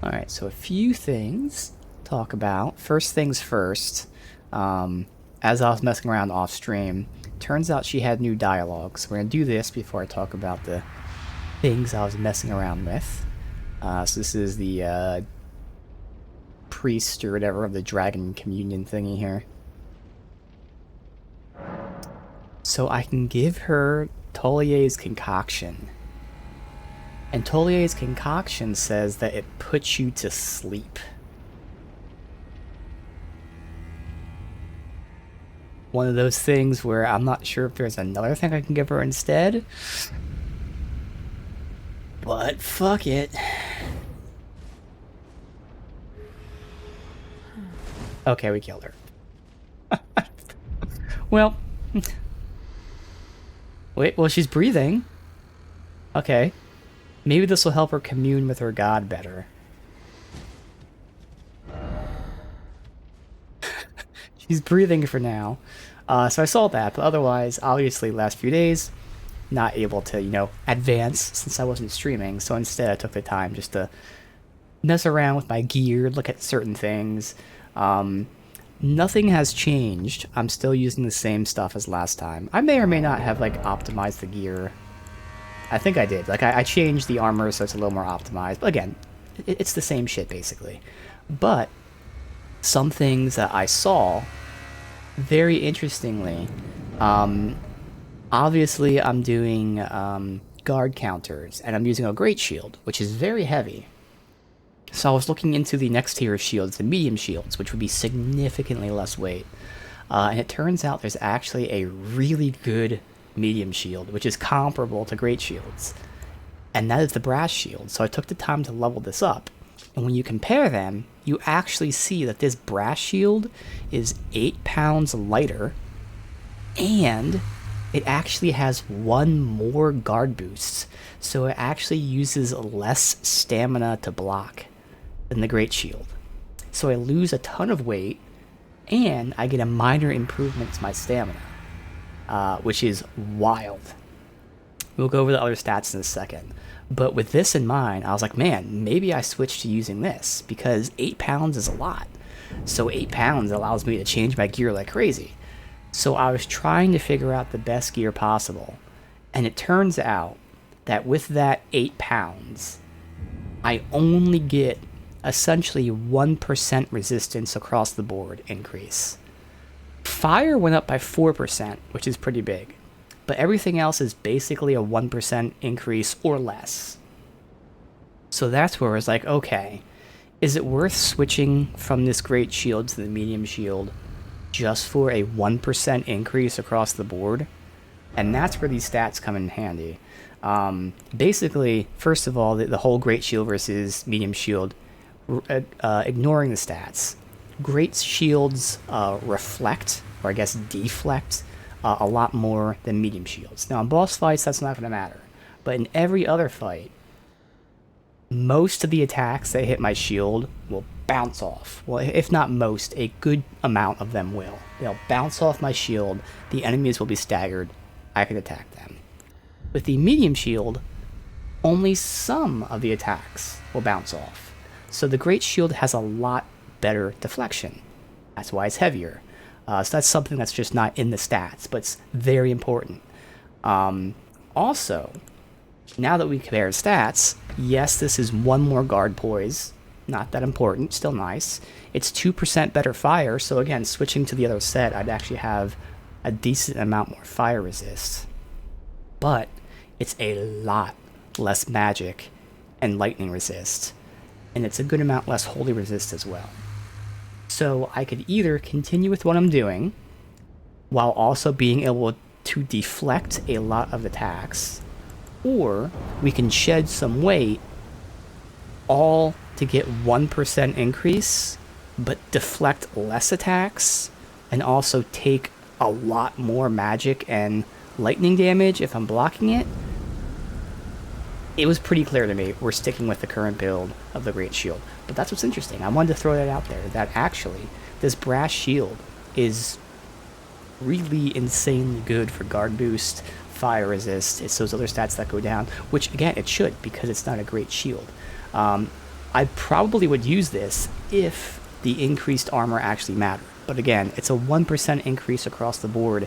Alright, so a few things to talk about. First things first, as I was messing around off stream, turns out she had new dialogue. So we're going to do this before I talk about the things I was messing around with. So this is the priest or whatever of the dragon communion thingy here. So I can give her Tolier's concoction. And Tolier's concoction says that it puts you to sleep. One of those things where I'm not sure if there's another thing I can give her instead. But fuck it. Okay, we killed her. Well. Wait, well, she's breathing. Okay. Maybe this will help her commune with her god better. She's breathing for now. So I saw that, but otherwise, obviously, last few days, not able to, advance since I wasn't streaming. So instead, I took the time just to mess around with my gear, look at certain things. Nothing has changed. I'm still using the same stuff as last time. I may or may not have, optimized the gear. I think I did. I changed the armor so it's a little more optimized. But again, it's the same shit, basically. But some things that I saw, very interestingly, obviously I'm doing guard counters, and I'm using a great shield, which is very heavy. So I was looking into the next tier of shields, the medium shields, which would be significantly less weight. And it turns out there's actually a really good medium shield, which is comparable to great shields. And that is the brass shield. So I took the time to level this up. And when you compare them, you actually see that this brass shield is 8 pounds lighter, and it actually has 1 more guard boost. So it actually uses less stamina to block than the great shield. So I lose a ton of weight, and I get a minor improvement to my stamina, which is wild. We'll go over the other stats in a second. But with this in mind, I was like, man, maybe I switch to using this, because 8 pounds is a lot. So 8 pounds allows me to change my gear like crazy. So I was trying to figure out the best gear possible. And it turns out that with that 8 pounds, I only get essentially 1% resistance across the board increase. Fire went up by 4%, which is pretty big. But everything else is basically a 1% increase or less. So that's where I was like, okay, is it worth switching from this great shield to the medium shield just for a 1% increase across the board? And that's where these stats come in handy. Basically, first of all, the whole great shield versus medium shield, ignoring the stats. Great shields reflect, or I guess deflect, a lot more than medium shields. Now in boss fights that's not going to matter, but in every other fight, most of the attacks that hit my shield will bounce off. Well, if not most, a good amount of them will. They'll bounce off my shield, the enemies will be staggered, I can attack them. With the medium shield, only some of the attacks will bounce off. So the great shield has a lot better deflection. That's why it's heavier. So that's something that's just not in the stats, but it's very important. Also, now that we compare stats, yes, this is 1 more guard poise. Not that important, still nice. It's 2% better fire, so again, switching to the other set, I'd actually have a decent amount more fire resist. But it's a lot less magic and lightning resist. And it's a good amount less holy resist as well. So I could either continue with what I'm doing, while also being able to deflect a lot of attacks, or we can shed some weight, all to get 1% increase, but deflect less attacks, and also take a lot more magic and lightning damage if I'm blocking it. It was pretty clear to me we're sticking with the current build of the Great Shield. But that's what's interesting. I wanted to throw that out there, that actually this brass shield is really insanely good for guard boost, fire resist. It's those other stats that go down, which again, it should, because it's not a great shield. I probably would use this if the increased armor actually mattered. But again, it's a 1% increase across the board.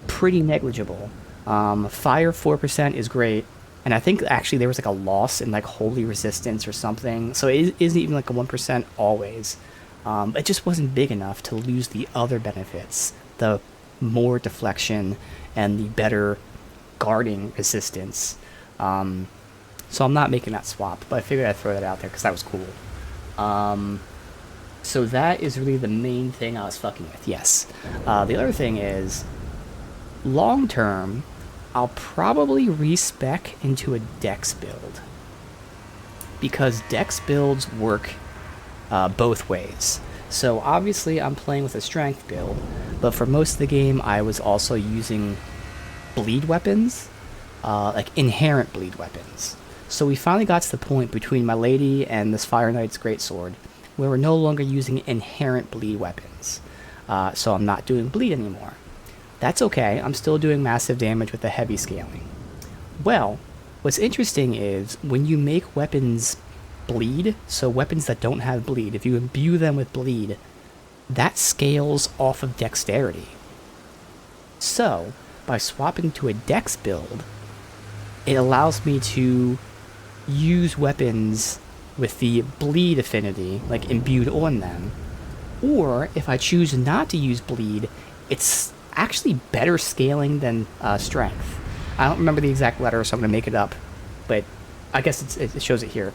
Pretty negligible. Fire 4% is great. And I think actually there was like a loss in like holy resistance or something. So it isn't even like a 1% always. It just wasn't big enough to lose the other benefits. The more deflection and the better guarding resistance. So I'm not making that swap, but I figured I'd throw that out there because that was cool. So that is really the main thing I was fucking with, yes. The other thing is, long term, I'll probably respec into a dex build. Because dex builds work both ways. So obviously I'm playing with a strength build, but for most of the game I was also using bleed weapons, like inherent bleed weapons. So we finally got to the point between my lady and this Fire Knight's Greatsword where we're no longer using inherent bleed weapons. So I'm not doing bleed anymore. That's okay, I'm still doing massive damage with the heavy scaling. Well, what's interesting is when you make weapons bleed, so weapons that don't have bleed, if you imbue them with bleed, that scales off of dexterity. So, by swapping to a dex build, it allows me to use weapons with the bleed affinity, like imbued on them. Or, if I choose not to use bleed, it's actually better scaling than strength. I don't remember the exact letter, so I'm going to make it up, but I guess it shows it here.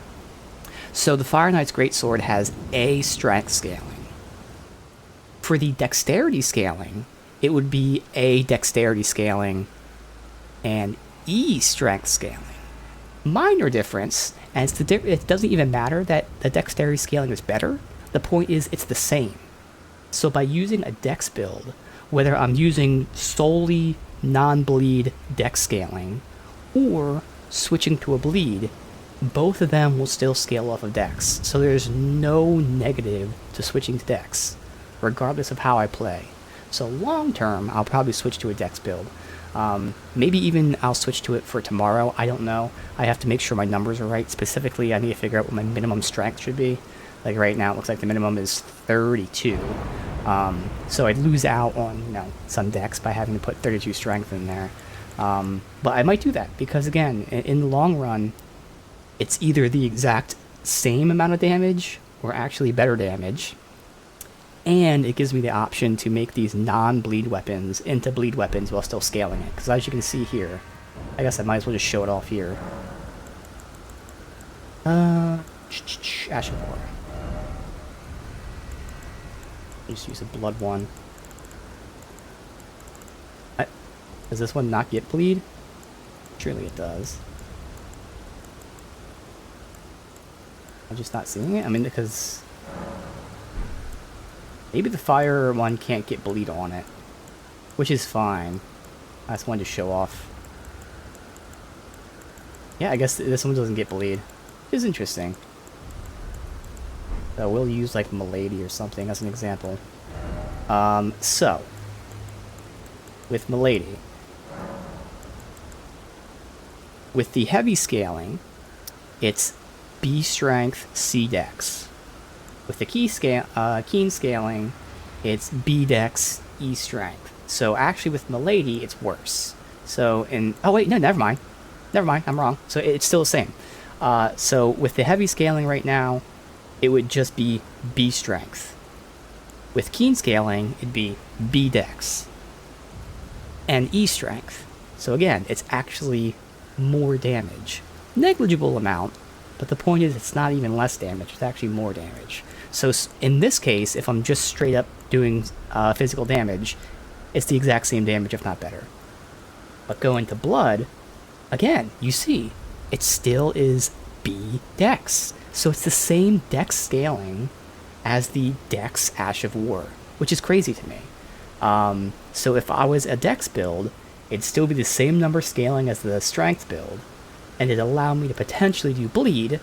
So the Fire Knight's Greatsword has A strength scaling. For the dexterity scaling, it would be A dexterity scaling and E strength scaling. Minor difference, and it doesn't even matter that the dexterity scaling is better. The point is it's the same. So by using a dex build, whether I'm using solely non-bleed dex scaling or switching to a bleed, both of them will still scale off of dex. So there's no negative to switching to dex, regardless of how I play. So long term, I'll probably switch to a dex build. Maybe even I'll switch to it for tomorrow. I don't know. I have to make sure my numbers are right. Specifically, I need to figure out what my minimum strength should be. Like right now, it looks like the minimum is 32. So I'd lose out on, some dex by having to put 32 strength in there. But I might do that because, again, in the long run, it's either the exact same amount of damage or actually better damage. And it gives me the option to make these non-bleed weapons into bleed weapons while still scaling it. Because as you can see here, I guess I might as well just show it off here. Ash of War. Just use a blood one. Does this one not get bleed? Surely it does. I'm just not seeing it? I mean, because maybe the fire one can't get bleed on it, which is fine. I just wanted to show off. Yeah, I guess this one doesn't get bleed. It's interesting. So we'll use like Milady or something as an example. So with Milady, with the heavy scaling, it's B strength, C dex. With the keen scaling, it's B dex, E strength. So actually with Milady, it's worse. So oh wait, no, never mind, I'm wrong. So it's still the same. So with the heavy scaling right now, it would just be B strength. With keen scaling, it'd be B dex and E strength. So again, it's actually more damage. Negligible amount, but the point is it's not even less damage, it's actually more damage. So in this case, if I'm just straight up doing physical damage, it's the exact same damage, if not better. But going to blood, again, you see, it still is B dex. So it's the same dex scaling as the dex Ash of War, which is crazy to me. So if I was a dex build, it'd still be the same number scaling as the strength build, and it'd allow me to potentially do bleed,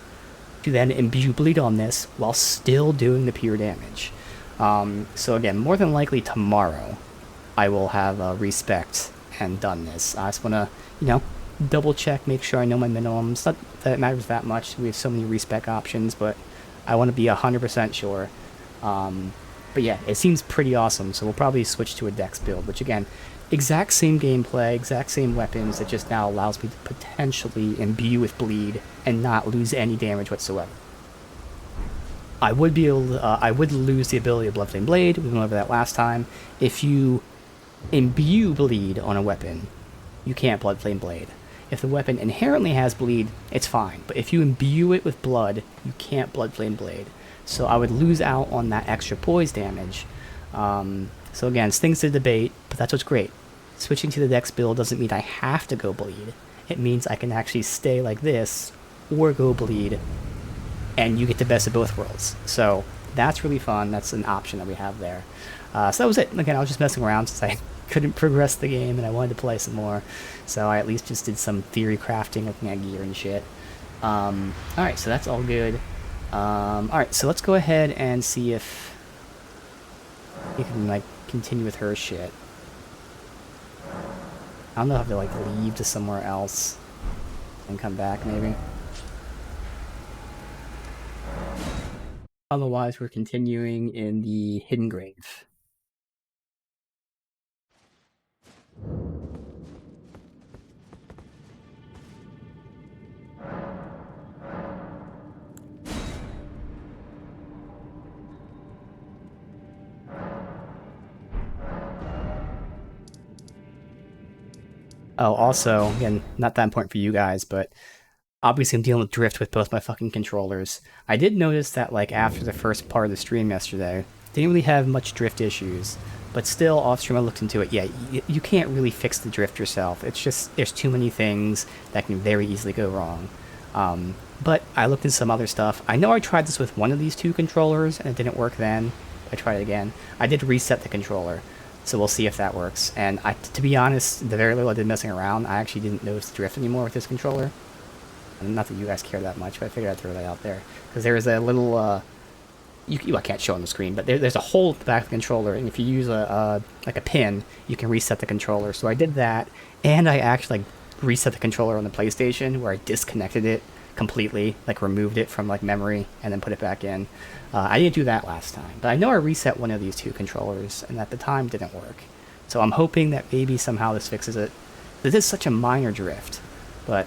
to then imbue bleed on this while still doing the pure damage. So again, more than likely tomorrow, I will have respect and done this. I just want to, double check, make sure I know my minimums. Not that it matters that much. We have so many respec options, but I want to be 100% sure. But yeah, it seems pretty awesome, so we'll probably switch to a dex build, which again, exact same gameplay, exact same weapons, it just now allows me to potentially imbue with bleed and not lose any damage whatsoever. I would be able to, I would lose the ability of Bloodflame Blade, we went over that last time. If you imbue bleed on a weapon, you can't Bloodflame Blade. If the weapon inherently has bleed, it's fine, but if you imbue it with blood, you can't Bloodflame Blade. So I would lose out on that extra poise damage. So again, it's things to debate, but that's what's great. Switching to the dex build doesn't mean I have to go bleed. It means I can actually stay like this, or go bleed, and you get the best of both worlds. So that's really fun. That's an option that we have there. So that was it. Again, I was just messing around since I couldn't progress the game and I wanted to play some more. So I at least just did some theory crafting, looking at gear and shit. Alright, so that's all good. Alright, so let's go ahead and see if we can, like, continue with her shit. I don't know if I have to, like, leave to somewhere else and come back, maybe. Otherwise, we're continuing in the Hidden Grave. Oh, also, again, not that important for you guys, but obviously I'm dealing with drift with both my fucking controllers. I did notice that, like, after the first part of the stream yesterday, didn't really have much drift issues, but still, off stream I looked into it. Yeah, you can't really fix the drift yourself. It's just, there's too many things that can very easily go wrong. But I looked into some other stuff. I know I tried this with one of these two controllers, and it didn't work then. I tried it again. I did reset the controller, so we'll see if that works. And to be honest, the very little I did messing around, I actually didn't notice the drift anymore with this controller. And not that you guys care that much, but I figured I'd throw that out there. Because there is a little, I can't show on the screen, but there's a hole at the back of the controller, and if you use like a pin, you can reset the controller. So I did that, and I actually, like, reset the controller on the PlayStation, where I disconnected it completely, like removed it from, like, memory, and then put it back in. I didn't do that last time, but I know I reset one of these two controllers, and at the time didn't work. So I'm hoping that maybe somehow this fixes it. This is such a minor drift, but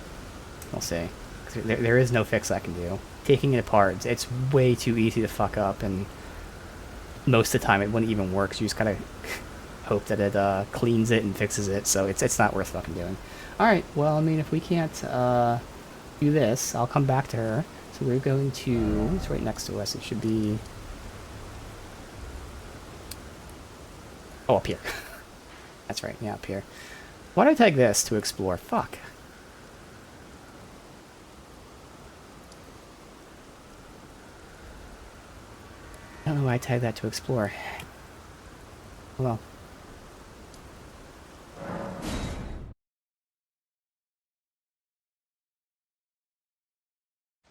we'll see. There is no fix I can do. Taking it apart, it's way too easy to fuck up, and most of the time it wouldn't even work, so you just gotta hope that it cleans it and fixes it, so it's not worth fucking doing. Alright, well, I mean, if we can't do this, I'll come back to her. So we're going to... It's right next to us, it should be... Oh, up here. That's right, yeah, up here. Why did I tag this to explore? Fuck. I don't know why I tagged that to explore. Well.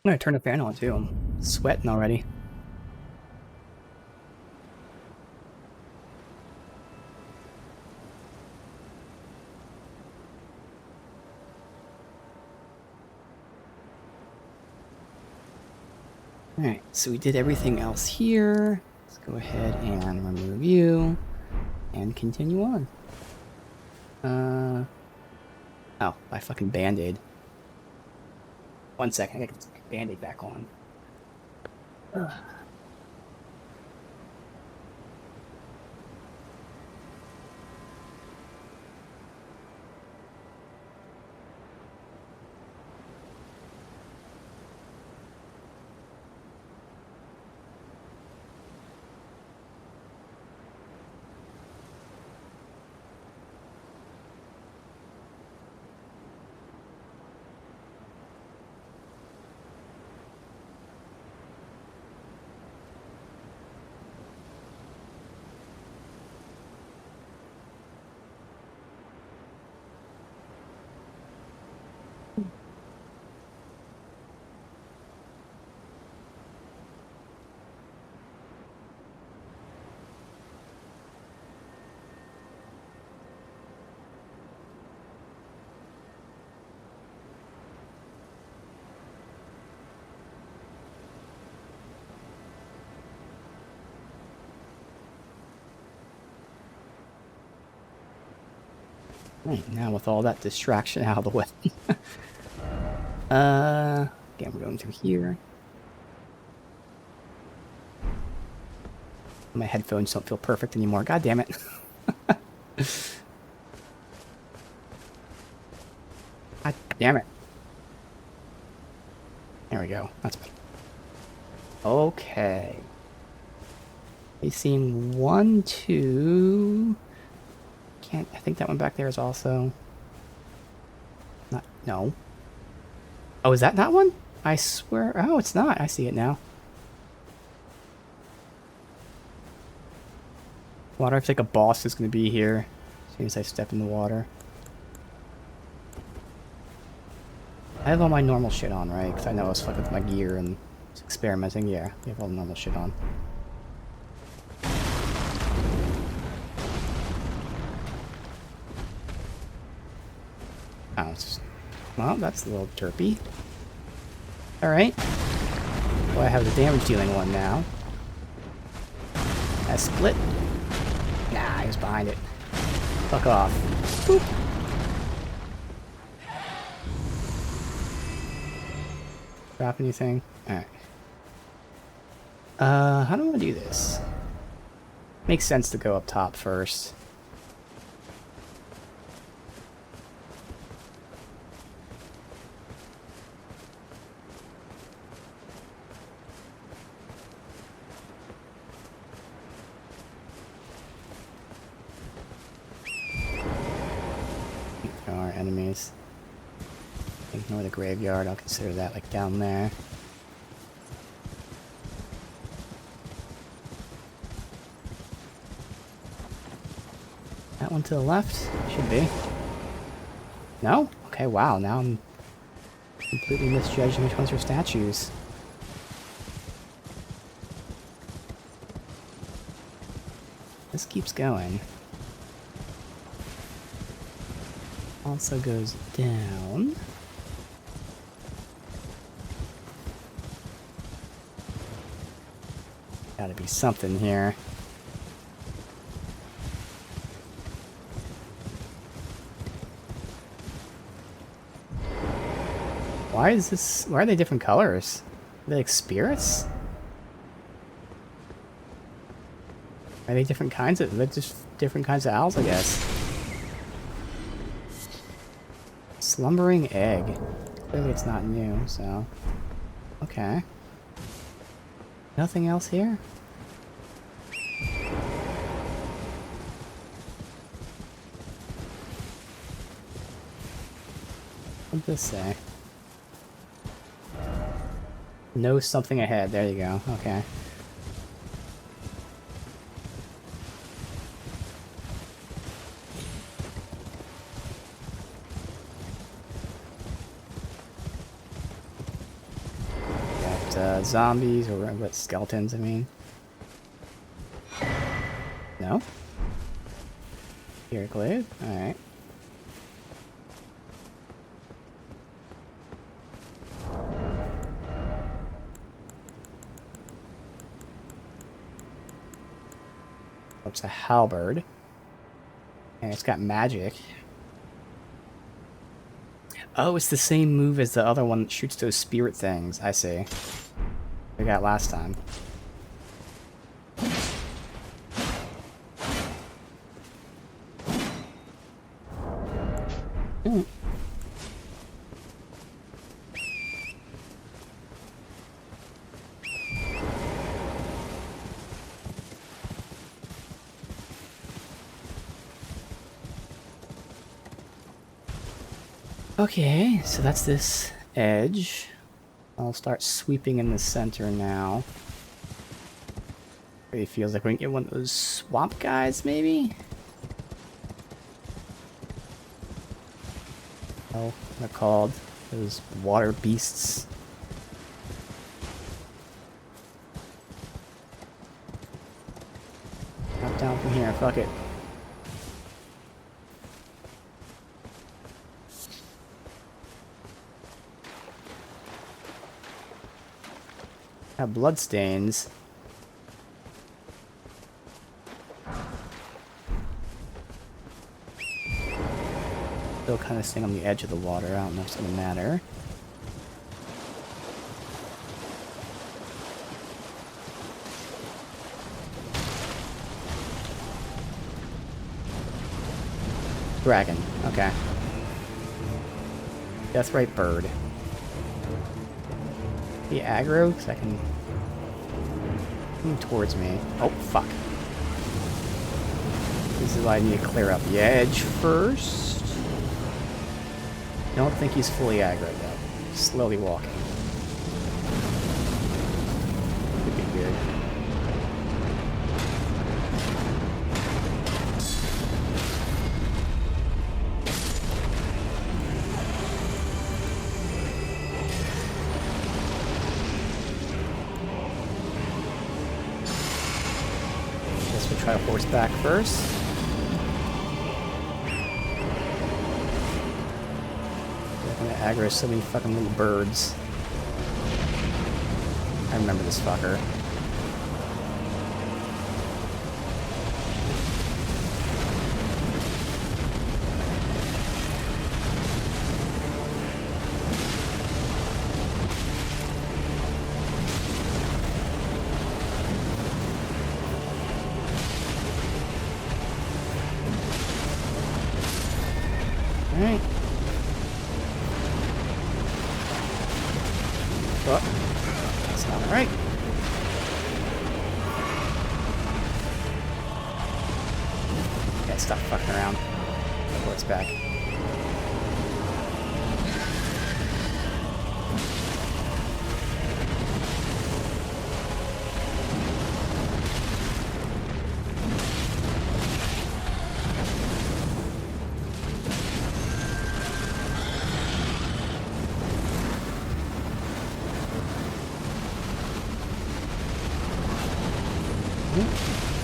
I'm gonna turn the fan on too. I'm sweating already. Alright, so we did everything else here. Let's go ahead and remove you. And continue on. Oh, my fucking band-aid. 1 second, I gotta get the band-aid back on. Ugh. Right, now with all that distraction out of the way. Again, we're going through here. My headphones don't feel perfect anymore. God damn it. God damn it. There we go. That's better. Okay. Facing 1, 2. Can't. I think that one back there is also. Not. No. Oh, is that not one? I swear. Oh, it's not. I see it now. Wonder if like a boss is going to be here as soon as I step in the water. I have all my normal shit on, right? Because I know I was fucking with my gear and experimenting. Yeah, we have all the normal shit on. Oh, well, that's a little derpy. Alright. Well, I have the damage dealing one now. I split. Nah, he was behind it. Fuck off. Boop. Drop anything? Alright. How do I want to do this? Makes sense to go up top first. Our enemies. Ignore the graveyard, I'll consider that like down there. That one to the left? Should be. No? Okay, wow, now I'm completely misjudging which ones are statues. This keeps going. Also goes down. Gotta be something here. Why is this? Why are they different colors? Are they like spirits? Are they different kinds of? They're just different kinds of owls, I guess. Slumbering egg. Clearly it's not new, so... Okay. Nothing else here? What'd this say? Know something ahead. There you go. Okay. Zombies, or what, skeletons, I mean. No? Here, glade? Alright. It's a halberd. And it's got magic. Oh, it's the same move as the other one that shoots those spirit things. I see. We got last time. Okay, so that's this edge. I'll start sweeping in the center now. Really feels like we can get one of those swamp guys, maybe? Oh, they're called those water beasts. Drop down from here, fuck it. Got bloodstains. still kind of staying on the edge of the water. I don't know if it's going to matter. Dragon. Okay. Deathrite bird. The aggro? Because I can... Come towards me. Oh, fuck. This is why I need to clear up the edge first. Don't think he's fully aggroed though. Slowly walking. Could be good. Guess we'll try to horseback first. Aggro so many fucking little birds. I remember this fucker. Alright. Oh, that's not right. Okay, stop fucking around. Before it's back.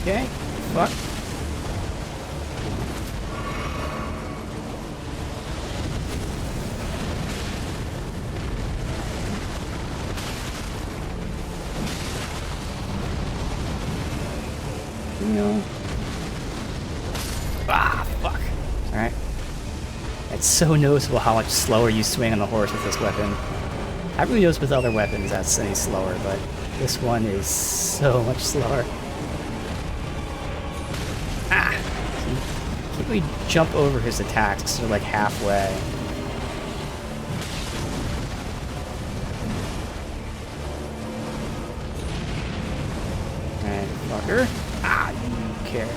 Okay, fuck. No. Ah, fuck. Alright. It's so noticeable how much slower you swing on the horse with this weapon. I really noticed with other weapons that's any slower, but this one is so much slower. Can't really jump over his attacks because they're like halfway. Alright, fucker. Ah, okay.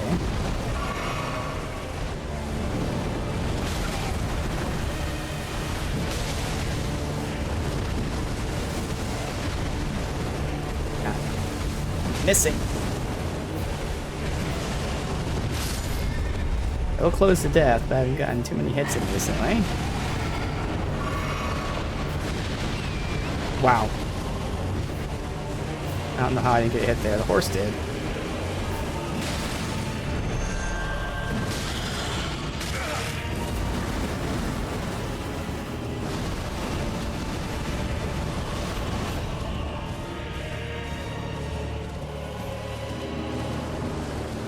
Missing. It'll close to death, but I haven't gotten too many hits in recently. Wow. I don't know how I didn't get hit there. The horse did.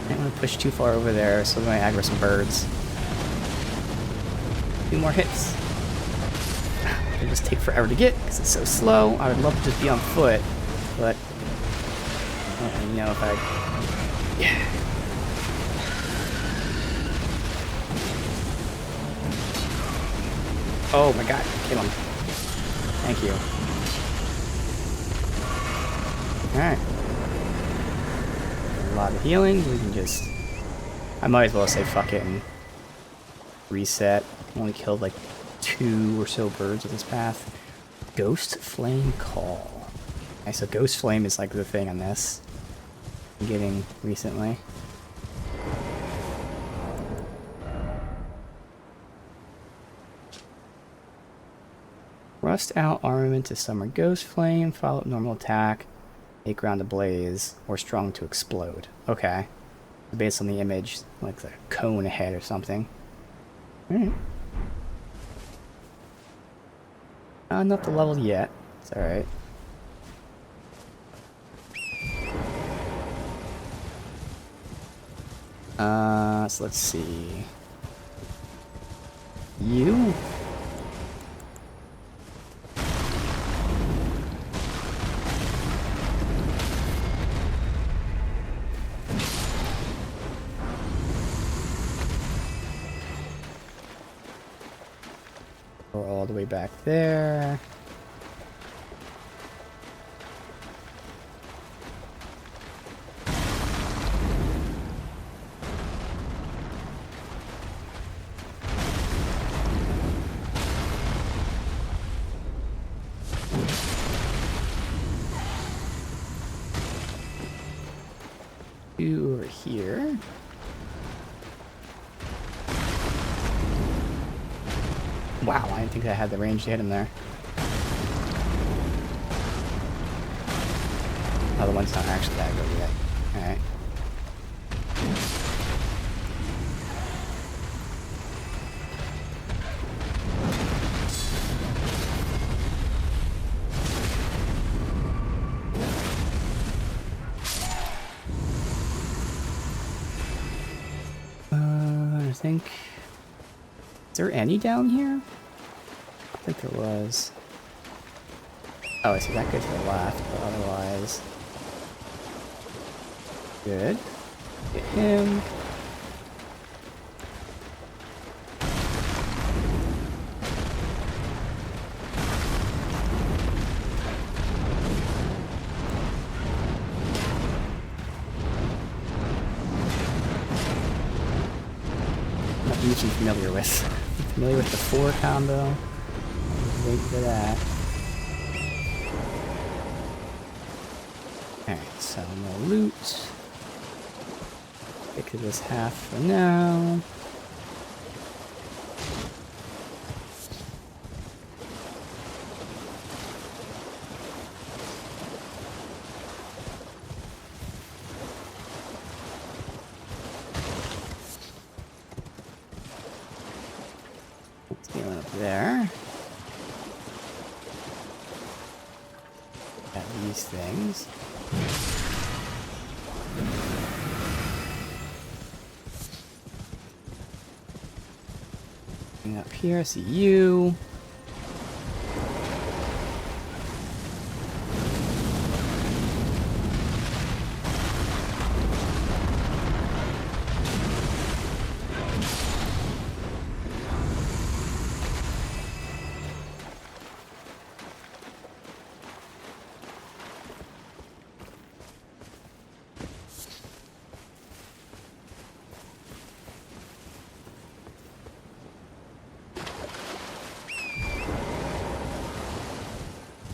I don't want to push too far over there, so I'm going to aggro some birds. 2 more hits. They just take forever to get because it's so slow. I would love to just be on foot, but I don't really know if I... Yeah. Oh my god, kill him. Thank you. Alright. A lot of healing, we can just... I might as well say fuck it and reset. Only killed like 2 or so birds with this path. Ghost Flame Call. Okay, so Ghost Flame is like the thing on this I'm getting recently. Rust out armament to summon Ghost Flame, follow up normal attack, make ground ablaze, or strong to explode. Okay. Based on the image, like the cone ahead or something. Alright. Not the level yet. It's alright. So let's see. You. We're all the way back there. You over here. Wow, I didn't think I had the range to hit him there. Oh, the one's not actually that good yet. Alright. I think... Is there any down here? I think there was. Oh, I see that goes to the left, but otherwise... Good. Get him. Not much I'm familiar with. I'm familiar with the 4 combo. Wait for that. Alright, so no loot. Get to this half for now. Let's go up there. Got these things. Up here, I see you.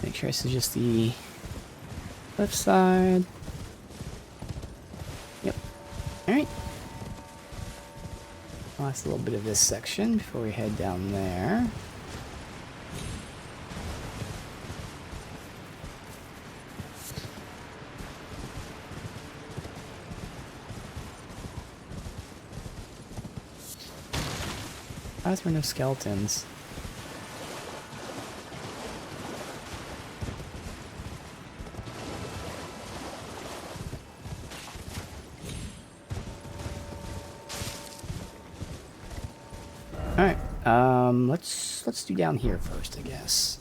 Make sure this is just the left side. Yep. Alright. Last little bit of this section before we head down there. Why is there no skeletons? Alright, let's do down here first, I guess.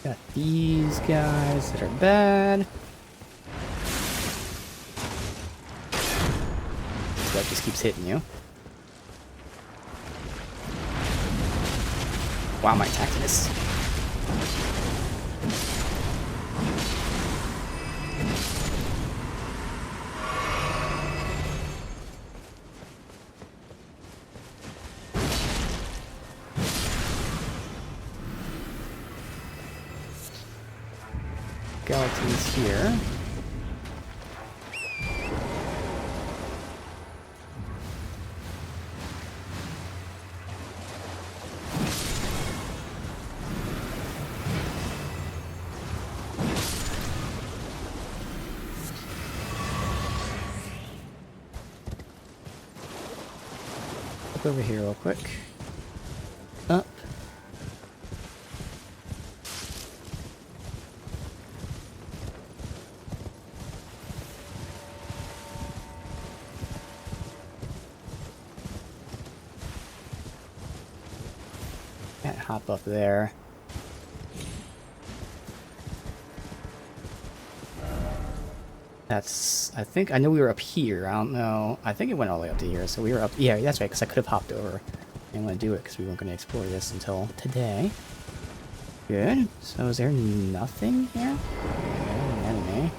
Got these guys that are bad. This guy just keeps hitting you. Wow, my tactics. Skeletons here. go over here real quick. Up. Can't hop up there. That's, I think, I know we were up here. I don't know. I think it went all the way up to here. So we were up. Yeah, that's right, because I could have hopped over. I didn't want to do it because we weren't going to explore this until today. Good. So is there nothing here? No enemy.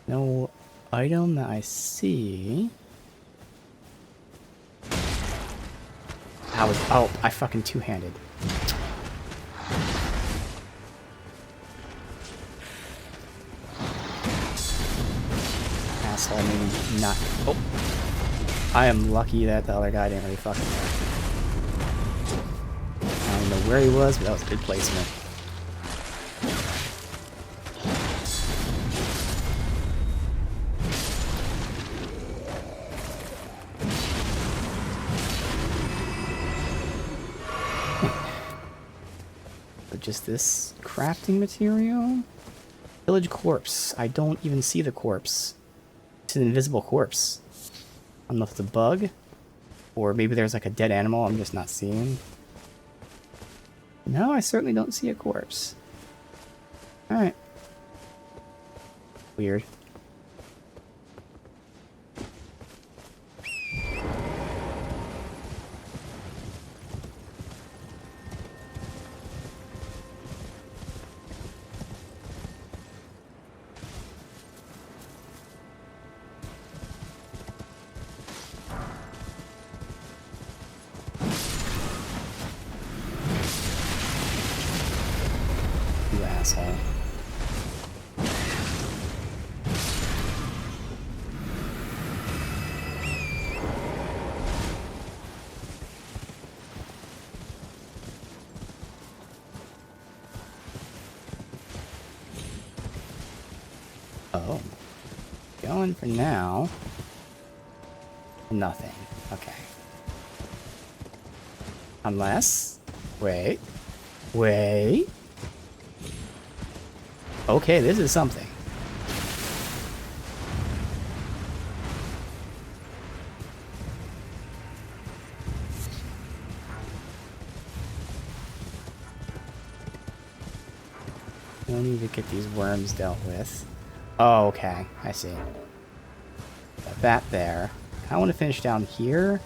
No item that I see. Oh, I fucking two-handed. Asshole, maybe not. Oh, I am lucky that the other guy didn't really fucking work. I don't know where he was, but that was a good placement. Just this crafting material? Village corpse. I don't even see the corpse. It's an invisible corpse. I don't know if it's a bug, or maybe there's like a dead animal I'm just not seeing. No, I certainly don't see a corpse. Alright. Weird. Asshole. Oh. Going for now. Nothing. Okay. Unless... Wait. Wait. Okay, this is something. No need to get these worms dealt with. Oh, okay. I see. Got that there. I want to finish down here.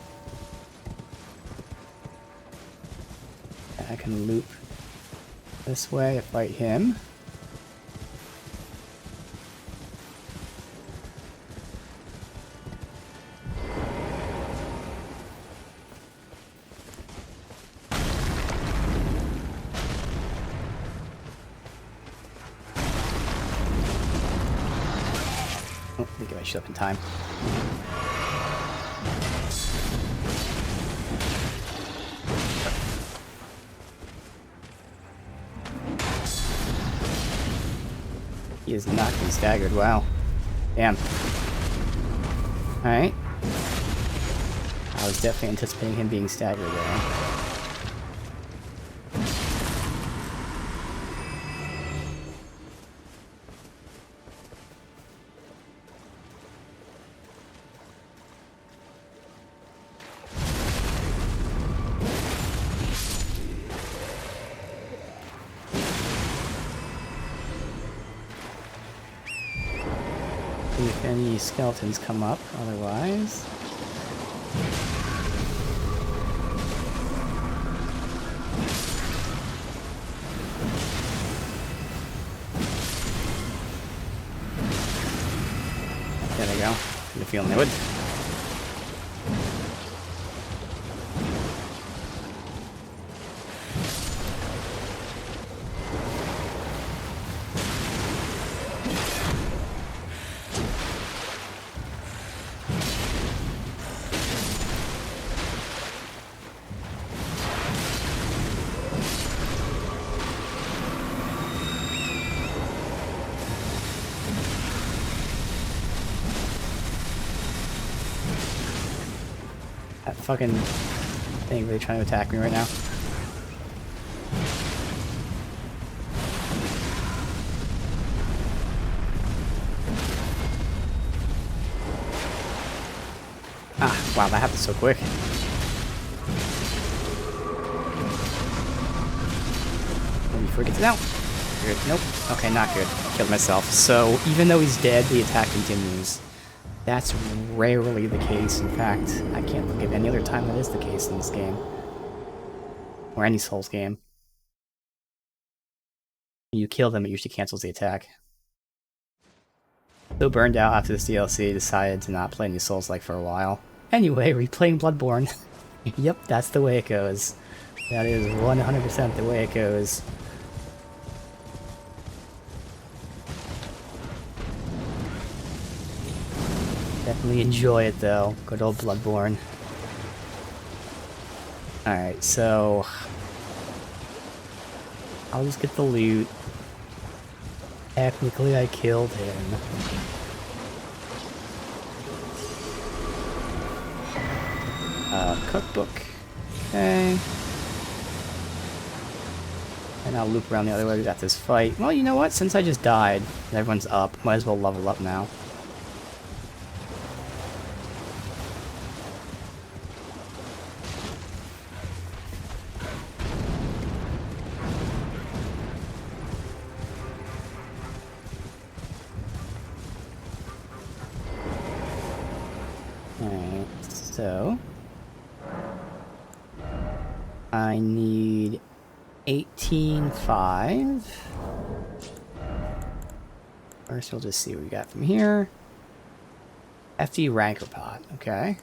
I can loop this way to fight him. Oh, let me get my shit up in time. He is not being staggered. Wow. Damn. Alright. I was definitely anticipating him being staggered there. If any skeletons come up, otherwise. There they go. I had a feeling they would. That fucking thing really trying to attack me right now. Ah, wow, that happened so quick. Let me forget it out. Good. Nope. Okay, not good. Killed myself. So, even though he's dead, the attack continues. That's rarely the case. In fact, I can't think of any other time that is the case in this game. Or any Souls game. When you kill them, it usually cancels the attack. So burned out after this DLC, decided to not play any Souls-like for a while. Anyway, replaying Bloodborne. Yep, that's the way it goes. That is 100% the way it goes. Definitely enjoy it though. Good old Bloodborne. Alright, so I'll just get the loot. Technically I killed him. Cookbook. Okay. And I'll loop around the other way. We got this fight. Well, you know what? Since I just died and everyone's up, might as well level up now. Alright, so I need 18.5. First, we'll just see what we got from here. FD Ranker Pot, okay.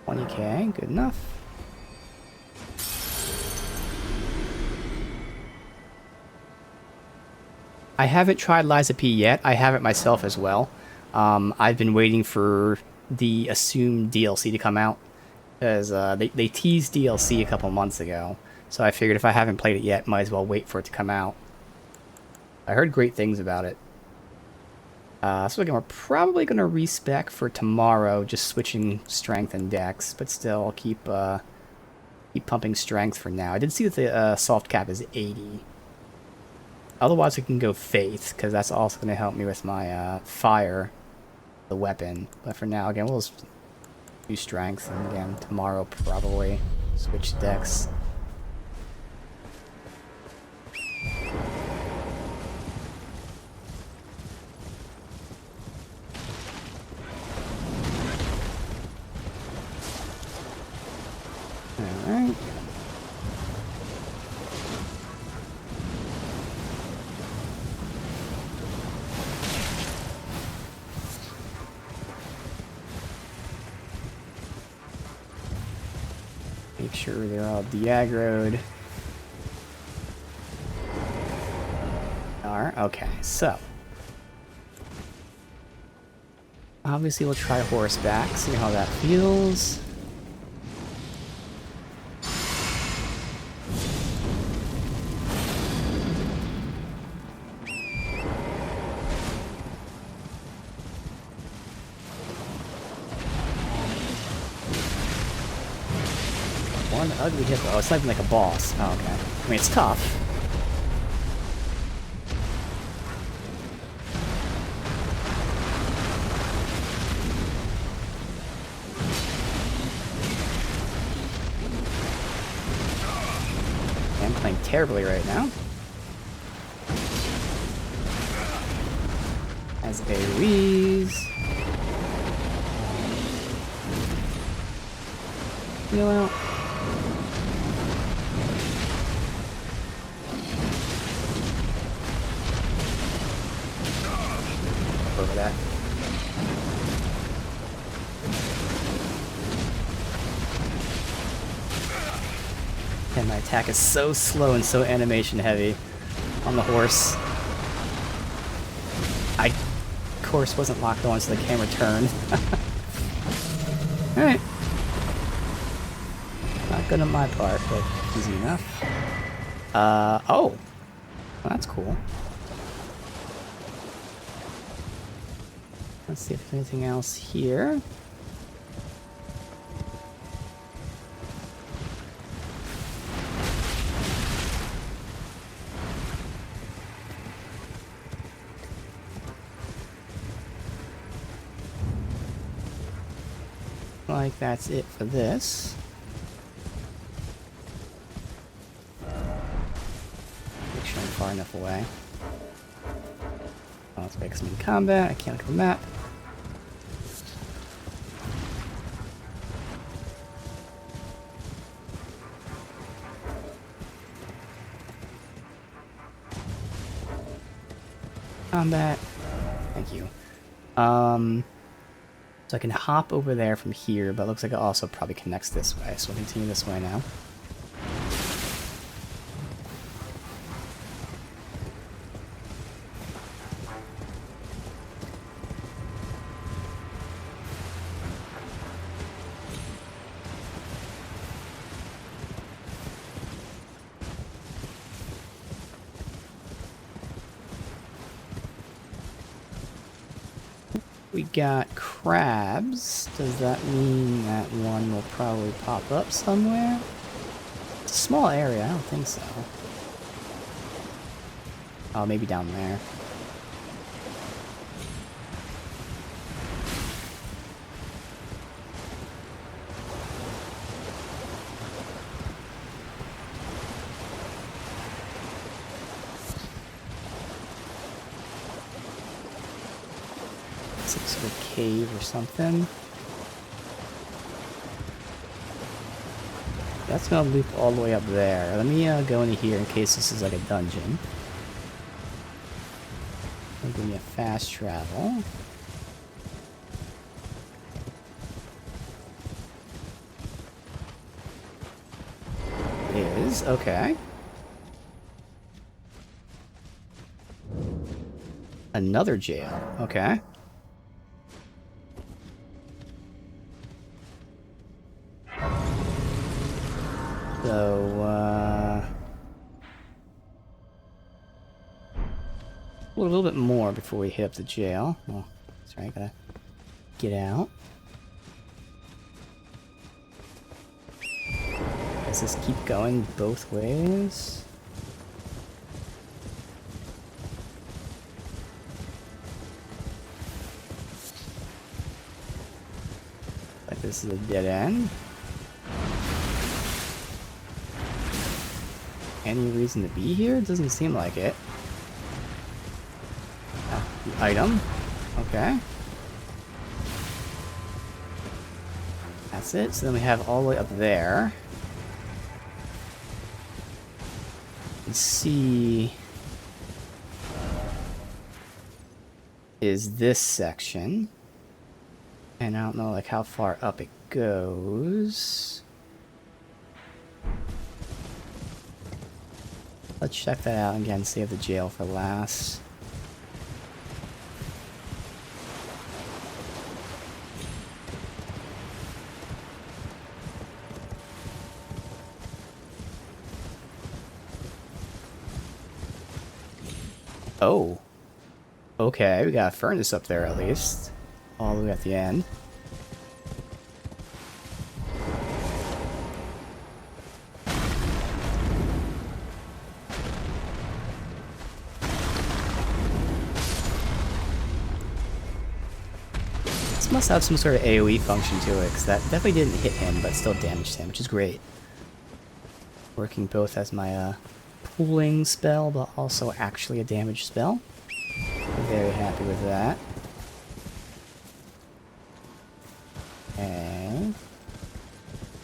20k, good enough. I haven't tried Liza P yet. I have it myself as well. I've been waiting for the assumed DLC to come out. Because they teased DLC a couple months ago. So I figured if I haven't played it yet, might as well wait for it to come out. I heard great things about it. So again, we're probably going to respec for tomorrow, just switching strength and dex. But still, I'll keep pumping strength for now. I did see that the soft cap is 80. Otherwise, we can go faith, because that's also going to help me with my fire, the weapon. But for now, again, we'll just do strength, and again, tomorrow probably switch dex. Alright. Make sure they're all de-aggroed. Alright, okay, so. Obviously we'll try horseback, see how that feels. One ugly hippo. Oh, it's not even like a boss. Oh, okay. I mean, it's tough. Okay, I'm playing terribly right now. As a wheeze. Heal out. Over that. And my attack is so slow and so animation heavy on the horse. I, of course, wasn't locked on so the camera turned. Alright. Not good on my part, but easy enough. Oh. Well, that's cool. Let's see if there's anything else here. Like that's it for this. Make sure I'm far enough away. Oh, it's because I'm in combat. I can't look at the map. Combat. Thank you. So I can hop over there from here, but it looks like it also probably connects this way. So we'll continue this way now. We got crabs. Does that mean that one will probably pop up somewhere? It's a small area, I don't think so. Oh, maybe down there. Some sort of cave or something. That's gonna loop all the way up there. Let me go into here in case this is like a dungeon. It'll give me a fast travel. It is, okay. Another jail, okay. So, a little bit more before we hit up the jail. Well, that's right, gotta get out. Does this keep going both ways? Like this is a dead end. Any reason to be here? It doesn't seem like it. The item. Okay. That's it. So then we have all the way up there. Let's see. Is this section. And I don't know like how far up it goes. Let's check that out again, save the jail for last. Oh. Okay, we got a furnace up there at least. All the way at the end. Must have some sort of AoE function to it, because that definitely didn't hit him, but still damaged him, which is great. Working both as my pooling spell, but also actually a damage spell. Very happy with that. Okay.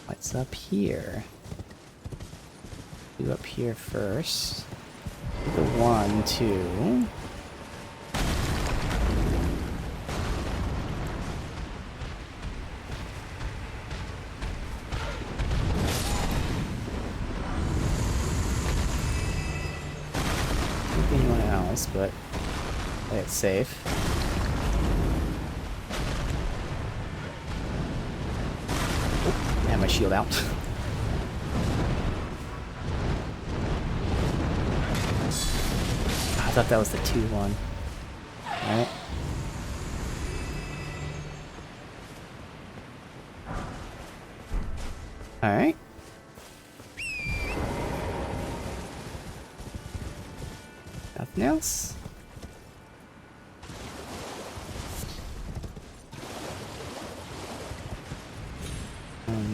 What's up here? Do up here first. The 1, 2. Anyone else, but play it safe. Oh, and my shield out. I thought that was the 2-1. Alright. Alright. Nothing else?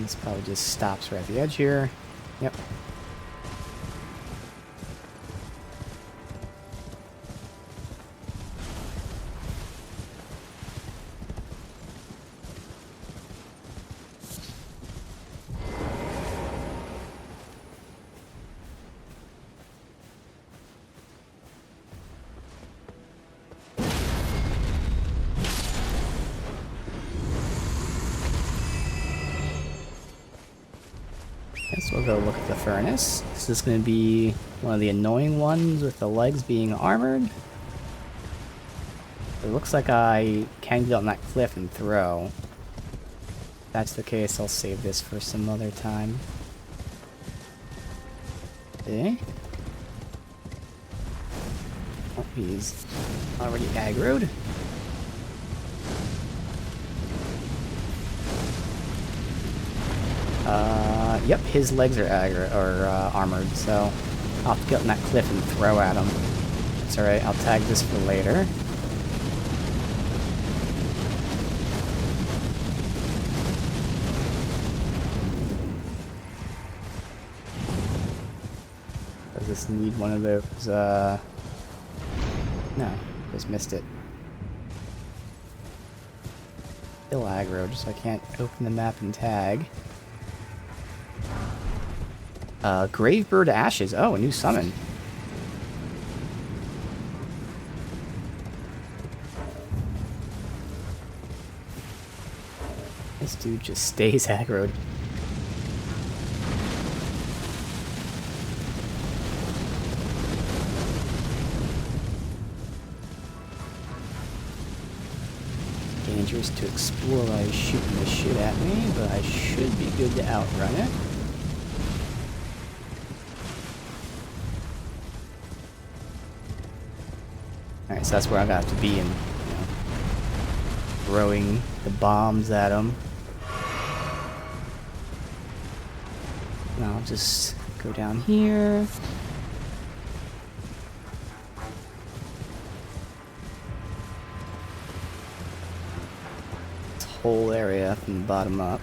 This probably just stops right at the edge here. Yep. Guess we'll go look at the furnace. Is this going to be one of the annoying ones with the legs being armored? It looks like I can get on that cliff and throw. If that's the case, I'll save this for some other time. Okay. Oh, he's already aggroed. Yep, his legs are armored, so I'll have to get on that cliff and throw at him. It's alright, I'll tag this for later. Does this need one of those, no, just missed it. Still aggroed, so I can't open the map and tag. Gravebird Ashes. Oh, a new summon. This dude just stays aggroed. Dangerous to explore while he's shooting the shit at me, but I should be good to outrun it. Alright, so that's where I got to be in, throwing the bombs at him. Now I'll just go down here. This whole area from the bottom up.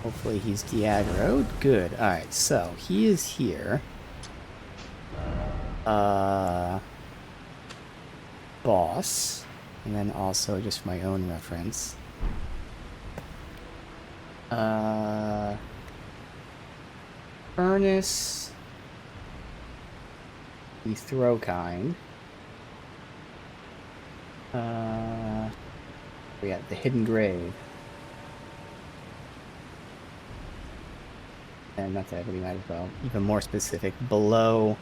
Hopefully he's de-aggroed. Good. Alright, so he is here. Boss, and then also just for my own reference. Furnace, the throw kind. We got the hidden grave. And that's everything might as well. Even more specific, below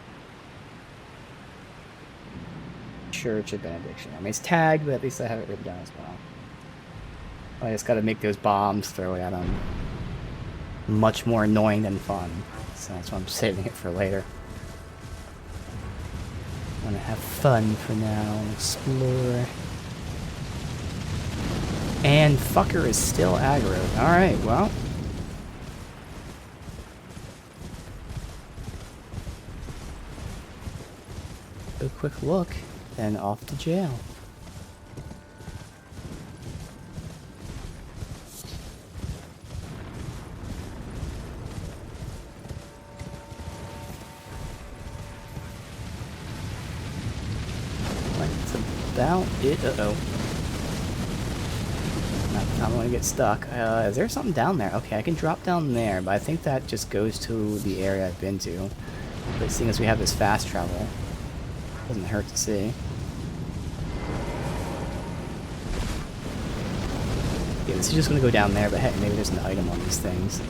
Church of Benediction. I mean, it's tagged, but at least I have it written down as well. I just gotta make those bombs, throw it at them. Much more annoying than fun. So that's why I'm saving it for later. I wanna have fun for now and explore. And fucker is still aggroed. Alright, well. A quick look. And off to jail. That's about it. Uh-oh. Not want to get stuck. Is there something down there? Okay, I can drop down there, but I think that just goes to the area I've been to. But seeing as we have this fast travel, doesn't hurt to see. Yeah, this is just gonna go down there, but hey, maybe there's an item on these things.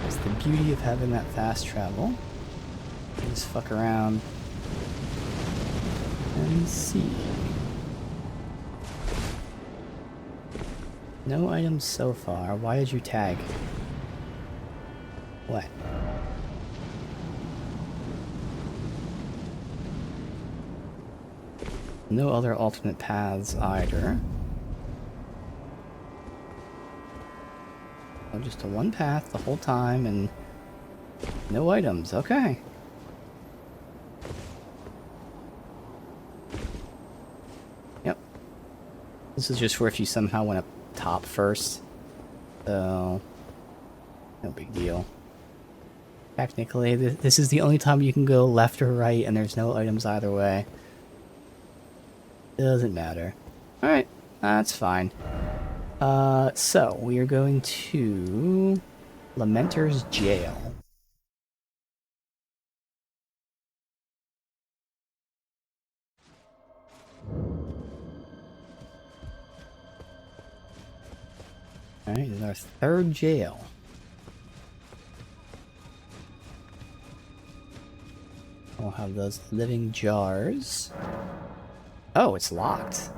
That's the beauty of having that fast travel. Just fuck around and see. No items so far. Why did you tag? What? No other alternate paths either. Oh, just a one path the whole time and no items. Okay. Yep. This is just for if you somehow went up top first. So, no big deal. Technically, this is the only time you can go left or right, and there's no items either way. Doesn't matter. Alright, that's fine. So, we are going to Lamenter's Jail. Alright, this is our third jail. We'll have those living jars. Oh, it's locked.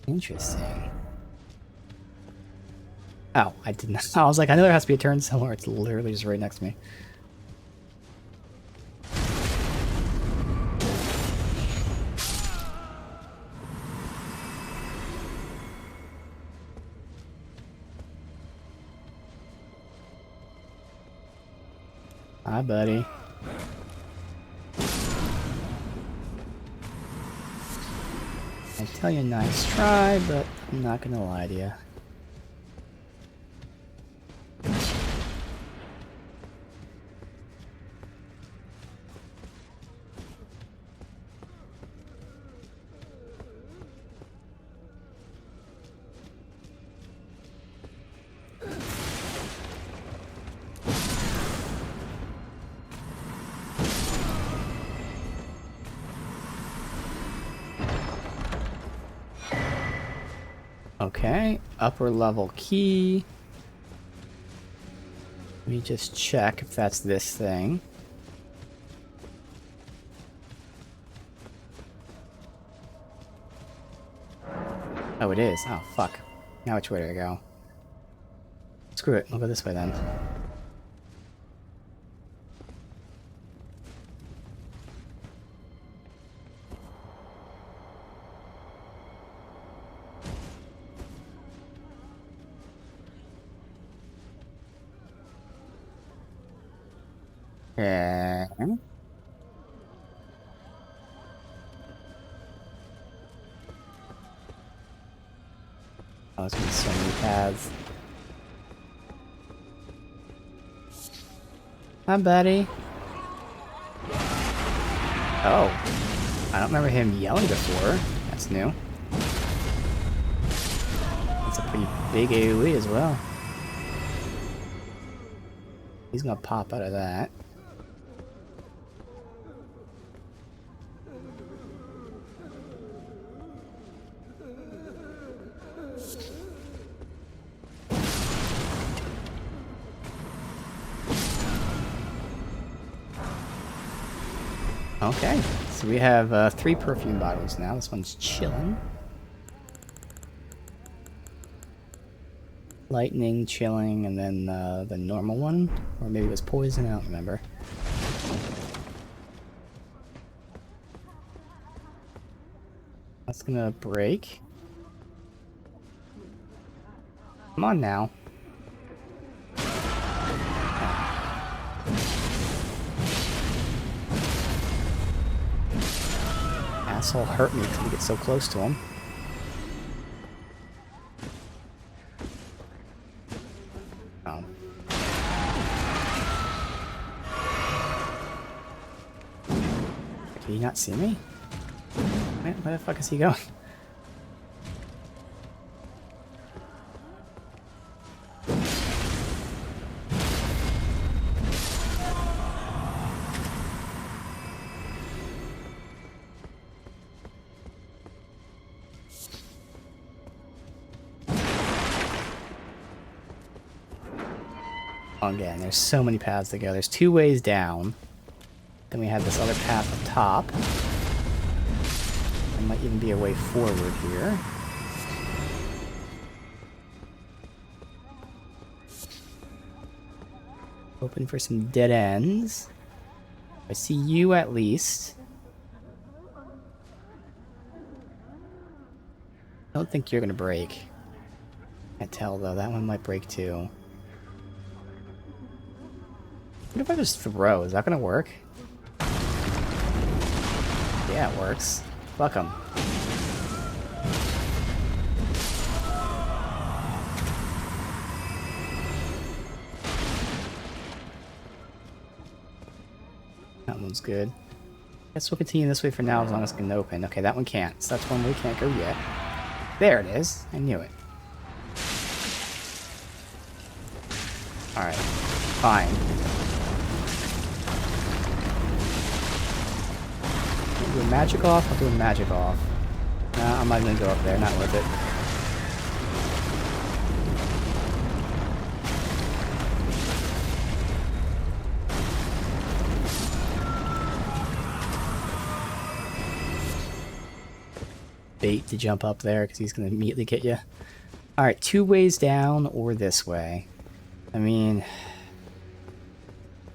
Interesting. Oh, I didn't. I was like, I know there has to be a turn somewhere. It's literally just right next to me. Hi, buddy. I tell you, nice try, but I'm not gonna lie to you. Okay, upper level key. Let me just check if that's this thing. Oh, it is. Oh, fuck. Now which way do I go? Screw it, I'll go this way then. Yeah. Oh, there's gonna be so many paths. Hi, buddy. Oh. I don't remember him yelling before. That's new. That's a pretty big AoE as well. He's gonna pop out of that. Okay, so we have 3 perfume bottles now. This one's chilling. Lightning, chilling, and then the normal one. Or maybe it was poison, I don't remember. That's gonna break. Come on now. Asshole hurt me because we get so close to him. Oh. Can you not see me? Where the fuck is he going? Again, there's so many paths to go. There's 2 ways down. Then we have this other path up top. There might even be a way forward here. Hoping for some dead ends. I see you at least. I don't think you're gonna break. Can't tell though, that one might break too. What if I just throw? Is that gonna work? Yeah, it works. Fuck him. That one's good. Guess we'll continue this way for now as long as it can open. Okay, that one can't. So that's one we can't go yet. There it is. I knew it. Alright. Fine. I'll do a magic off. I'll do a magic off. Nah, I'm not gonna go up there. Not worth it. Bait to jump up there because he's going to immediately get you. Alright, 2 ways down or this way. I mean,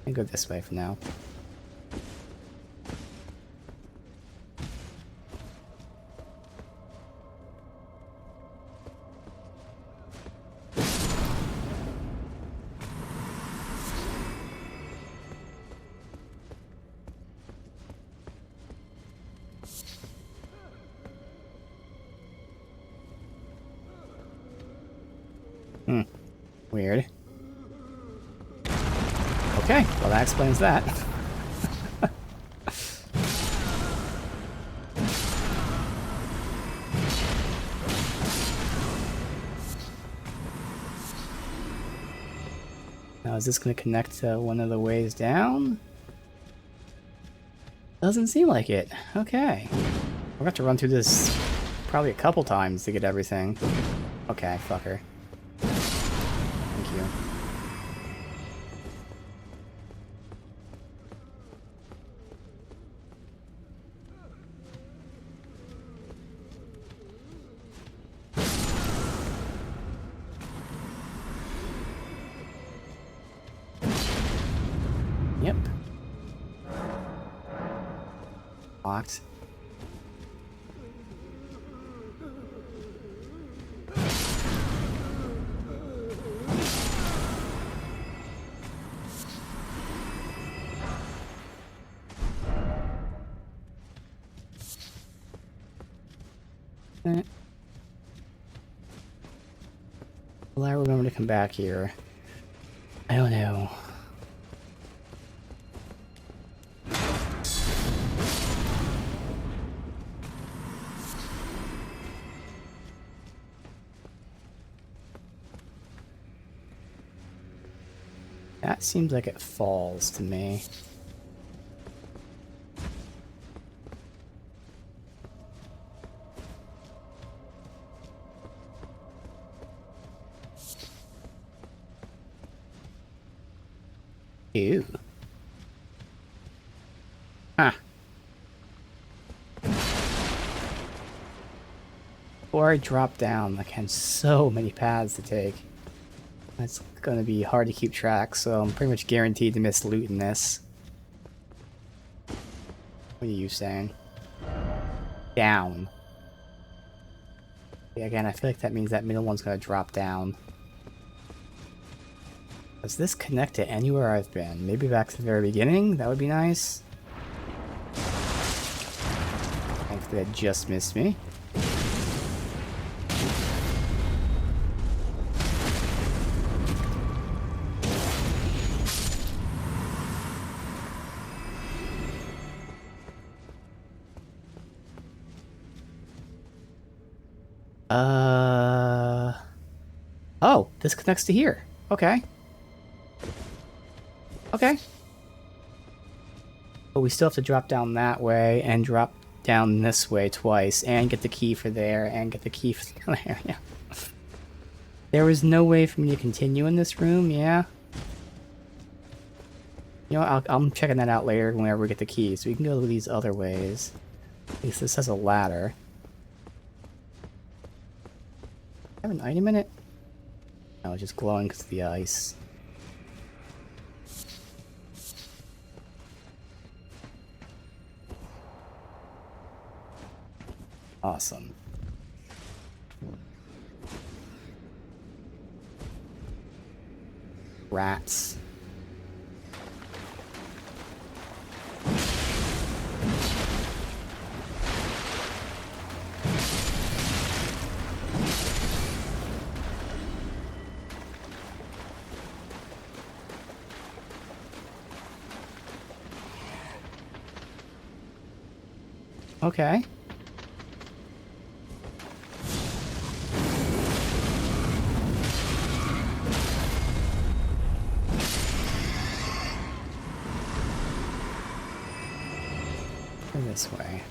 I'll go this way for now. Weird. Okay, well that explains that. Now is this going to connect to one of the ways down? Doesn't seem like it. Okay. We're going to have to run through this probably a couple times to get everything. Okay, fucker. Thank you. Yep. Locked. Will I remember to come back here? I don't know. That seems like it falls to me. Ew. Huh. Before I drop down, like, I had so many paths to take. It's gonna be hard to keep track, so I'm pretty much guaranteed to miss loot in this. What are you saying? Down. Yeah, again, I feel like that means that middle one's gonna drop down. Does this connect to anywhere I've been? Maybe back to the very beginning? That would be nice. Thankfully, that just missed me. Oh, this connects to here. Okay. Okay. But we still have to drop down that way and drop down this way twice and get the key for there and get the key for the other area. There was no way for me to continue in this room, yeah? You know what, I'm checking that out later whenever we get the keys. We can go these other ways. At least this has a ladder. Have an item in it? No, it's just glowing because of the ice. Awesome. rats. Okay. This way.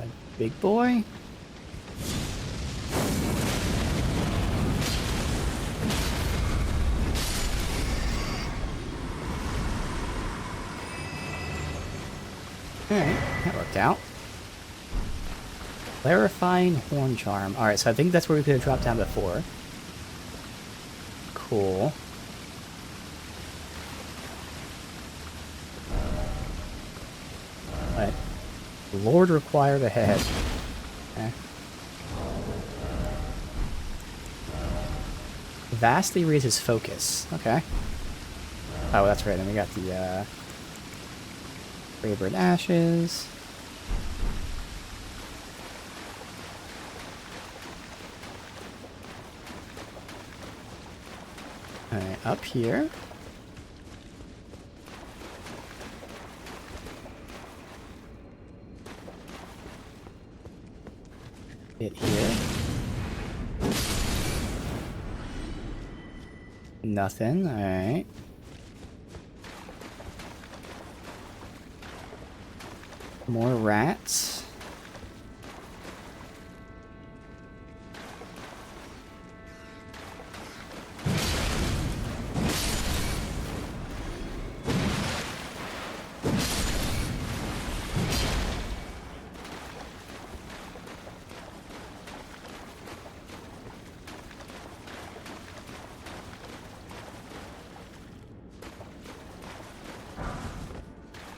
A big boy? Alright, that worked out. Clarifying horn charm. Alright, so I think that's where we could have dropped down before. Cool. But Lord required a head. Okay. Vastly raises focus. Okay. Oh, that's right. Then we got the Raybird Ashes. Alright, up here. Hit here. Nothing, alright. More rats.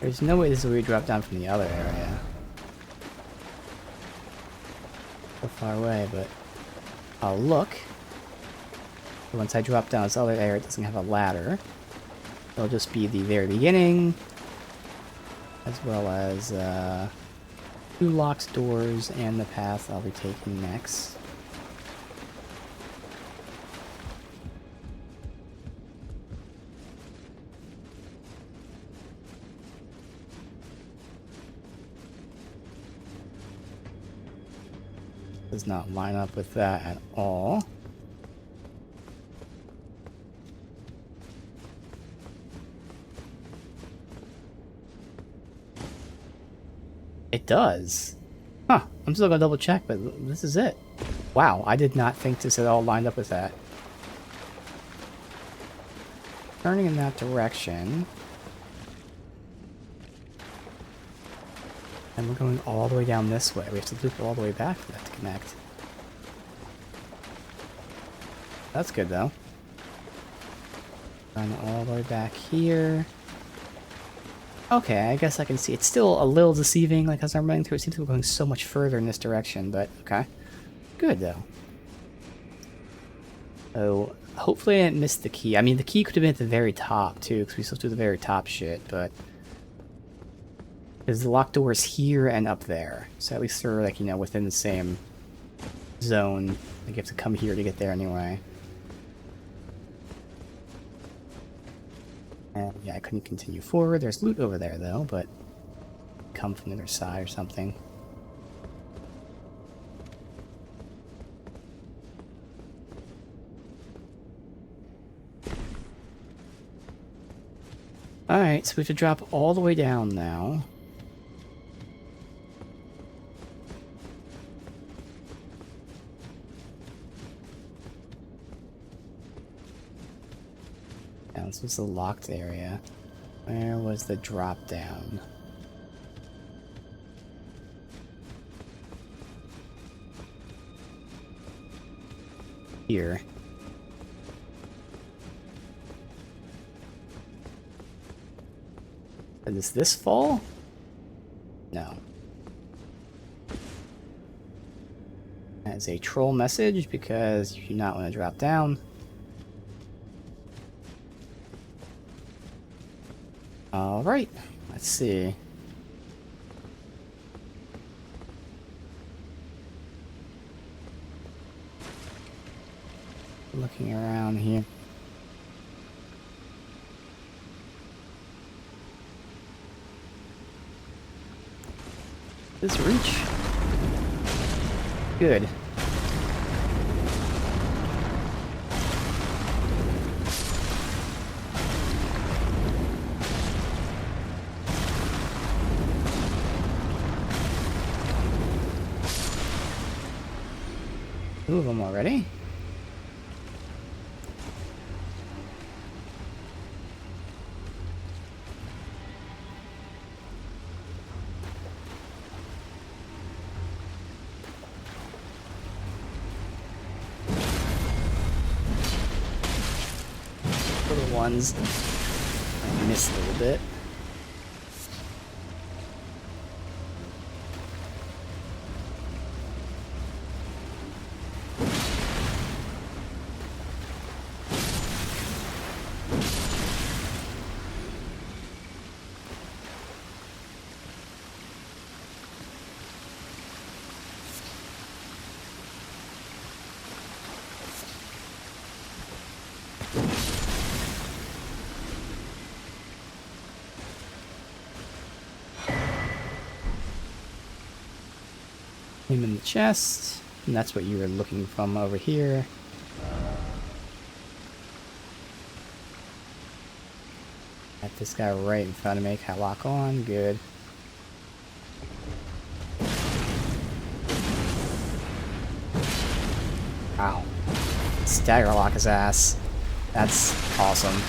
There's no way this is where we drop down from the other area. So far away, but I'll look. Once I drop down this other area, it doesn't have a ladder. It'll just be the very beginning, as well as 2 locked doors and the path I'll be taking next. Does not line up with that at all. It does. Huh, I'm still gonna double check, but this is it. Wow, I did not think this at all lined up with that. Turning in that direction. And we're going all the way down this way. We have to loop all the way back for that to connect. That's good, though. Going all the way back here. Okay, I guess I can see. It's still a little deceiving, like, as I'm running through. It seems like we're going so much further in this direction, but okay. Good, though. So, hopefully I didn't miss the key. I mean, the key could have been at the very top, too, because we still do the very top shit, but... Because the locked door is here and up there. So at least they're, like, you know, within the same zone. Like, you have to come here to get there anyway. And, yeah, I couldn't continue forward. There's loot over there, though, but... Come from the other side or something. Alright, so we have to drop all the way down now. This was the locked area. Where was the drop down? Here. Is this fall? No. That is a troll message because you do not want to drop down. Alright, let's see. Looking around here. This reach? Good. Two of them already. Little ones. I missed a little bit. Him in the chest, and that's what you were looking from over here. Got this guy right in front of me. Can I lock on? Good. Wow. Stagger lock his ass. That's awesome.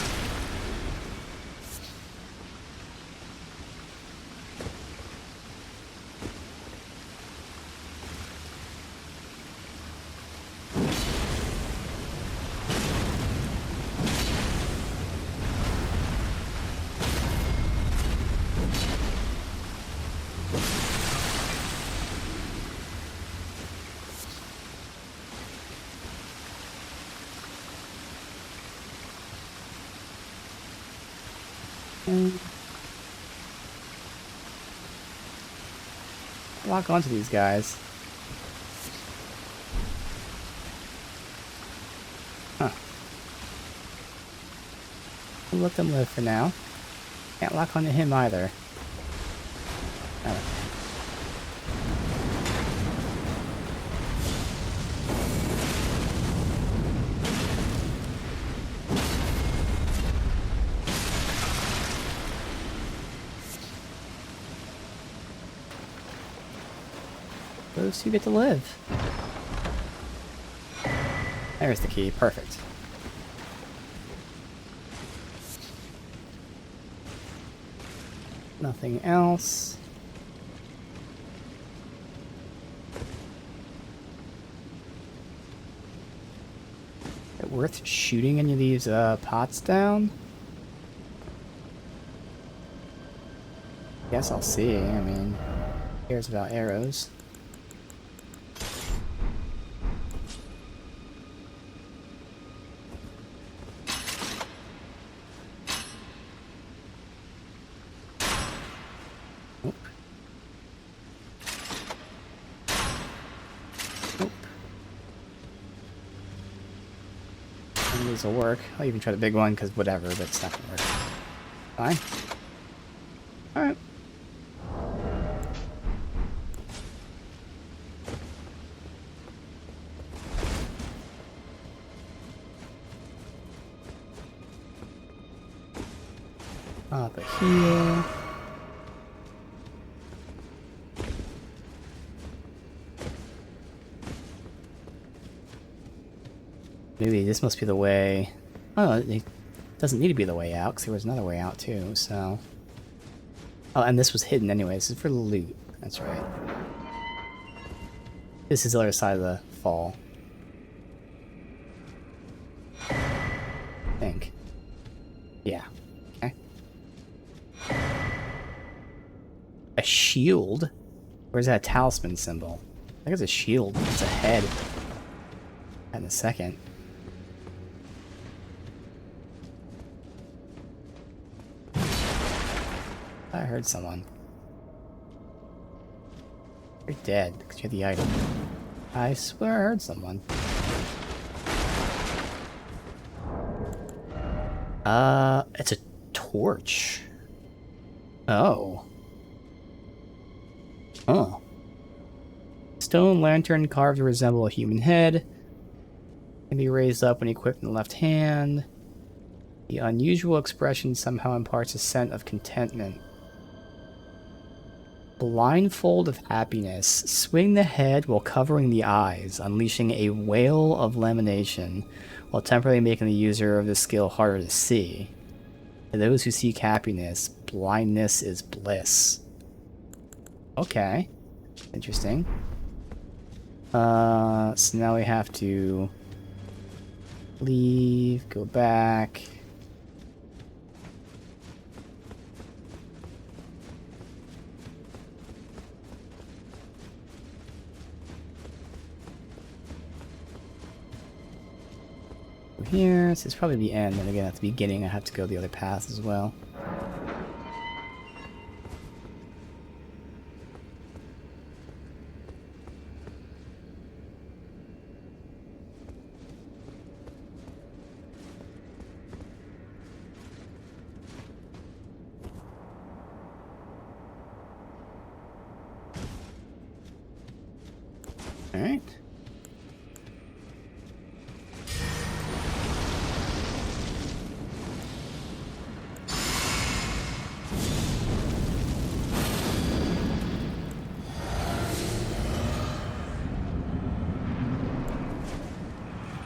Lock onto these guys. Huh. We'll let them live for now. Can't lock onto him either. Oh. Those two get to live. There's the key. Perfect. Nothing else. Is it worth shooting any of these pots down? Guess I'll see. I mean, who cares about arrows? These will work. I'll even try the big one because whatever, but it's not gonna work. Fine. Alright. Up here. Maybe this must be the way. Oh, it doesn't need to be the way out, because there was another way out too, so. Oh, and this was hidden anyway. This is for loot. That's right. This is the other side of the fall. I think. Yeah. Okay. A shield? Where's that talisman symbol? I think it's a shield. It's a head. In a second. I heard someone. You're dead because you're the item. I swear I heard someone. It's a torch. Oh. Huh. Stone lantern carved to resemble a human head. Can be raised up when equipped in the left hand. The unusual expression somehow imparts a scent of contentment. Blindfold of happiness. Swing the head while covering the eyes, unleashing a wail of lamentation, while temporarily making the user of this skill harder to see. To those who seek happiness, blindness is bliss. Okay. Interesting. So now we have to leave, go back. Here, this is probably the end, and again at the beginning I have to go the other path as well. Alright.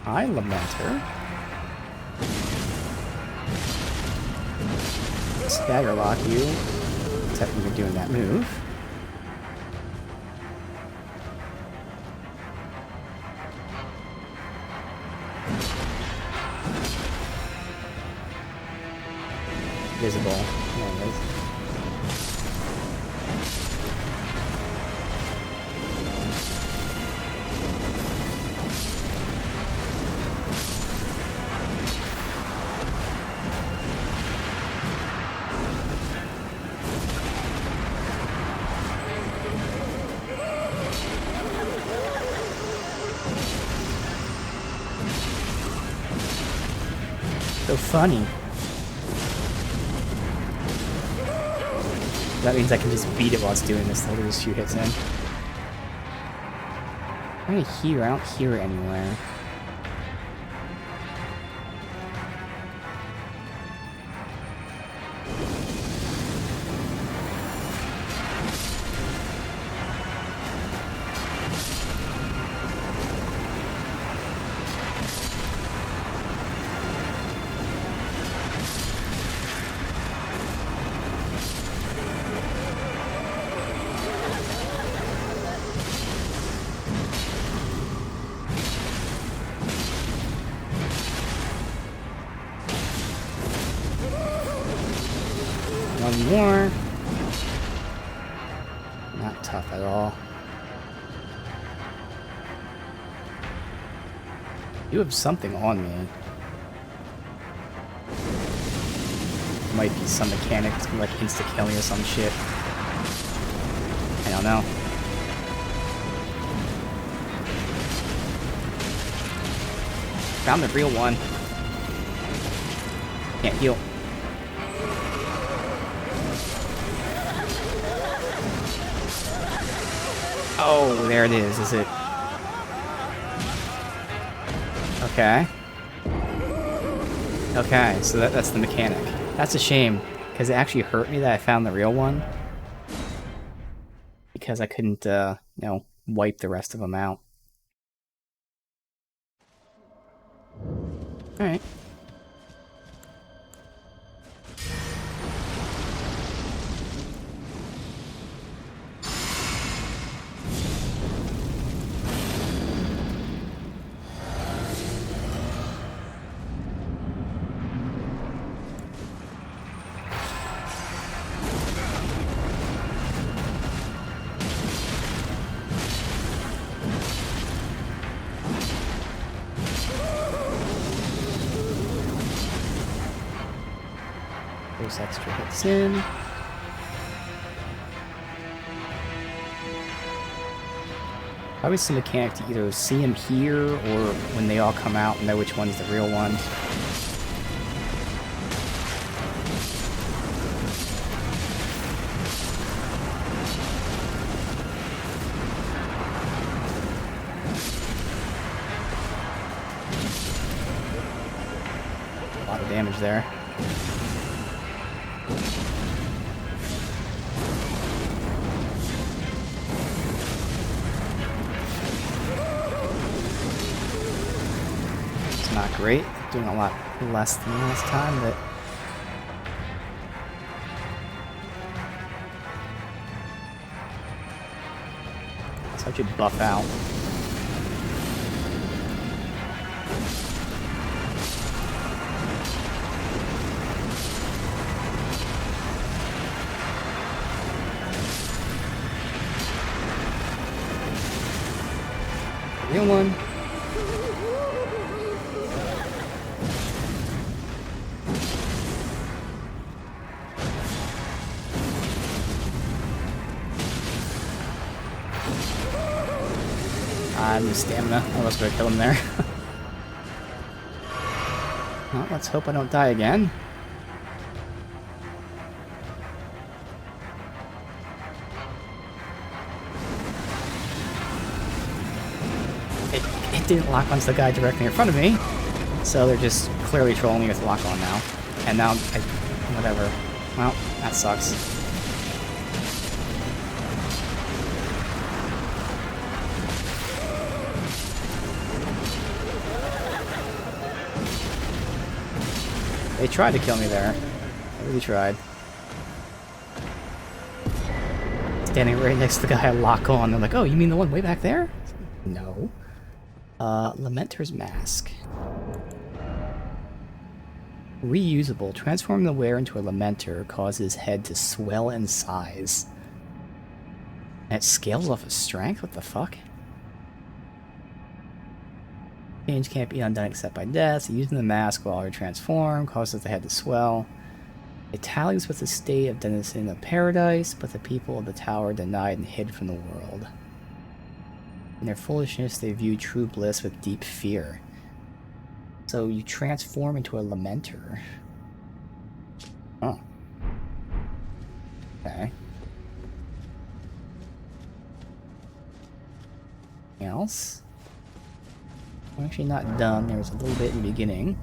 I Lamenter. Stagger lock you, except when you're doing that move. Visible. There it is. So funny. That means I can just beat it while it's doing this. I'll just shoot hits in. I'm right here. I don't hear it anywhere. One more. Not tough at all. You have something on me. Might be some mechanic that's gonna like insta-kill me or some shit. I don't know. Found the real one. Can't heal. Oh, there it is it? Okay. Okay, so that's the mechanic. That's a shame, because it actually hurt me that I found the real one. Because I couldn't, wipe the rest of them out. Alright. Those extra hits in. Probably some mechanic to either see him here or when they all come out and know which one's the real one. A lot of damage there. Not great, doing a lot less than last time, but so I should buff out. Real one. The stamina. I was going to kill him there. Well, let's hope I don't die again. It didn't lock onto the guy directly in front of me, so they're just clearly trolling me with lock on now. And now, whatever. Well, that sucks. They tried to kill me there. They really tried. Standing right next to the guy I lock on. They're like, oh, you mean the one way back there? No. Lamenter's Mask. Reusable. Transform the wearer into a Lamenter causes head to swell in size. And it scales off of strength? What the fuck? Change can't be undone except by death. So using the mask while you're transformed causes the head to swell. It tallies with the state of denizen of paradise, but the people of the tower are denied and hid from the world. In their foolishness, they view true bliss with deep fear. So you transform into a lamenter. Oh. Okay. Anything else? I'm actually not done. There's a little bit in the beginning.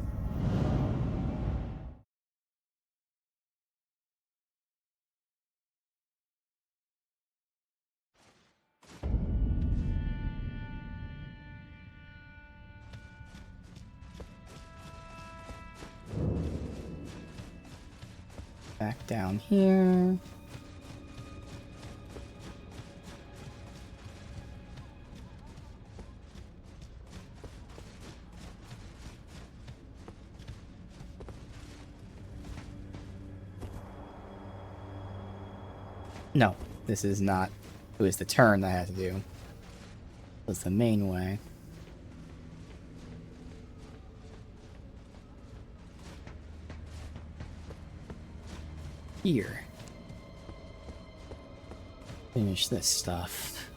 Back down here. No, this is not. It was the turn that I had to do. It was the main way. Here. Finish this stuff.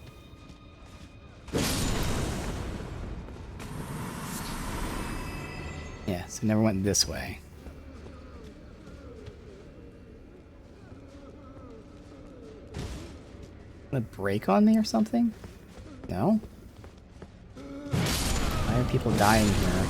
Yeah, so never went this way. Gonna break on me or something? No? Why are people dying here?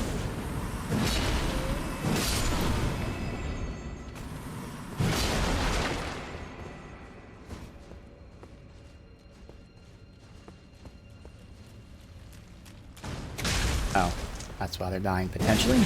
Oh, that's why they're dying potentially.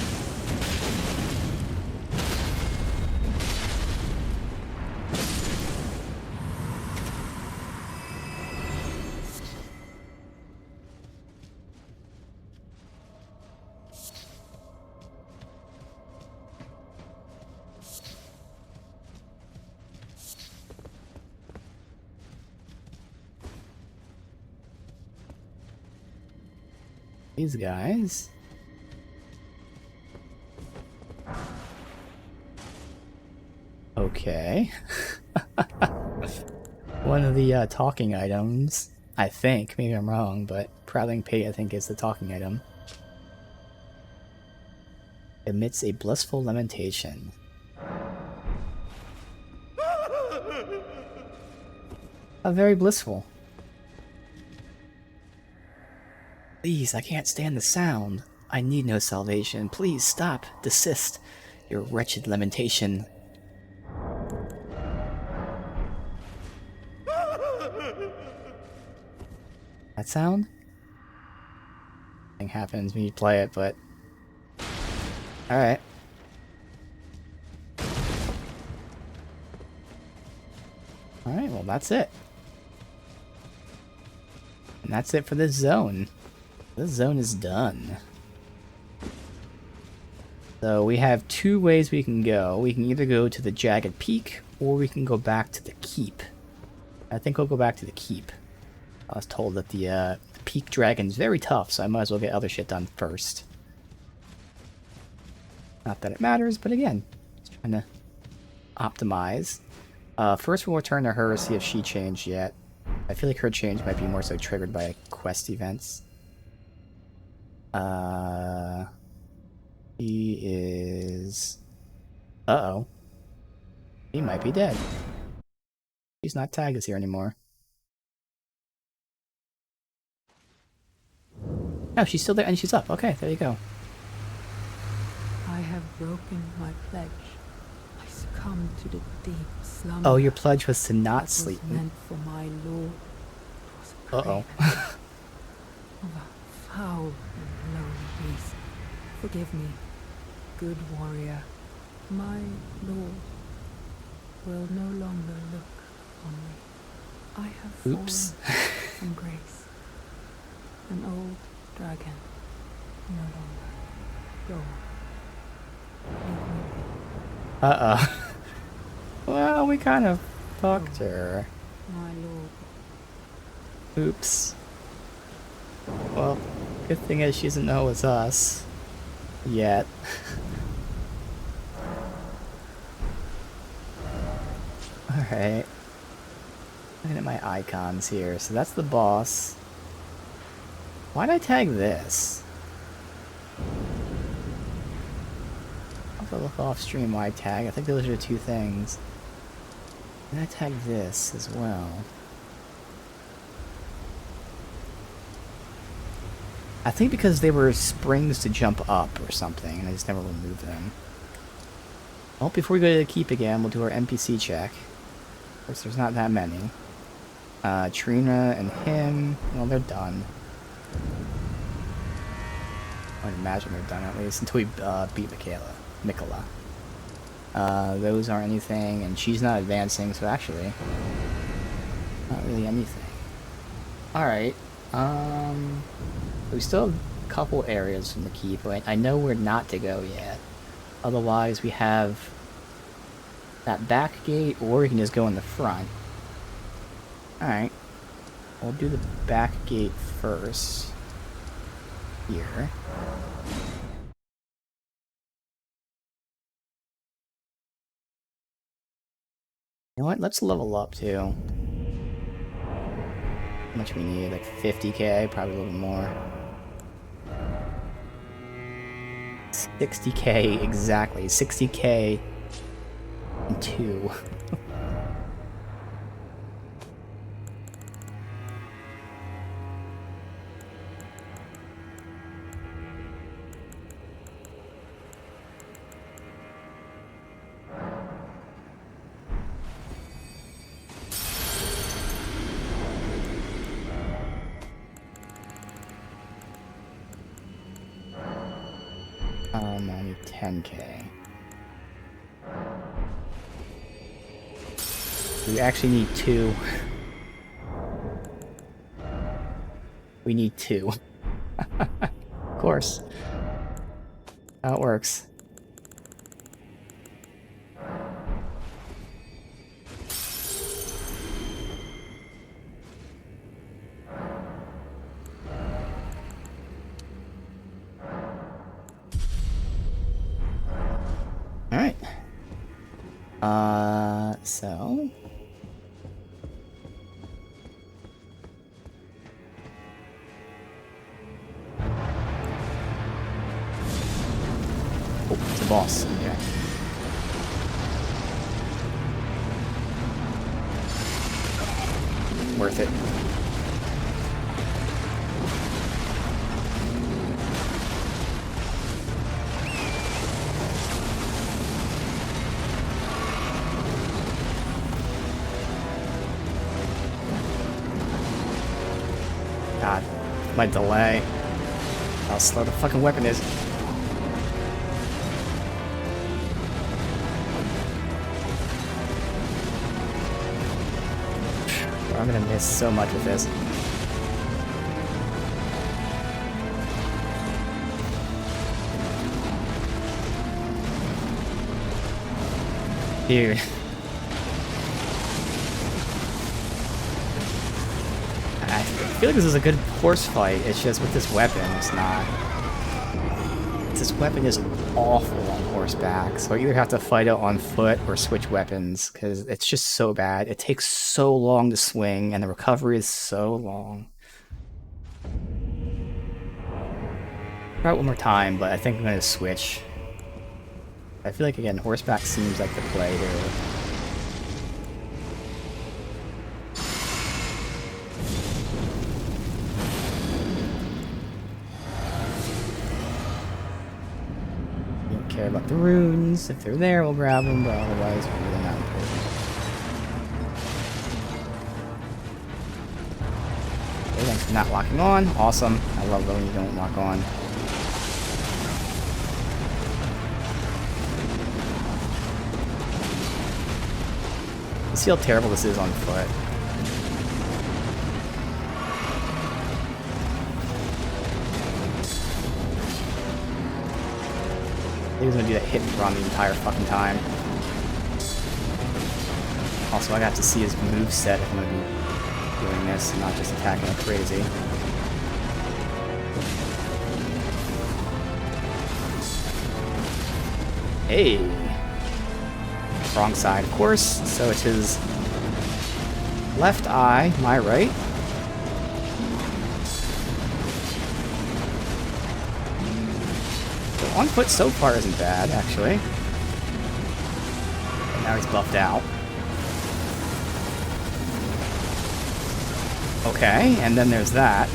These guys. Okay. One of the talking items, I think, maybe I'm wrong, but Prattling Pate, I think, is the talking item. Emits a blissful lamentation. Very blissful. Please, I can't stand the sound. I need no salvation. Please stop. Desist. Your wretched lamentation. That sound? Nothing happens when you play it, but... Alright. Alright, well that's it. And that's it for this zone. This zone is done. So we have two ways we can go. We can either go to the Jagged Peak, or we can go back to the Keep. I think we'll go back to the Keep. I was told that the Peak Dragon's very tough, so I might as well get other shit done first. Not that it matters, but again, just trying to optimize. First we'll return to her, see if she changed yet. I feel like her change might be more so triggered by quest events. He is... Uh-oh. He might be dead. She's not tagged as here anymore. No, she's still there, and she's up. Okay, there you go. I have broken my pledge. I succumbed to the deep slumber. Oh, your pledge was to not sleep. Was meant for my lord. Uh-oh. Of a foul and lowly beast. Forgive me, good warrior. My lord will no longer look on me. I have Oops. fallen from grace. An old dragon, no longer. Go. Uh-oh. Well, we kind of fucked her. My lord. Oops. Well, good thing is she doesn't know it's us. Yet. Alright. Looking at my icons here. So that's the boss. Why'd I tag this? I'll have to look off stream why I tag. I think those are the two things. And I tagged this as well. I think because they were springs to jump up or something, and I just never removed them. Well, before we go to the keep again, we'll do our NPC check. Of course, there's not that many. Trina and him, well, they're done. I would imagine they're done at least, until we beat Mikola. Those aren't anything, and she's not advancing, so actually, not really anything. Alright, we still have a couple areas from the keep. I know where not to go yet. Otherwise, we have that back gate, or we can just go in the front. Alright. We'll do the back gate first. Here. You know what? Let's level up too. How much we need? Like 50k? Probably a little more. 60k, exactly. 60k and 2. I need 10k. We actually need 2. We need 2. Of course. How it works. Alright. So... Oh, it's a boss. Okay. Worth it. God, my delay. How slow the fucking weapon is. I'm gonna miss so much with this. Dude. I feel like this is a good horse fight. It's just with this weapon, it's not. This weapon is awful on horseback, so I either have to fight it on foot or switch weapons, because it's just so bad. It takes so long to swing, and the recovery is so long. Try it one more time, but I think I'm going to switch. I feel like, again, horseback seems like the play here. Don't care about the runes. If they're there, we'll grab them, but otherwise, we're really not important. Okay, thanks for not locking on. Awesome. I love when you don't lock on. You see how terrible this is on foot. I think he's gonna do that hit and run the entire fucking time. Also, I got to see his moveset if I'm gonna be doing this and not just attacking like crazy. Hey! Wrong side, of course, so it's his left eye, my right. So on foot so far isn't bad, actually. And now he's buffed out. Okay, and then there's that,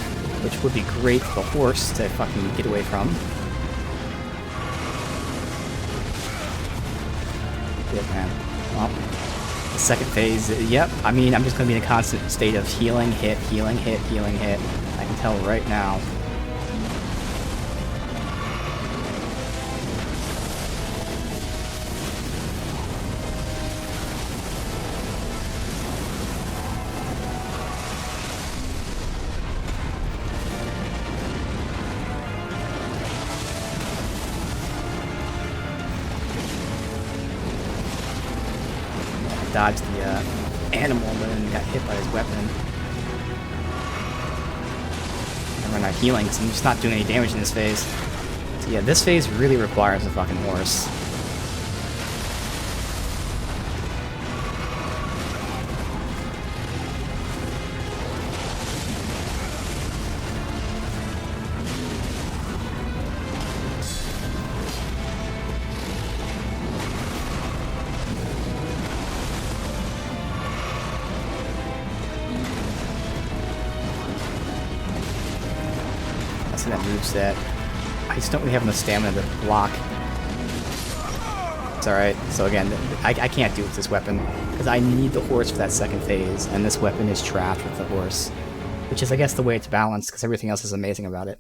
which would be great for the horse to fucking get away from. Good, man. Well, the second phase, yep, I mean, I'm just going to be in a constant state of healing, hit, healing, hit, healing, hit. I can tell right now. Dodged the animal, but then got hit by his weapon. And we're not healing, so I'm just not doing any damage in this phase. So yeah, this phase really requires a fucking horse. That moveset. I just don't really have enough stamina to block. It's alright. So again, I can't do it with this weapon, because I need the horse for that second phase, and this weapon is trapped with the horse. Which is, I guess, the way it's balanced, because everything else is amazing about it.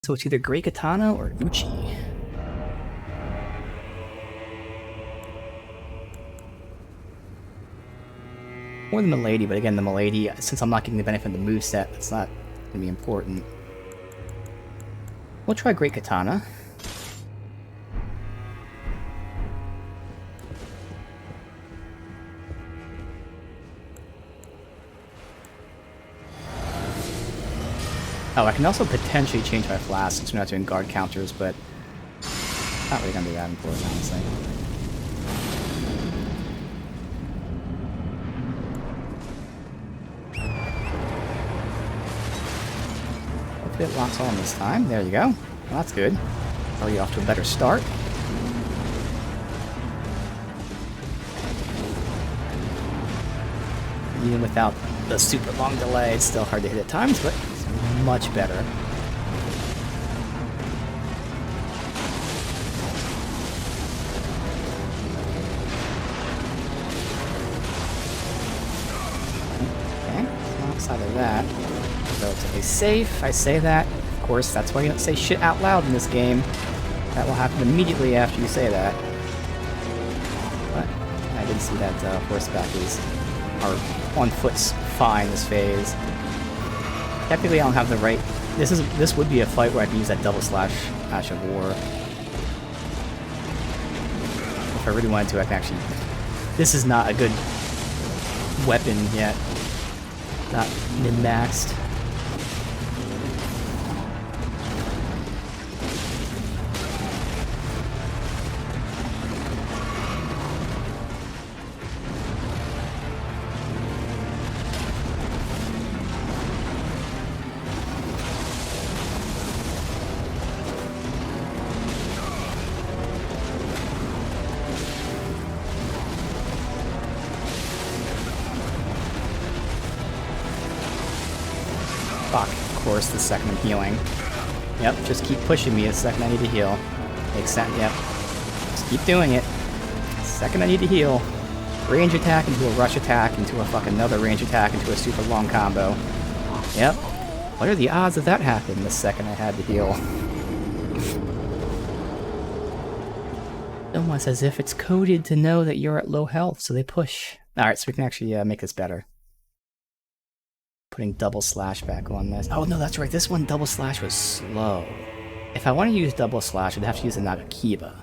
So it's either Great Katana or Uchi. More than Milady, but again, the Milady, since I'm not getting the benefit of the moveset, that's not going to be important. We'll try Great Katana. Oh, I can also potentially change my flask since we're not doing guard counters, but Not really gonna be that important, honestly. Hopefully it locks on this time. There you go. Well, that's good. Probably off to a better start. Even without the super long delay, it's still hard to hit at times, but it's much better. Outside of that, relatively safe. I say that. Of course, that's why you don't say shit out loud in this game. That will happen immediately after you say that. But I didn't see that horseback are on foot's fine this phase. Technically, I don't have the right. This would be a fight where I can use that double slash Ash of War. If I really wanted to, I can actually. This is not a good weapon yet. Not min-maxed. Fuck, of course, the second I'm healing. Yep, just keep pushing me the second I need to heal. Makes sense, yep. Just keep doing it. Second I need to heal. Range attack into a rush attack into a fucking another range attack into a super long combo. Yep. What are the odds of that happening the second I had to heal? Almost as if it's coded to know that you're at low health, so they push. Alright, so we can actually make this better. Putting double slash back on this. Oh no, that's right. This one double slash was slow. If I want to use double slash, I'd have to use a Nagakiba.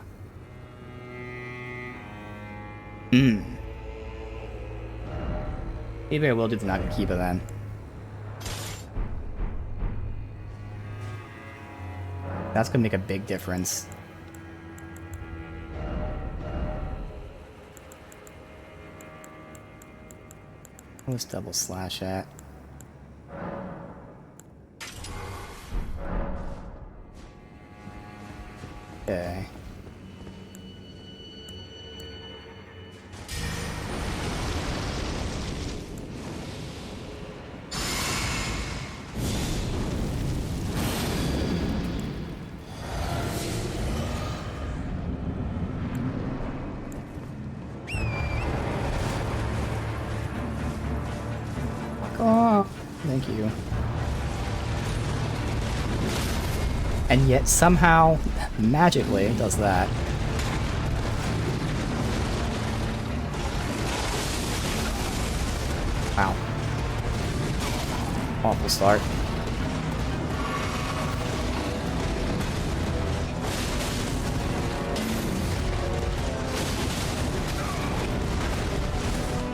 Maybe I will do the Nagakiba then. That's gonna make a big difference. What's double slash at? Okay. Oh, thank you. And yet somehow, magically, it does that. Wow. Awful start.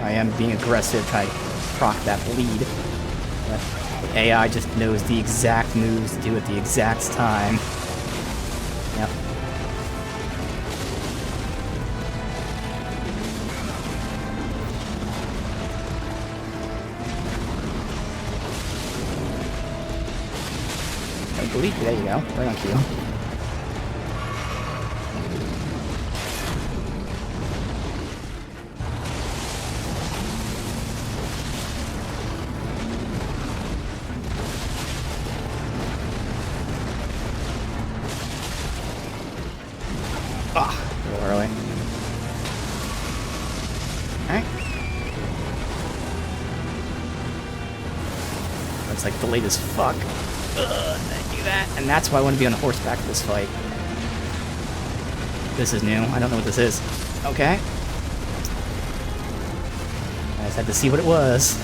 I am being aggressive, trying to proc that bleed. But the AI just knows the exact moves to do at the exact time. Yep. Oh, bleed, there you go. Right on cue. It's like delayed as fuck. I do that. And that's why I want to be on horseback for this fight. This is new. I don't know what this is. Okay. I just had to see what it was.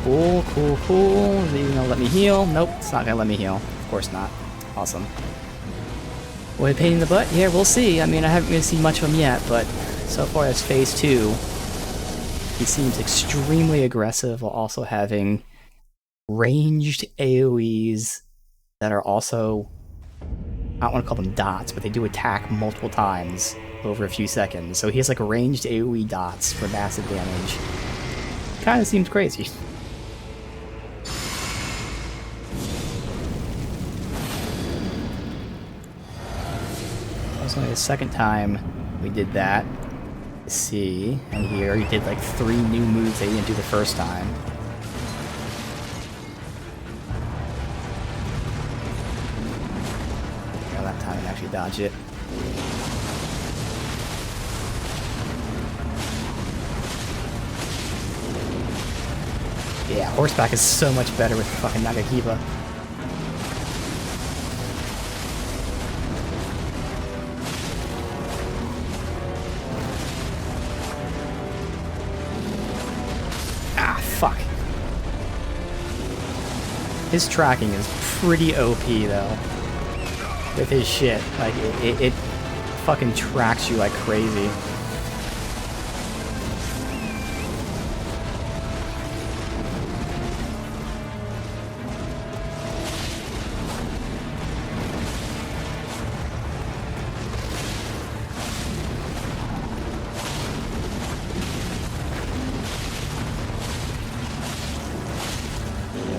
Cool, cool, cool. Is it even gonna let me heal? Nope, it's not gonna let me heal. Of course not. Awesome. Boy, a pain in the butt? Yeah, we'll see. I mean, I haven't really seen much of him yet, but so far that's phase 2. He seems extremely aggressive while also having ranged AoEs that are also I don't want to call them dots, but they do attack multiple times over a few seconds. So he has like ranged AoE dots for massive damage. Kind of seems crazy. That was only the second time we did that. Let's see, and here he did like 3 new moves that he didn't do the first time. That time I actually dodge it. Yeah, horseback is so much better with fucking Nagakiba. Ah, fuck. His tracking is pretty OP though. With his shit. Like, it fucking tracks you like crazy.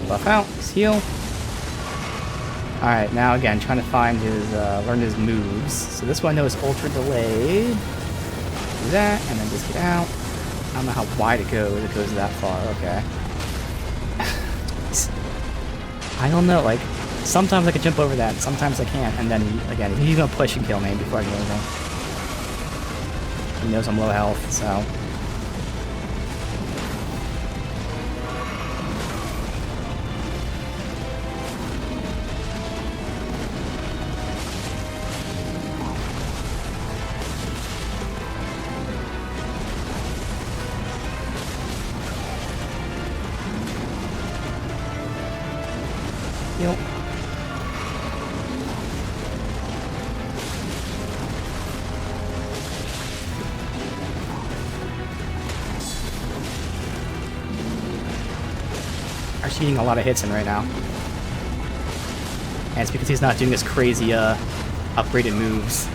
Buff out, let's heal. Alright, now again, trying to find his, learn his moves. So this one I know is ultra delayed. Do that, and then just get out. I don't know how wide it goes that far, okay. I don't know, like, sometimes I can jump over that, sometimes I can't, and then, again, he's gonna push and kill me before I do anything. He knows I'm low health, so... Yep. Actually getting a lot of hits in right now. And it's because he's not doing his crazy, upgraded moves.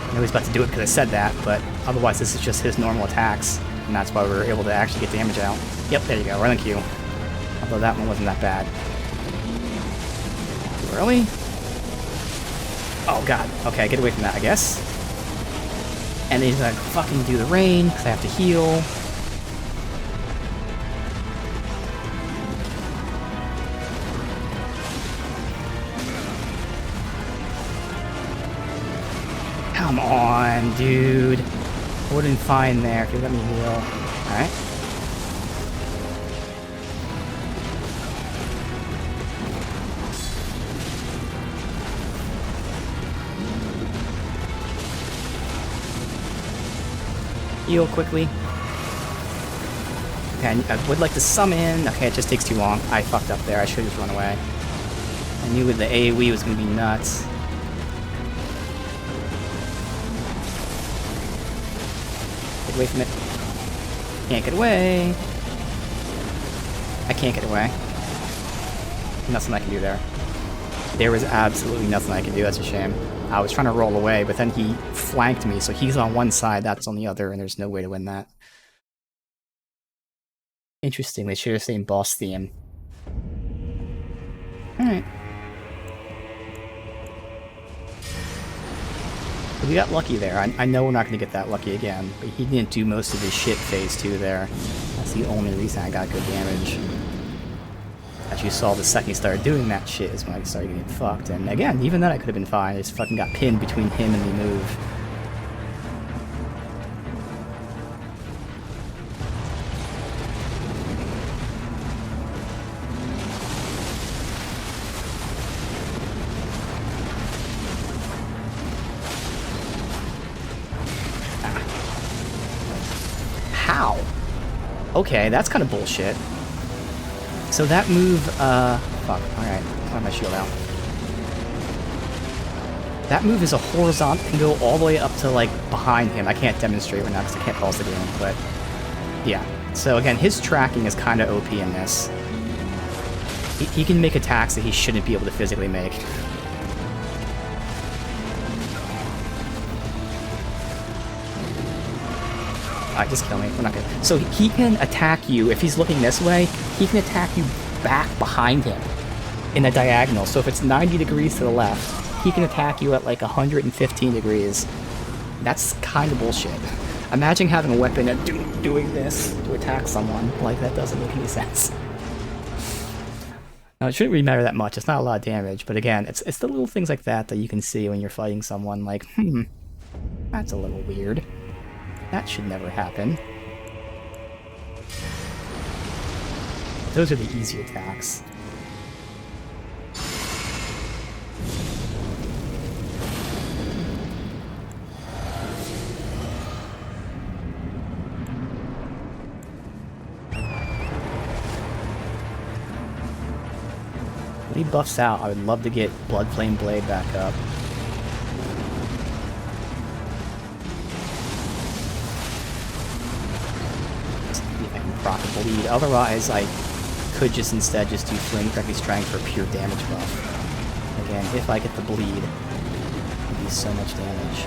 I know he's about to do it because I said that, but otherwise this is just his normal attacks. And that's why we were able to actually get damage out. Yep, there you go, right on cue. Although that one wasn't that bad. Too early? Oh god. Okay, get away from that, I guess. And then he's gonna fucking do the rain, because I have to heal. Come on, dude. I would have been fine there if you let me heal. Alright. Heal quickly. Okay, I would like to summon. Okay, it just takes too long. I fucked up there. I should have just run away. I knew with the AoE was going to be nuts. Get away from it. Can't get away. I can't get away. Nothing I can do there. There was absolutely nothing I can do. That's a shame. I was trying to roll away, but then he flanked me, so he's on one side, that's on the other, and there's no way to win that. Interesting, they share the same boss theme. Alright. We got lucky there. I know we're not going to get that lucky again, but he didn't do most of his shit phase 2 there. That's the only reason I got good damage. As you saw, the second he started doing that shit is when I started getting fucked. And again, even then I could have been fine. I just fucking got pinned between him and the move. How? Okay, that's kind of bullshit. So that move, fuck, alright, I'll have my shield out. That move is a horizontal, can go all the way up to, like, behind him. I can't demonstrate right now because I can't pause the game, but, yeah. So again, his tracking is kind of OP in this. He can make attacks that he shouldn't be able to physically make. Alright, just kill me. We're not gonna... So he can attack you, if he's looking this way, he can attack you back behind him in a diagonal. So if it's 90 degrees to the left, he can attack you at like 115 degrees. That's kind of bullshit. Imagine having a weapon and doing this to attack someone. Like, that doesn't make any sense. Now, it shouldn't really matter that much. It's not a lot of damage. But again, it's the little things like that that you can see when you're fighting someone. Like, that's a little weird. That should never happen. Those are the easy attacks. When he buffs out, I would love to get Blood Flame Blade back up. See if I can proc a bleed. Otherwise, I could just instead just do Flame Cracky Strength for pure damage buff. Again, if I get the bleed, it would be so much damage.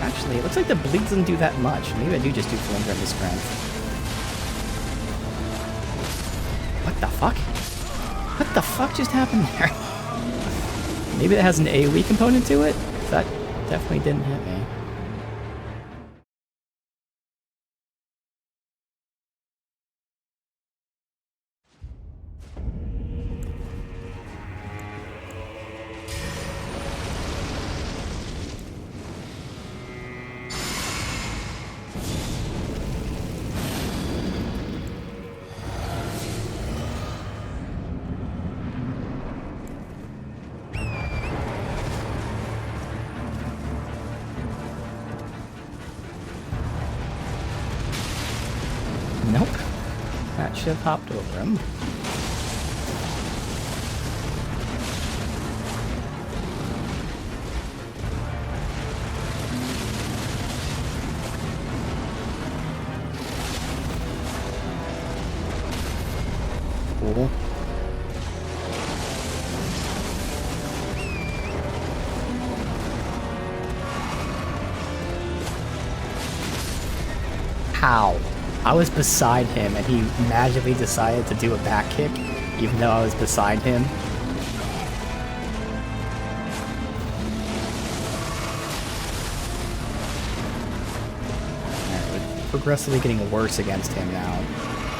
Actually, it looks like the bleed doesn't do that much. Maybe I do just do Flame Cracky Strength. What the fuck? What the fuck just happened there? Maybe it has an AoE component to it? That definitely didn't hit me. Nope. That should have hopped over him. Cool. How? I was beside him and he magically decided to do a back kick, even though I was beside him. Alright, we're progressively getting worse against him now.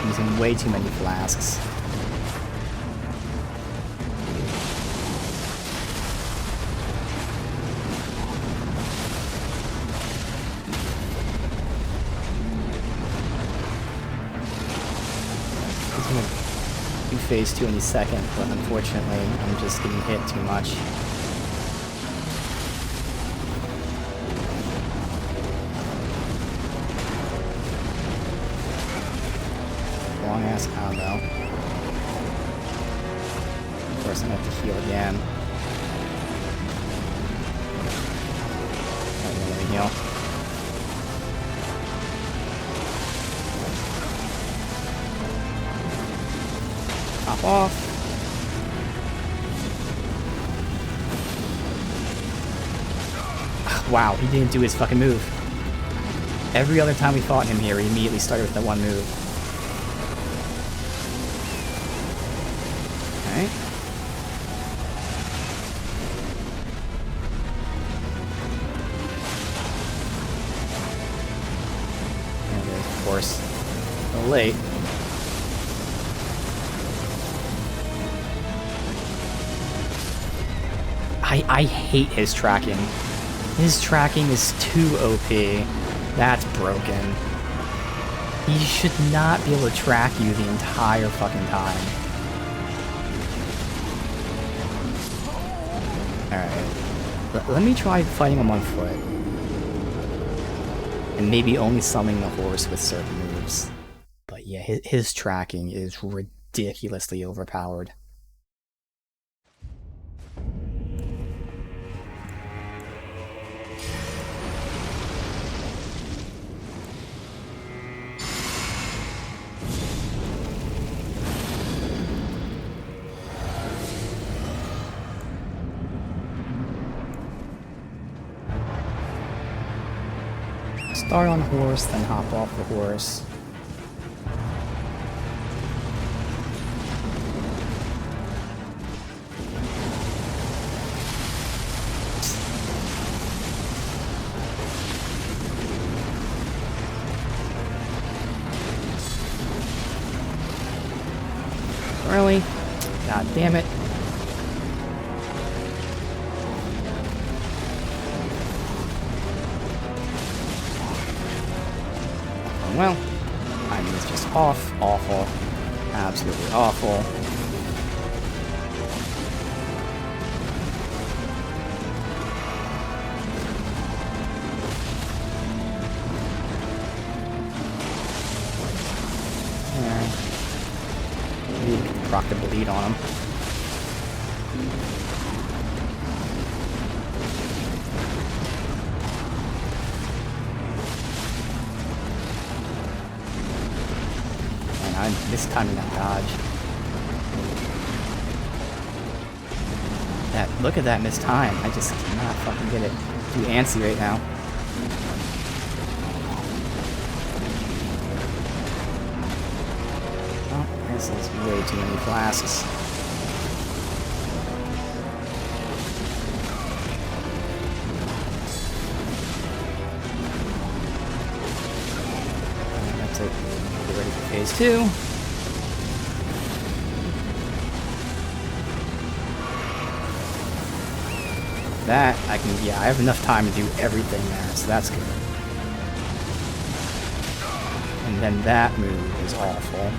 I'm using way too many flasks. Do phase 2 any second, but unfortunately I'm just getting hit too much. Long ass combo. Of course I'm gonna have to heal again. Alright, let me heal. Pop off. Wow, he didn't do his fucking move. Every other time we fought him here, he immediately started with that one move. Alright. And of course, a little late. I hate his tracking. His tracking is too OP. That's broken. He should not be able to track you the entire fucking time. Alright. Let me try fighting him on foot. And maybe only summoning the horse with certain moves. But yeah, his tracking is ridiculous. ridiculously overpowered. Start on horse, then hop off the horse. Really? God damn it. Well, timing is just off. Awful. Absolutely awful. Need to get the proc to bleed on him. And I'm mistiming that dodge. Look at that mistime. I just cannot fucking get it. Too antsy right now. This is way too many flasks. That's it. Get ready for phase 2. That, I can, yeah, I have enough time to do everything there, so that's good. And then that move is awful.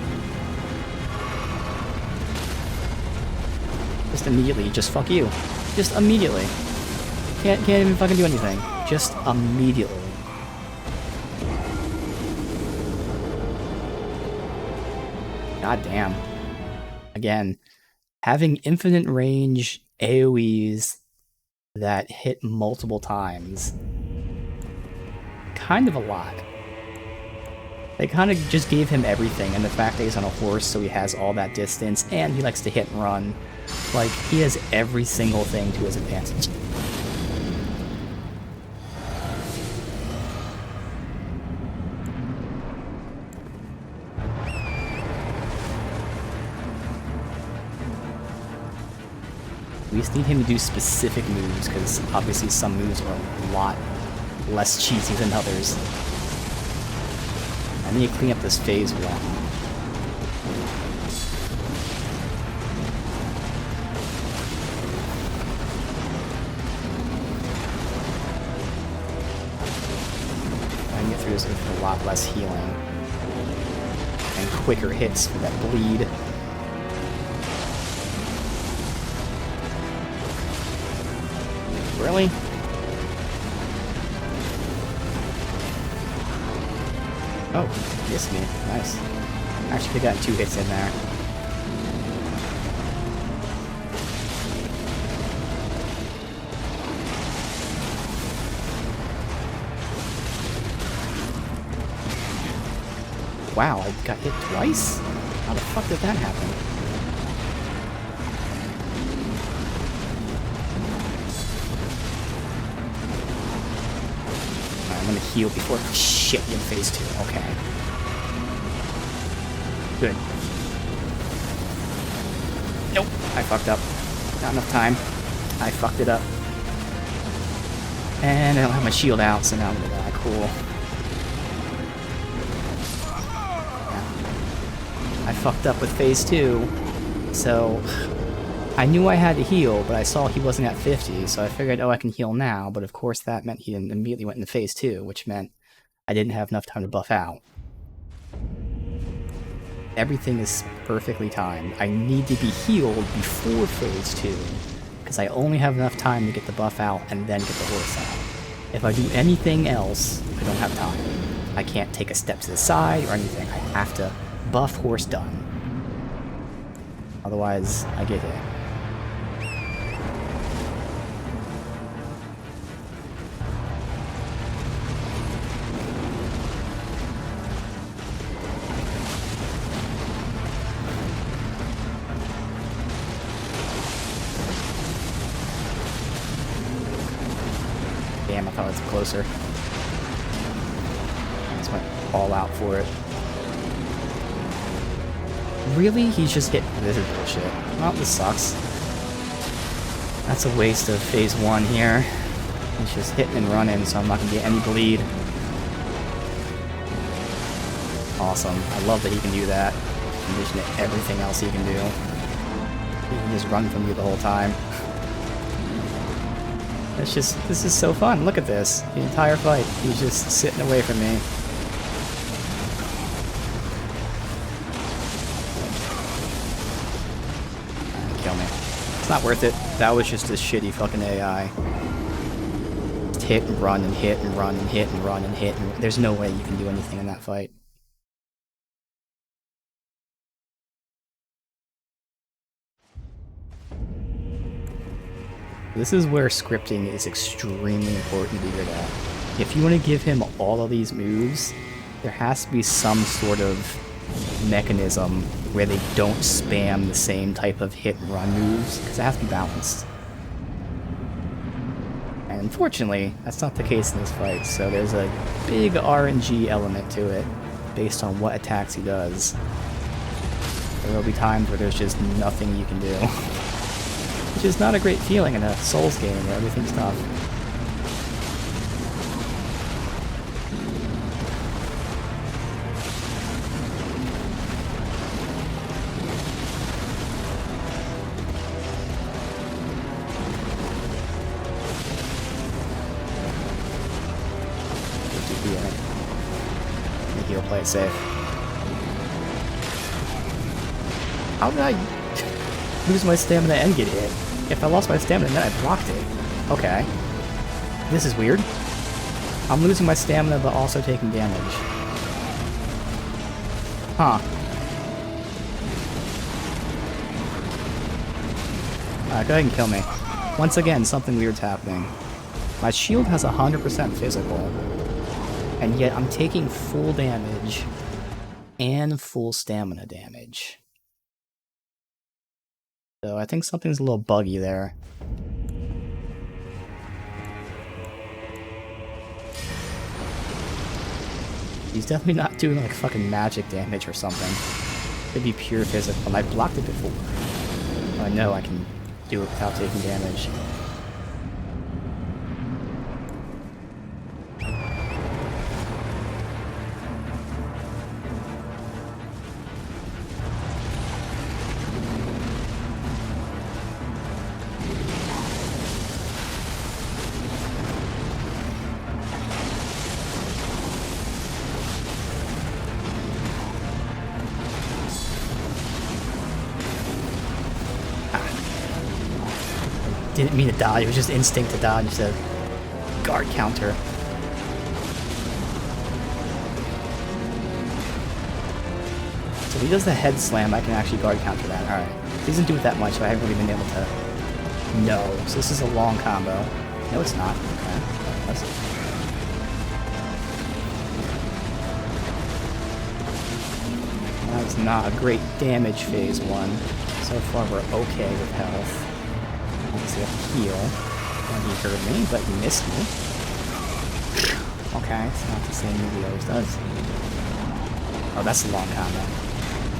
Just immediately, just fuck you. Just immediately. Can't even fucking do anything. Just immediately. God damn. Again, having infinite range AoEs that hit multiple times. Kind of a lot. They kind of just gave him everything, and the fact that he's on a horse so he has all that distance, and he likes to hit and run. Like, he has every single thing to his advantage. We just need him to do specific moves, because obviously some moves are a lot less cheesy than others. I need to clean up this phase 1. Through this with a lot less healing and quicker hits for that bleed. Really? Oh, missed me. Nice. Actually, could have gotten 2 hits in there. Wow, I got hit twice? How the fuck did that happen? Alright, I'm gonna heal before shit in phase 2. Okay. Good. Nope, I fucked up. Not enough time. I fucked it up. And I don't have my shield out, so now I'm gonna die. Cool. I fucked up with phase 2, so I knew I had to heal, but I saw he wasn't at 50, so I figured, oh, I can heal now, but of course that meant he immediately went into phase 2, which meant I didn't have enough time to buff out. Everything is perfectly timed. I need to be healed before phase 2, because I only have enough time to get the buff out and then get the horse out. If I do anything else, I don't have time. I can't take a step to the side or anything. I have to buff horse done. Otherwise, I get hit. Damn, I thought it was closer. I just went all out for it. Really? He's just hit. This is bullshit. Well, this sucks. That's a waste of phase 1 here. He's just hitting and running, so I'm not gonna get any bleed. Awesome. I love that he can do that. In addition to everything else he can do. He can just run from you the whole time. This is so fun. Look at this. The entire fight. He's just sitting away from me. Kill me. It's not worth it. That was just a shitty fucking AI. Just hit and run and hit and run and hit and run and hit and... There's no way you can do anything in that fight. This is where scripting is extremely important to be good at. If you want to give him all of these moves, there has to be some sort of mechanism where they don't spam the same type of hit and run moves, because it has to be balanced. And unfortunately, that's not the case in this fight, so there's a big RNG element to it, based on what attacks he does. There will be times where there's just nothing you can do. Which is not a great feeling in a Souls game where everything's tough. I think he'll play it safe. How did I lose my stamina and get hit? If I lost my stamina and then I blocked it. Okay. This is weird. I'm losing my stamina but also taking damage. Huh. Alright, go ahead and kill me. Once again, something weird's happening. My shield has 100% physical. And yet I'm taking full damage and full stamina damage. So I think something's a little buggy there. He's definitely not doing like fucking magic damage or something. It'd be pure physical, and I blocked it before. I know I can do it without taking damage. Didn't mean to dodge, it was just instinct to dodge, just a guard counter. So if he does the head slam, I can actually guard counter that. Alright. He doesn't do it that much, so I haven't really been able to... No. So this is a long combo. No, it's not. Okay. That's not a great damage phase 1. So far we're okay with health. Obviously I have to heal. And he heard me, but he missed me. Okay, it's not the same move he always does. Oh, that's a long combo.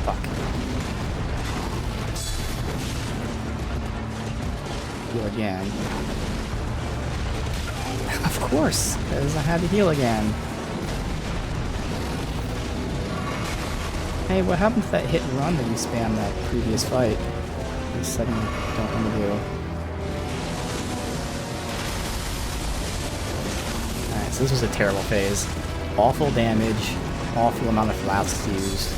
Fuck. Heal again. Of course, because I had to heal again. Hey, what happened to that hit and run that you spammed that previous fight? You suddenly don't want to do. So this was a terrible phase. Awful damage, awful amount of flasks used.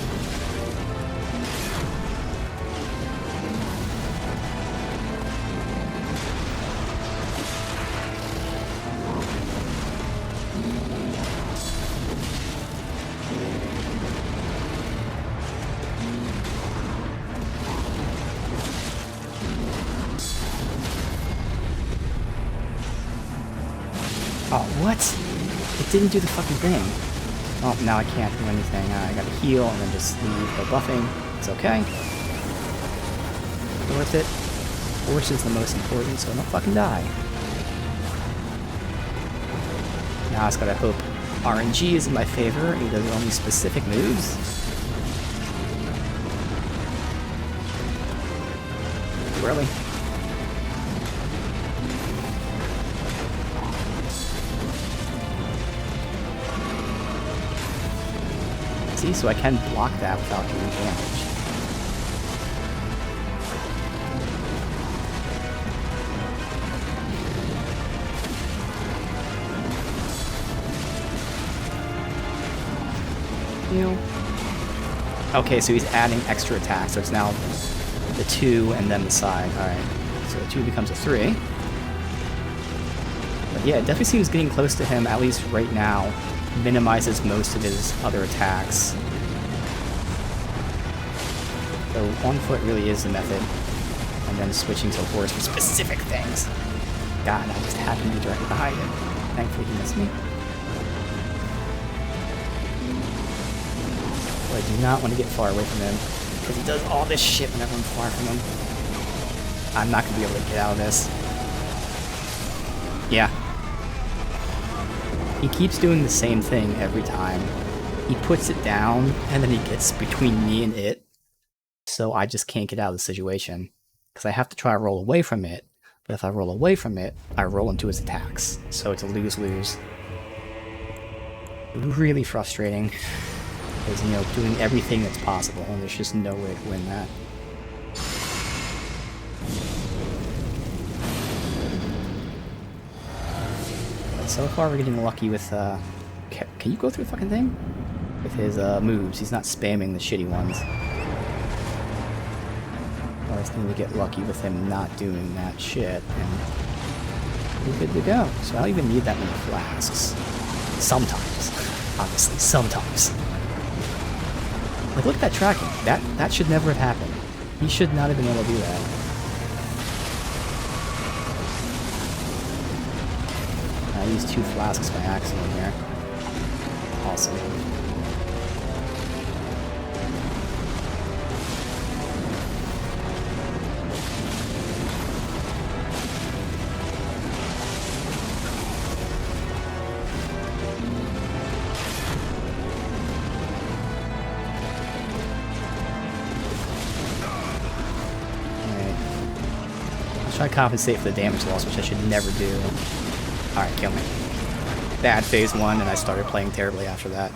What? It didn't do the fucking thing. Oh, now I can't do anything. I gotta heal and then just leave. No buffing. It's okay. Worth it. Force is the most important, so don't fucking die. Now I just gotta hope RNG is in my favor and he does only specific moves. Too early. See, so I can block that without doing damage. Okay, so he's adding extra attacks, so it's now the 2 and then the side. Alright, so the 2 becomes a 3. But yeah, it definitely seems getting close to him, at least right now. Minimizes most of his other attacks. So 1 foot really is the method. And then switching to a horse for specific things. God, I just happened to be directly behind him. Thankfully he missed me. I do not want to get far away from him, because he does all this shit whenever I'm far from him. I'm not going to be able to get out of this. Yeah. He keeps doing the same thing every time. He puts it down, and then he gets between me and it, so I just can't get out of the situation. Because I have to try to roll away from it, but if I roll away from it, I roll into his attacks. So it's a lose-lose. Really frustrating. Is, you know, doing everything that's possible, and there's just no way to win that. But so far we're getting lucky with, can you go through the fucking thing? With his, moves. He's not spamming the shitty ones. I was going to get lucky with him not doing that shit, and we're good to go. So I don't even need that many flasks. Sometimes. Obviously, sometimes. Like, look at that tracking. That should never have happened. He should not have been able to do that. I used 2 flasks by accident here. Awesome. Try to compensate for the damage loss, which I should never do. Alright, kill me. Bad phase 1, and I started playing terribly after that.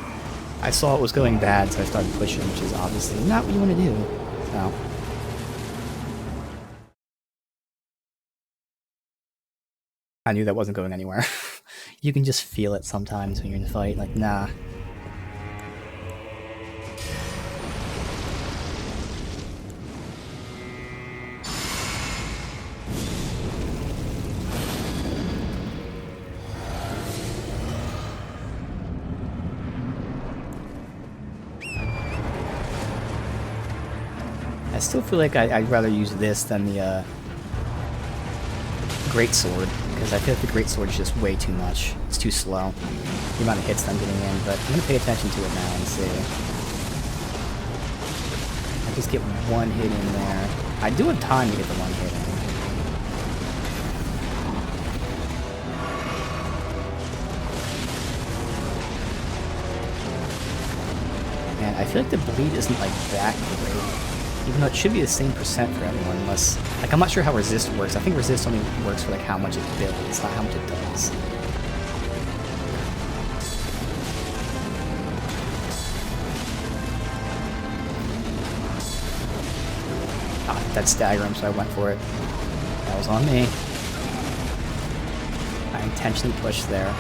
I saw it was going bad, so I started pushing, which is obviously not what you want to do. So. I knew that wasn't going anywhere. You can just feel it sometimes when you're in a fight, like, nah. I still feel like I'd rather use this than the greatsword, because I feel like the greatsword is just way too much. It's too slow, the amount of hits I'm getting in, but I'm going to pay attention to it now and see. I just get 1 hit in there. I do have time to get the 1 hit in. And I feel like the bleed isn't like that great. Even though it should be the same percent for everyone, unless... Like, I'm not sure how resist works. I think resist only works for, like, how much it builds, not how much it does. Ah, that stagger him, so I went for it. That was on me. I intentionally pushed there.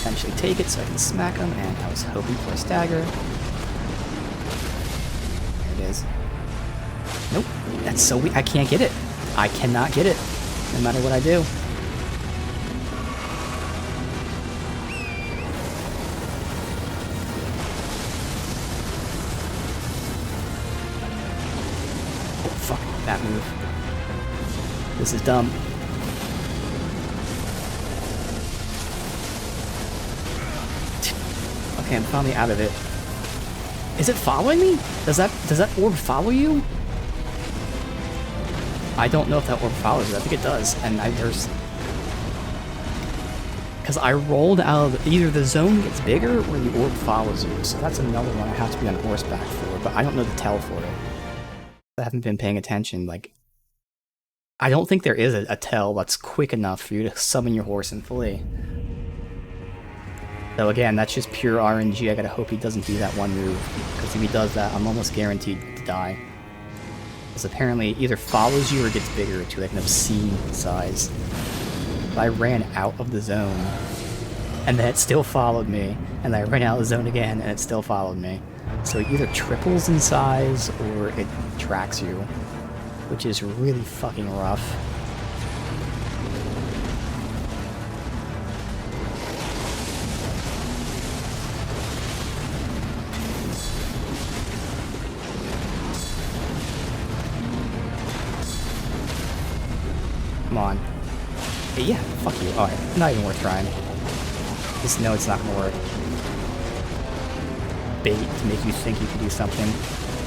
Intentionally take it so I can smack him, and I was hoping for a stagger. There it is. Nope, that's so weak. I can't get it. I cannot get it, no matter what I do. Oh, fuck, that move. This is dumb. Okay, I'm finally out of it. Is it following me? Does that orb follow you? I don't know if that orb follows you. I think it does. And there's... Because I rolled out of... Either the zone gets bigger or the orb follows you. So that's another one I have to be on horseback for. But I don't know the tell for it. I haven't been paying attention. Like, I don't think there is a tell that's quick enough for you to summon your horse and flee. So again, that's just pure RNG. I gotta hope he doesn't do that one move. Because if he does that, I'm almost guaranteed to die. Because apparently it either follows you or gets bigger to like an obscene size. But I ran out of the zone, and then it still followed me, and I ran out of the zone again, and it still followed me. So it either triples in size, or it tracks you, which is really fucking rough. Come on. Hey, yeah, fuck you. Alright, not even worth trying. Just know it's not gonna work. Bait to make you think you can do something.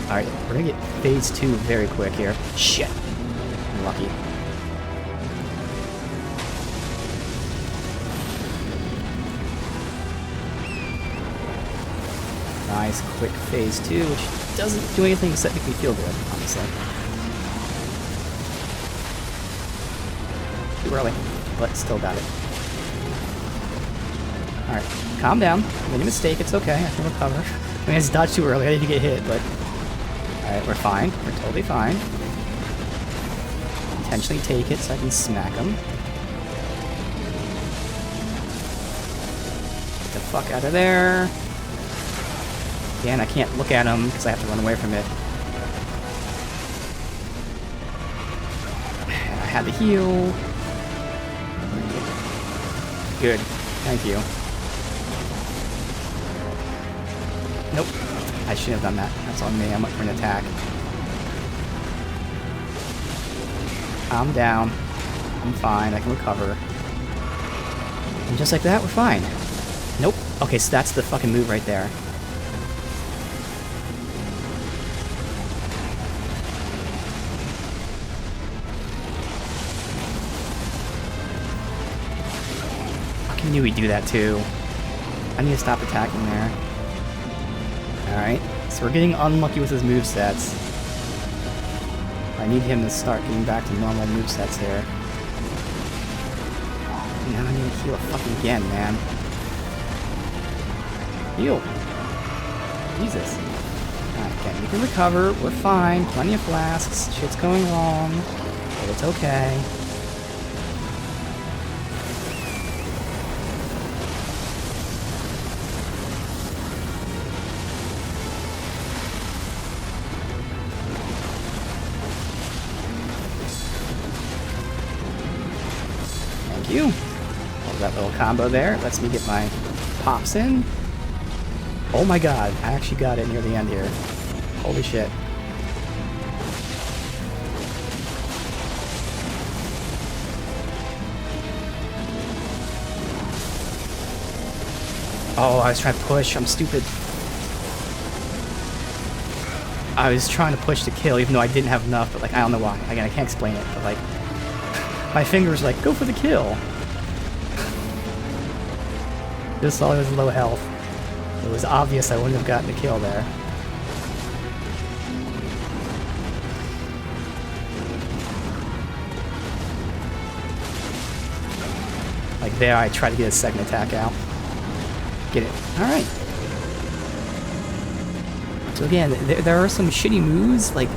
Alright, we're gonna get phase 2 very quick here. Shit. I'm lucky. Nice, quick phase 2, which doesn't do anything except make me feel good, honestly. Too early, but still got it. Alright, calm down. Made a mistake, it's okay, I can recover. I mean, it's dodged too early, I didn't get hit, but... Alright, we're fine. We're totally fine. Intentionally take it so I can smack him. Get the fuck out of there. Again, I can't look at him because I have to run away from it. And I had to heal. Good. Thank you. Nope. I shouldn't have done that. That's on me. I'm up for an attack. Calm down. I'm fine. I can recover. And just like that, we're fine. Nope. Okay, so that's the fucking move right there. I knew he'd do that too. I need to stop attacking there. Alright, so we're getting unlucky with his movesets. I need him to start getting back to normal movesets here. Now I need to heal fucking again, man. Heal! Jesus. Alright, okay, we can recover. We're fine. Plenty of flasks. Shit's going wrong. But it's okay. You. Well, that little combo there lets me get my pops in. Oh my god, I actually got it near the end here. Holy shit. Oh, I was trying to push. I'm stupid. I was trying to push to kill, even though I didn't have enough, but like, I don't know why. Again, I can't explain it, but like, my fingers like, go for the kill. Just saw it was low health. It was obvious I wouldn't have gotten the kill there. Like there, I tried to get a second attack out. Get it. Alright. So again, there are some shitty moves, like,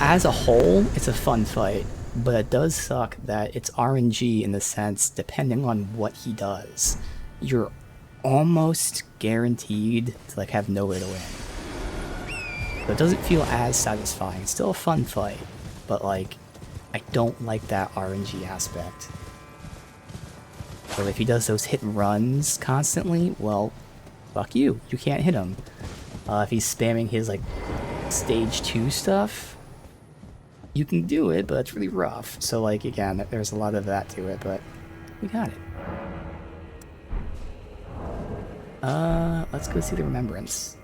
as a whole, it's a fun fight. But it does suck that it's RNG in the sense, depending on what he does, you're almost guaranteed to like have nowhere to win. So it doesn't feel as satisfying. It's still a fun fight, but like, I don't like that RNG aspect. So if he does those hit and runs constantly, well, fuck you. You can't hit him. If he's spamming his like stage 2 stuff, You can do it, but it's really rough. So, like, again, there's a lot of that to it, but we got it. Let's go see the Remembrance.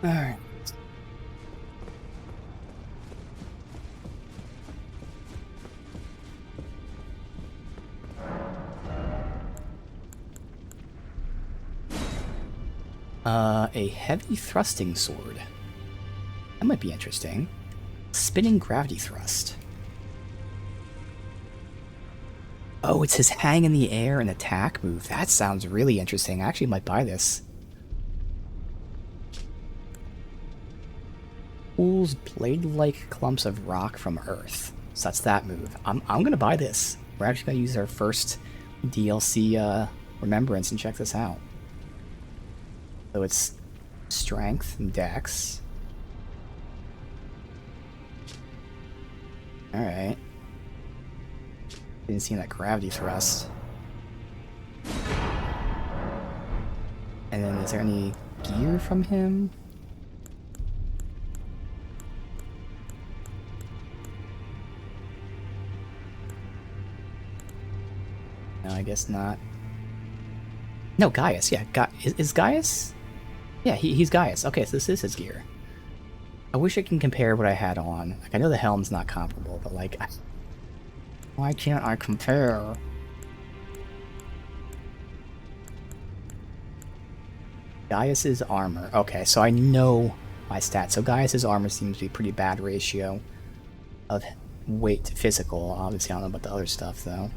Alright. A heavy thrusting sword. That might be interesting. Spinning gravity thrust. Oh, it's his hang in the air and attack move. That sounds really interesting. I actually might buy this. Pulls blade-like clumps of rock from Earth. So that's that move. I'm gonna buy this. We're actually gonna use our first DLC Remembrance and check this out. So it's strength and dex. Alright. Didn't see that gravity thrust. And then is there any gear from him? No, I guess not. No, Gaius, yeah. Is Gaius? Yeah, he's Gaius. Okay, so this is his gear. I wish I can compare what I had on. Like, I know the helm's not comparable, but like, why can't I compare? Gaius's armor. Okay, so I know my stats. So Gaius's armor seems to be pretty bad ratio of weight to physical. Obviously, I don't know about the other stuff, though.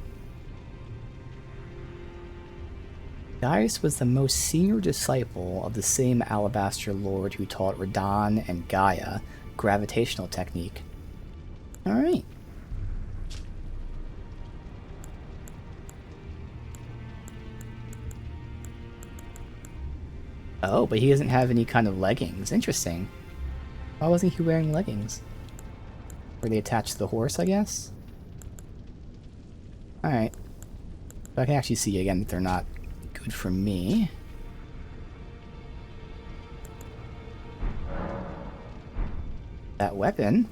Gaius was the most senior disciple of the same Alabaster Lord who taught Radon and Gaia gravitational technique. Alright. Oh, but he doesn't have any kind of leggings. Interesting. Why wasn't he wearing leggings? Were they attached to the horse, I guess? Alright. But I can actually see again that they're not good for me. That weapon.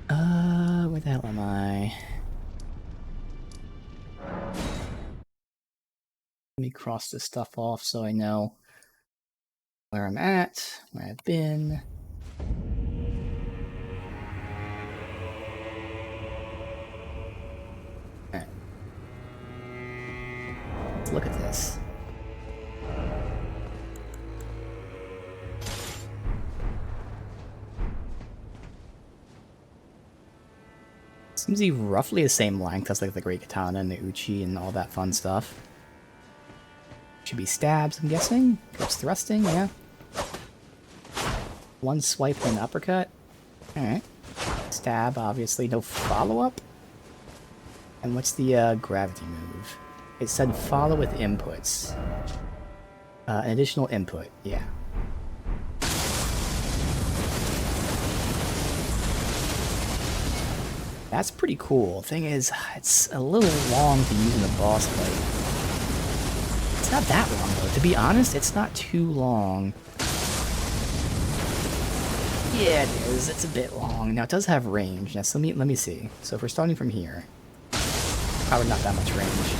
Where the hell am I? Let me cross this stuff off so I know where I'm at, where I've been. Alright. Let's look at this. Seems to be roughly the same length as like the Great Katana and the Uchi and all that fun stuff. Should be stabs, I'm guessing. It's thrusting, yeah. One swipe and an uppercut. Alright. Stab, obviously. No follow-up. And what's the gravity move? It said follow with inputs. An additional input, yeah. That's pretty cool. Thing is, it's a little long to use in a boss fight. It's not that long, though. To be honest, it's not too long. Yeah, it is. It's a bit long. Now, it does have range. Now, so let me see. So if we're starting from here, probably not that much range.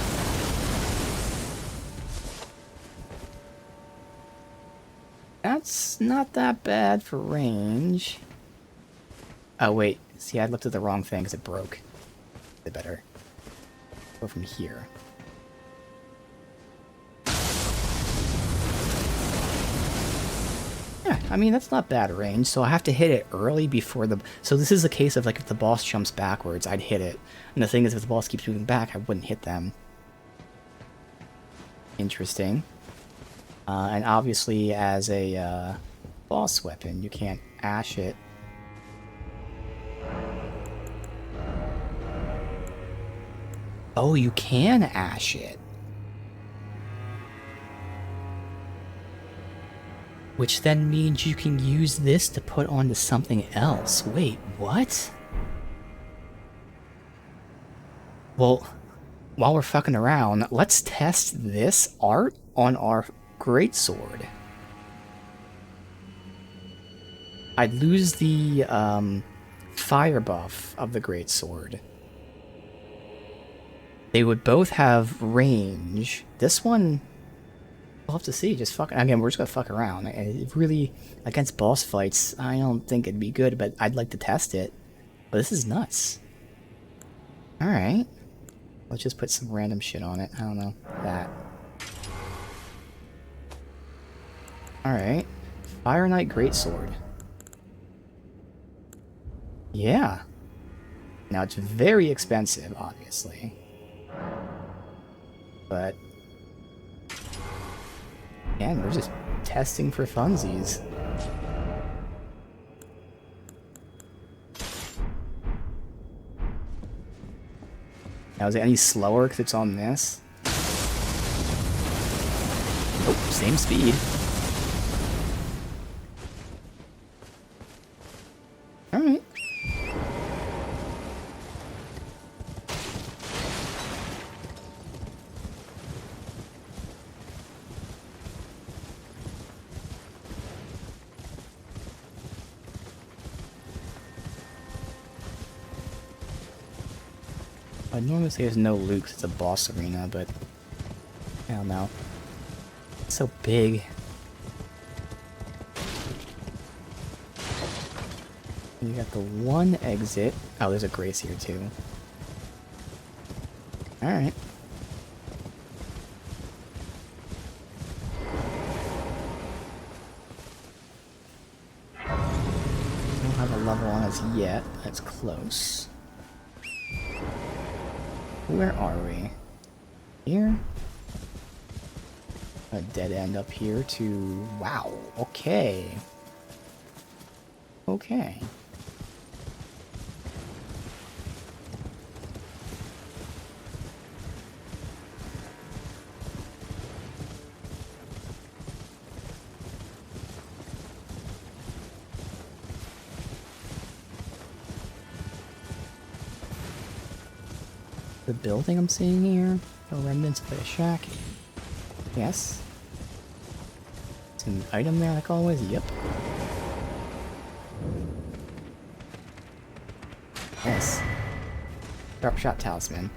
That's not that bad for range. Oh, wait. See, I looked at the wrong thing because it broke. It better go from here. Yeah, I mean, that's not bad range, so I have to hit it early before the... So this is a case of, like, if the boss jumps backwards, I'd hit it. And the thing is, if the boss keeps moving back, I wouldn't hit them. Interesting. And obviously, as a boss weapon, you can't ash it. Oh, you can ash it. Which then means you can use this to put onto something else. Wait, what? Well, while we're fucking around, let's test this art on our greatsword. I'd lose the fire buff of the greatsword. They would both have range. This one, we'll have to see. Just fuck. Again, we're just gonna fuck around. It really, against boss fights, I don't think it'd be good, but I'd like to test it. But this is nuts. All right, let's just put some random shit on it. I don't know that. All right, Fire Knight Greatsword. Yeah. Now it's very expensive, obviously. But again, we're just testing for funsies. Now, is it any slower because it's on this? Oh, same speed. Alright. I'd normally say there's no loot 'cause it's a boss arena, but I don't know. It's so big. You got the one exit. Oh, there's a grace here too. Alright. Don't have a level on us yet. That's close. Where are we? Here? A dead end up here to... Wow, okay. Okay. The building I'm seeing here? The remnants of a shack? Yes. It's an item there like always? Yep. Yes. Sharp shot talisman.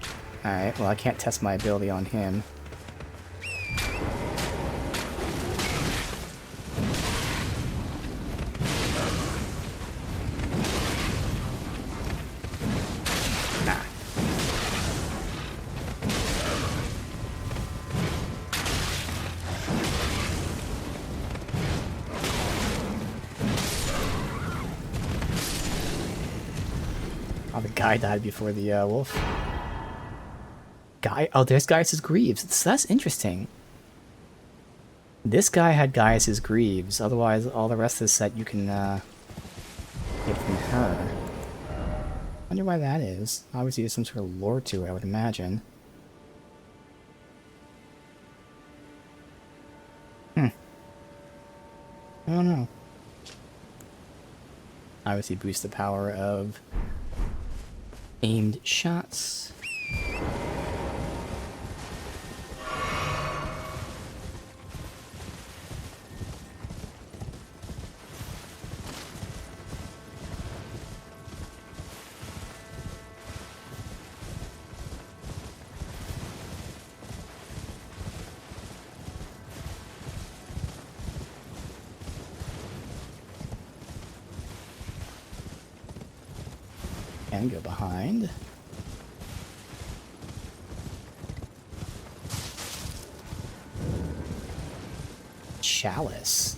Alright, well I can't test my ability on him. Oh, the guy died before the wolf. Guy? Oh, there's Gaius' Greaves. So that's interesting. This guy had Gaius' Greaves. Otherwise, all the rest of the set you can get from her. Wonder why that is. Obviously, there's some sort of lore to it, I would imagine. I don't know. Obviously, boost the power of aimed shots. And go behind. Chalice.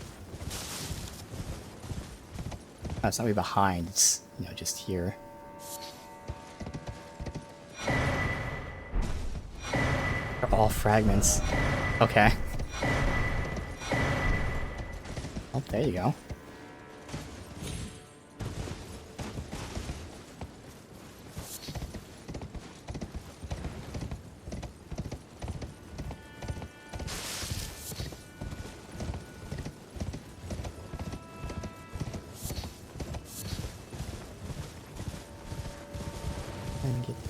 Oh, it's not really behind, it's, you know, just here. They're all fragments. Okay. Oh, there you go.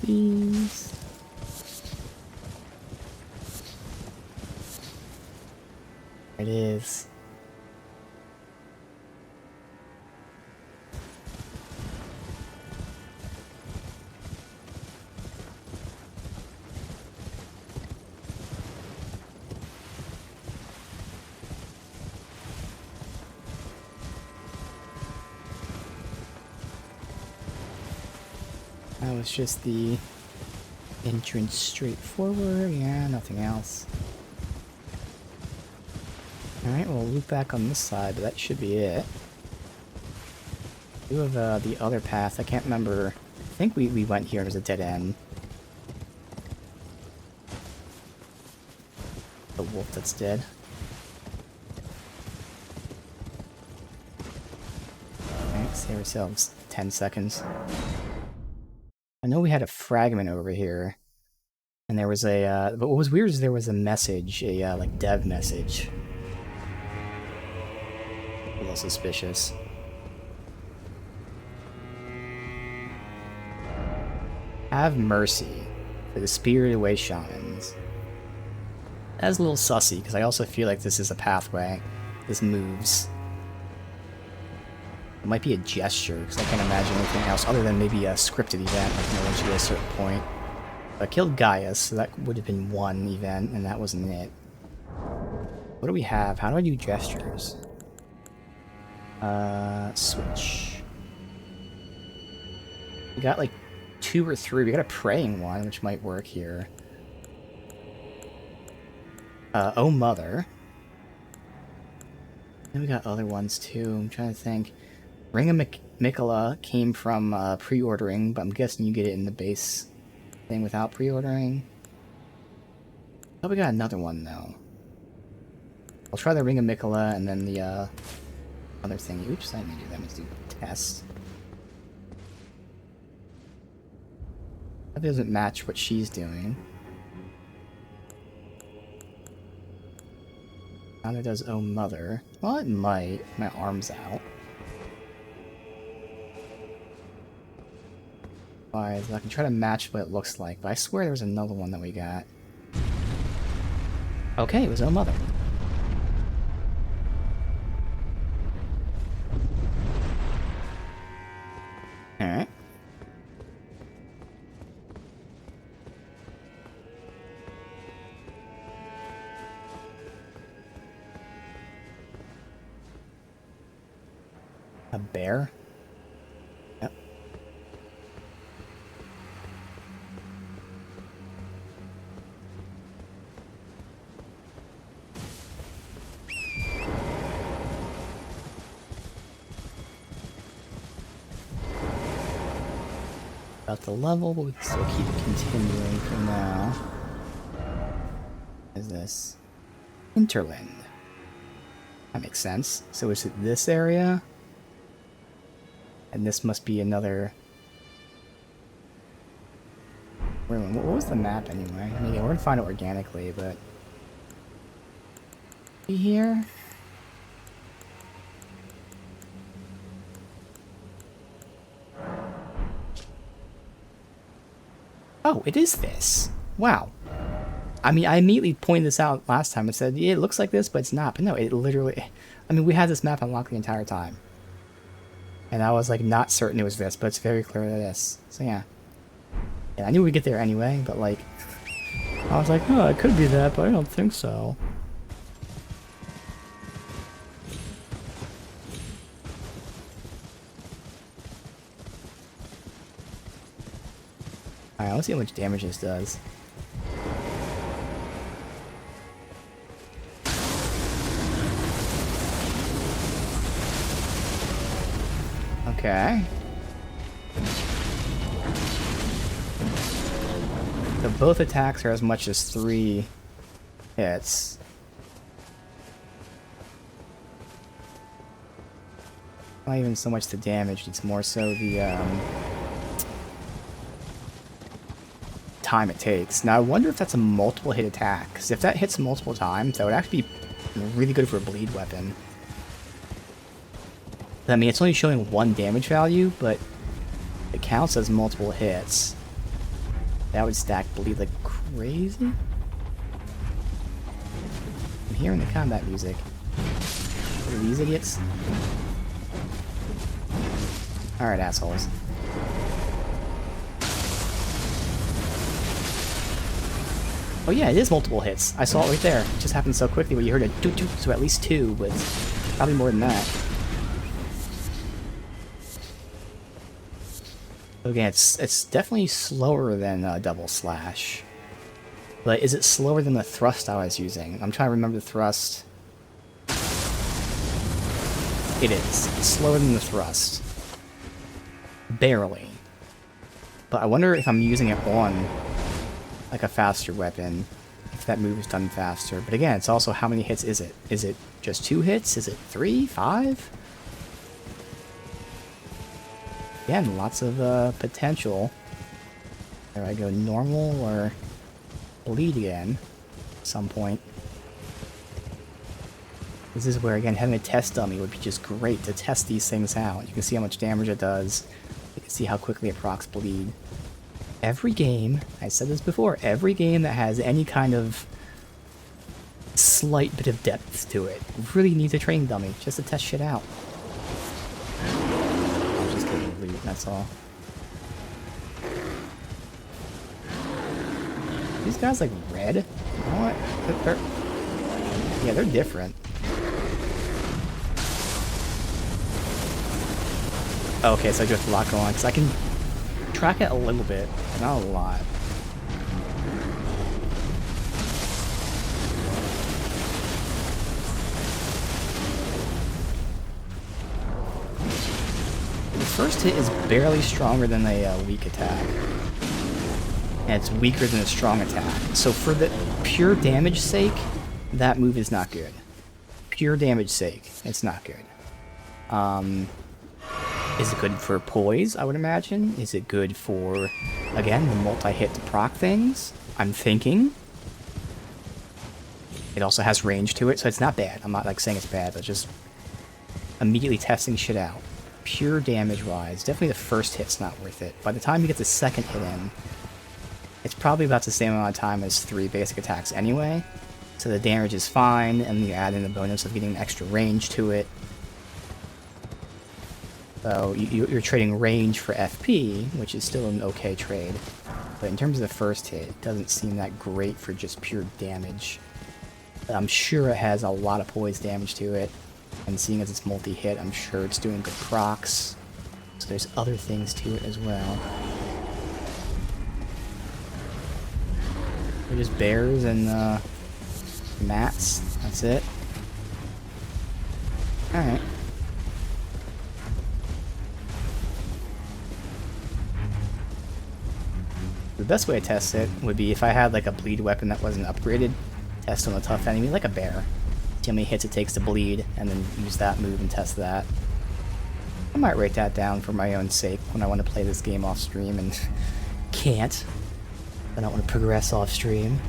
please. There it is. That was just the entrance straight forward. Yeah, nothing else. Alright, we'll loop back on this side, but that should be it. We have the other path. I can't remember. I think we went here as a dead end. The wolf that's dead. Alright, save ourselves 10 seconds. I know we had a fragment over here. And there was a, but what was weird is there was a message, a, like, dev message. A little suspicious. Have mercy for the spirited away shamans. That's a little sussy, because I also feel like this is a pathway. This moves. It might be a gesture, because I can't imagine anything else other than maybe a scripted event, like once you get a certain point. I killed Gaius, so that would have been one event, and that wasn't it. What do we have? How do I do gestures? Switch. We got like 2 or 3. We got a praying one, which might work here. Oh Mother. Then we got other ones too. I'm trying to think. Ring of Mikola came from pre-ordering, but I'm guessing you get it in the base thing without pre-ordering. Oh, we got another one though. I'll try the Ring of Mikola and then the other thing. Oops, I didn't mean to do that. Let's do test. That doesn't match what she's doing. Now it does Oh Mother. Well, it might. My arm's out. I can try to match what it looks like, but I swear there was another one that we got. Okay, it was Oh Mother. Alright. A bear? Yep. About the level, but we can still keep it continuing for now. What is this? Hinterland. That makes sense. So is it this area? And this must be another... Wait, what was the map anyway? I mean, yeah, we're gonna find it organically, but... Here? Oh, it is this. Wow. I mean, I immediately pointed this out last time and said, yeah, it looks like this, but it's not. But no, it literally... I mean, we had this map unlocked the entire time. And I was, like, not certain it was this, but it's very clear that it is. So, yeah. Yeah, I knew we'd get there anyway, but, like... I was like, oh, it could be that, but I don't think so. Alright, let's see how much damage this does. Okay. So both attacks are as much as 3 hits. Not even so much the damage, it's more so the time it takes. Now I wonder if that's a multiple hit attack, because if that hits multiple times, that would actually be really good for a bleed weapon. I mean, it's only showing 1 damage value, but it counts as multiple hits. That would stack bleed like crazy. I'm hearing the combat music. What are these idiots? Alright, assholes. Oh yeah, it is multiple hits. I saw it right there. It just happened so quickly where you heard a doot doot, so at least 2, but probably more than that. Again, it's definitely slower than Double Slash. But is it slower than the thrust I was using? I'm trying to remember the thrust. It is. It's slower than the thrust. Barely. But I wonder if I'm using it on like a faster weapon, if that move is done faster. But again, it's also how many hits is it? Is it just 2 hits? Is it 3? 5? Again, lots of potential. There I go, normal or bleed again at some point. This is where, again, having a test dummy would be just great to test these things out. You can see how much damage it does. You can see how quickly it procs bleed. Every game, I said this before, every game that has any kind of slight bit of depth to it really needs a training dummy just to test shit out. I'm just getting loot, that's all. These guys like red? You know what? Yeah, they're different. Okay, so I do have to lock on, because I can track it a little bit, but not a lot. The first hit is barely stronger than a weak attack. And it's weaker than a strong attack. So for the pure damage sake, that move is not good. Pure damage sake, it's not good. Is it good for poise, I would imagine? Is it good for, again, the multi-hit to proc things? I'm thinking. It also has range to it, so it's not bad. I'm not like saying it's bad, but just immediately testing shit out. Pure damage-wise, definitely the first hit's not worth it. By the time you get the second hit in, it's probably about the same amount of time as 3 basic attacks anyway. So the damage is fine, and you add in the bonus of getting extra range to it. So you're trading range for FP, which is still an okay trade. But in terms of the first hit, it doesn't seem that great for just pure damage. I'm sure it has a lot of poise damage to it. And seeing as it's multi-hit, I'm sure it's doing good procs. So there's other things to it as well. They're just bears and mats. That's it. Alright. The best way to test it would be if I had like a bleed weapon that wasn't upgraded, test on a tough enemy like a bear. See how many hits it takes to bleed, and then use that move and test that. I might write that down for my own sake when I want to play this game off stream and can't. I don't want to progress off stream.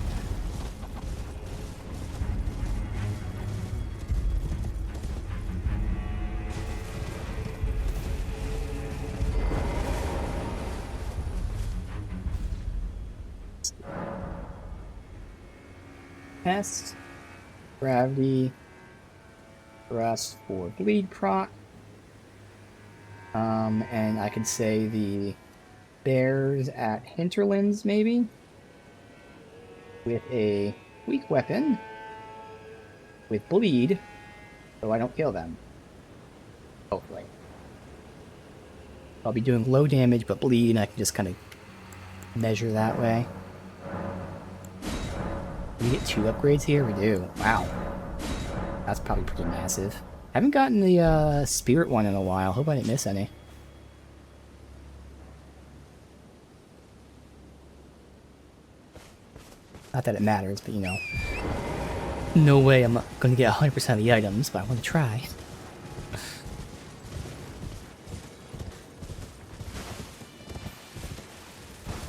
Test, gravity, thrust for bleed proc. And I could say the bears at hinterlands maybe, with a weak weapon, with bleed, so I don't kill them. Hopefully. I'll be doing low damage but bleed, and I can just kind of measure that way. We get 2 upgrades here? We do. Wow. That's probably pretty massive. Haven't gotten the spirit one in a while. Hope I didn't miss any. Not that it matters, but you know. No way I'm going to get 100% of the items, but I want to try.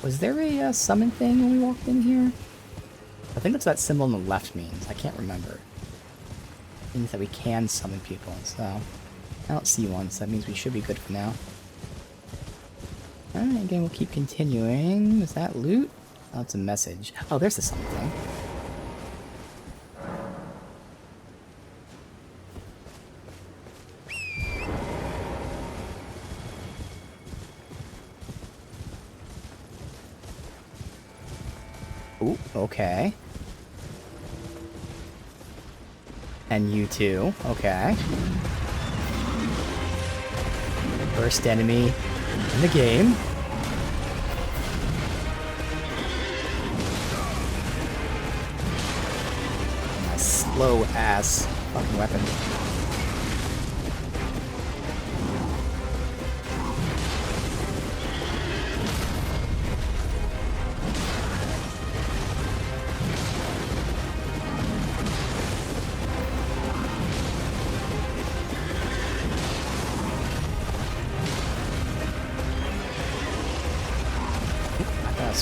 Was there a summon thing when we walked in here? I think that's that symbol on the left means. I can't remember. It means that we can summon people, so I don't see one, so that means we should be good for now. Alright, again, we'll keep continuing. Is that loot? Oh, it's a message. Oh, there's the something. Ooh, okay. And you too. Okay. First enemy in the game. My slow ass fucking weapon.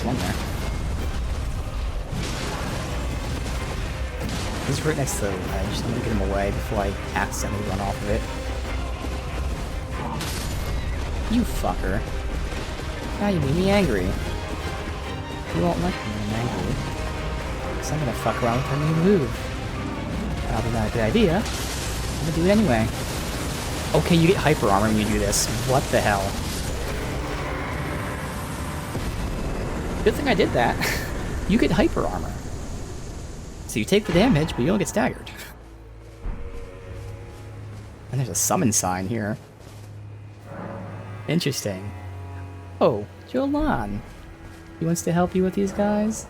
One there. He's right next to the ledge. I'm gonna get him away before I accidentally run off of it. You fucker. Now you made me angry. You won't like me when I'm angry. Because I'm gonna fuck around with her new move. Probably not a good idea. I'm gonna do it anyway. Okay, you get hyper armor when you do this. What the hell? Good thing I did that. You get hyper armor. So you take the damage, but you don't get staggered. And there's a summon sign here. Interesting. Oh, Jolan. He wants to help you with these guys?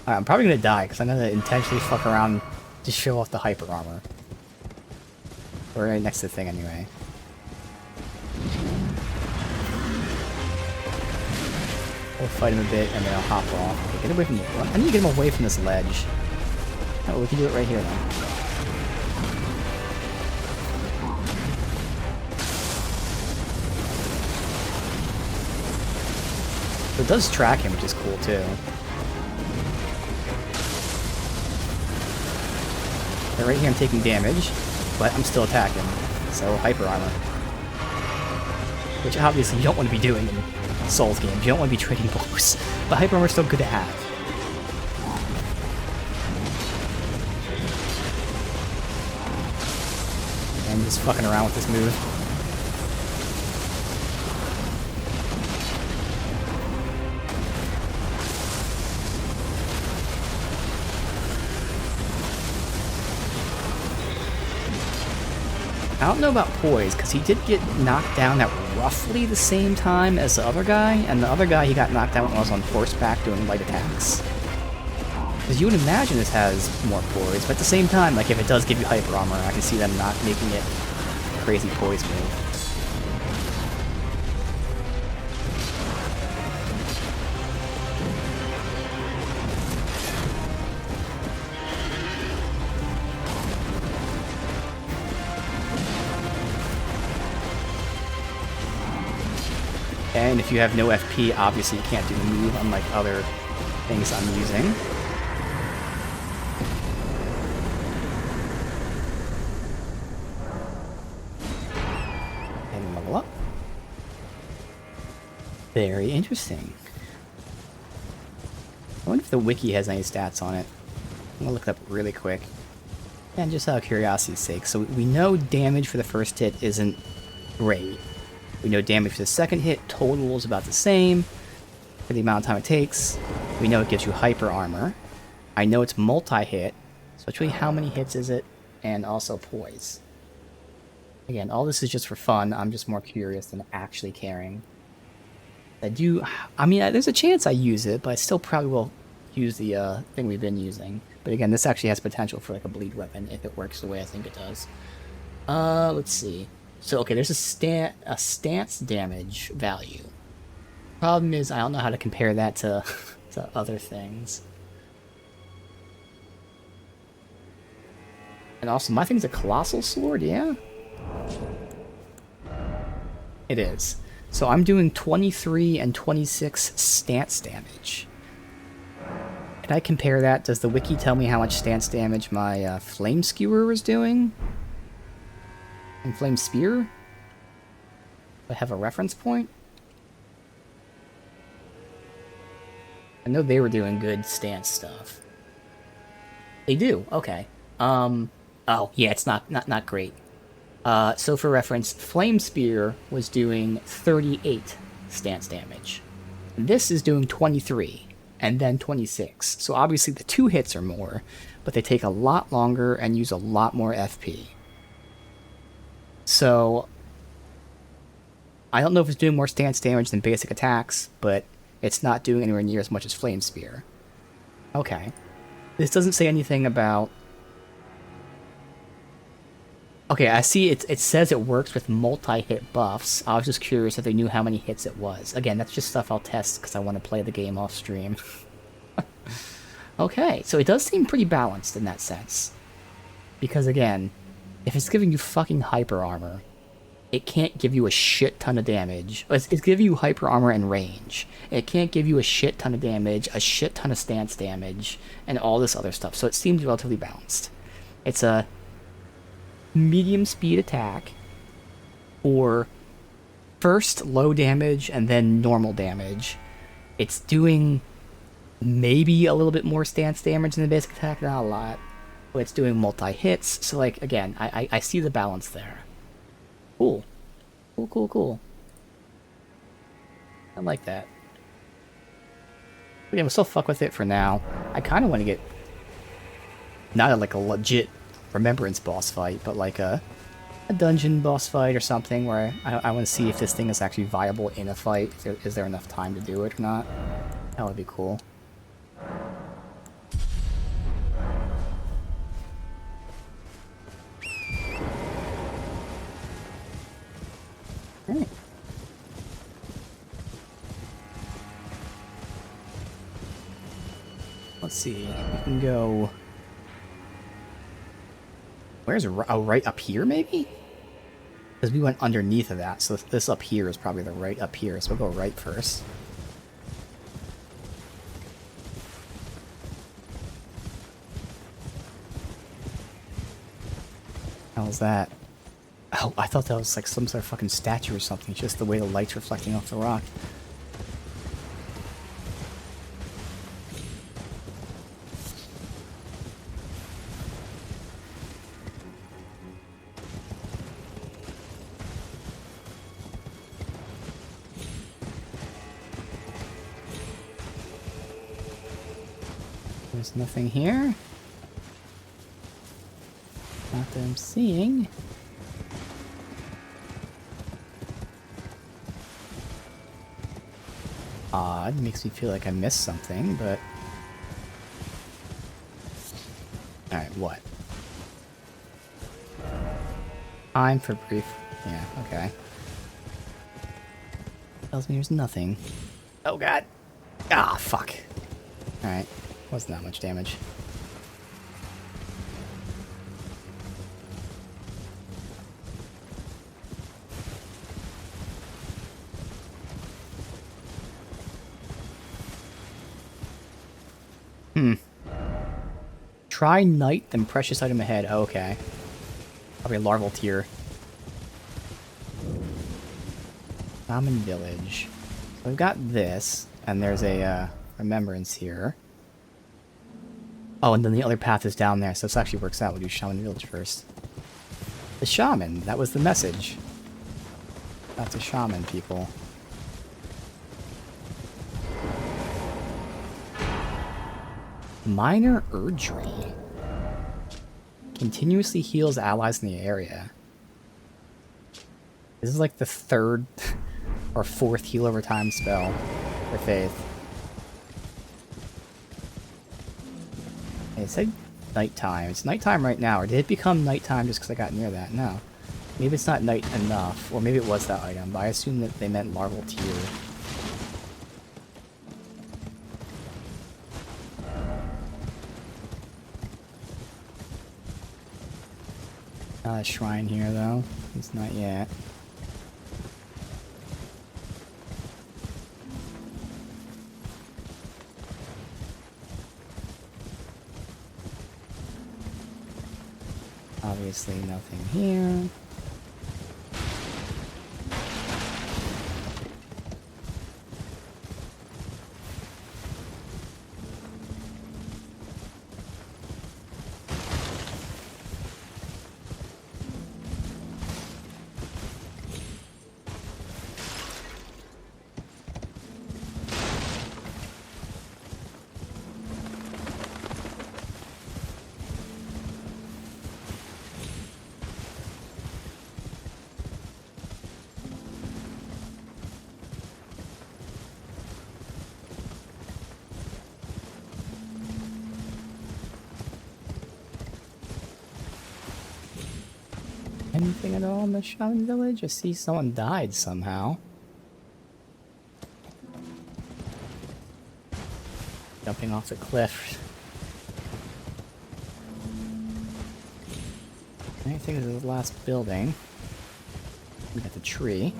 Alright, I'm probably gonna die, because I'm gonna intentionally fuck around to show off the hyper armor. We're right next to the thing anyway. We'll fight him a bit, and then I'll hop off. Okay, get away from me. I need to get him away from this ledge. Oh, we can do it right here, then. So it does track him, which is cool, too. And right here I'm taking damage, but I'm still attacking. So, hyper armor. Which obviously you don't want to be doing in Souls games. You don't want to be trading blows. But hyper armor is still good to have. And just fucking around with this move. I don't know about poise, because he did get knocked down at roughly the same time as the other guy, and the other guy he got knocked out when I was on horseback doing light attacks. Because you would imagine this has more poise, but at the same time, like if it does give you hyper armor, I can see them not making it a crazy poise move. And if you have no FP, obviously you can't do the move, unlike other things I'm using. And level up. Very interesting. I wonder if the wiki has any stats on it. I'm gonna look it up really quick. And just out of curiosity's sake, so we know damage for the first hit isn't great. We know damage for the second hit total is about the same for the amount of time it takes. We know it gives you hyper armor. I know it's multi-hit, so actually how many hits is it? And also poise. Again, all this is just for fun. I'm just more curious than actually caring. I mean, there's a chance I use it, but I still probably will use the thing we've been using. But again, this actually has potential for like a bleed weapon if it works the way I think it does. Let's see. So, okay, there's a stance damage value. Problem is, I don't know how to compare that to, to other things. And also, my thing's a colossal sword, yeah? It is. So I'm doing 23 and 26 stance damage. Can I compare that? Does the wiki tell me how much stance damage my flame skewer is doing? And flame spear? Do I have a reference point? I know they were doing good stance stuff. They do. Okay. Oh yeah, it's not great. So for reference, Flame Spear was doing 38 stance damage. This is doing 23 and then 26. So obviously the 2 hits are more, but they take a lot longer and use a lot more FP. So I don't know if it's doing more stance damage than basic attacks, but it's not doing anywhere near as much as Flame Spear. Okay. This doesn't say anything about... Okay, I see it says it works with multi-hit buffs. I was just curious if they knew how many hits it was. Again, that's just stuff I'll test because I want to play the game off stream. Okay, so it does seem pretty balanced in that sense. Because again, if it's giving you fucking hyper armor, it can't give you a shit ton of damage. It's giving you hyper armor and range. It can't give you a shit ton of damage, a shit ton of stance damage, and all this other stuff. So it seems relatively balanced. It's a medium speed attack or first low damage and then normal damage. It's doing maybe a little bit more stance damage than the basic attack, not a lot, but it's doing multi-hits, so like again, I see the balance there. Cool. Cool. I like that. But yeah, we'll still fuck with it for now. I kind of want to get not like a legit Remembrance boss fight, but like a dungeon boss fight or something where I want to see if this thing is actually viable in a fight. Is there enough time to do it or not? That would be cool. Alright. Let's see. We can go... Where's it? Oh, right up here, maybe? Because we went underneath of that, so this up here is probably the right up here, so we'll go right first. How's that? Oh, I thought that was like some sort of fucking statue or something, just the way the light's reflecting off the rock. There's nothing here. Not that I'm seeing. Odd, makes me feel like I missed something, but... Alright, what? Time for brief... Yeah, okay. Tells me there's nothing. Oh god! Ah, fuck. Alright, wasn't that much damage. Try Knight, then Precious Item ahead. Oh, okay. Probably a larval tier. Common Village. So we've got this, and there's a Remembrance here. Oh, and then the other path is down there, so this actually works out. We'll do Shaman Village first. The Shaman, that was the message. That's a Shaman, people. Minor Erdtree. Continuously heals allies in the area. This is like the 3rd or 4th heal over time spell for Faith. It said nighttime. It's nighttime right now, or did it become nighttime just because I got near that? No. Maybe it's not night enough, or maybe it was that item, but I assume that they meant larval tier. Not a shrine here, though. It's not yet. Obviously nothing here. Anything at all in the shaman village? I see someone died somehow. Jumping off the cliff. I think this is the last building. We got the tree.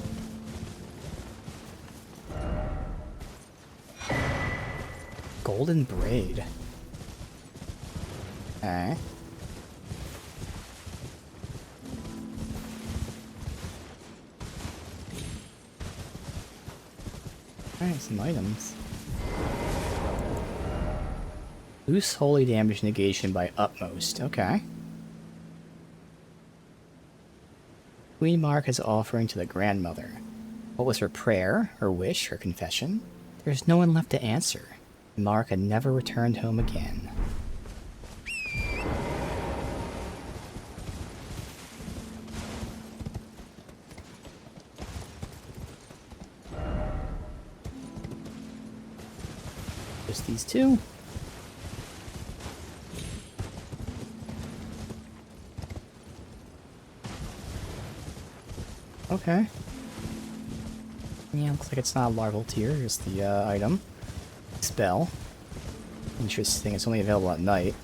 Golden braid. Okay. Alright, some items. Loose holy damage negation by utmost. Okay. Queen Mark is offering to the grandmother. What was her prayer, her wish, her confession? There's no one left to answer. Mark had never returned home again. Just these two. Okay. Yeah, looks like it's not a larval tier, just the item. Spell. Interesting, it's only available at night.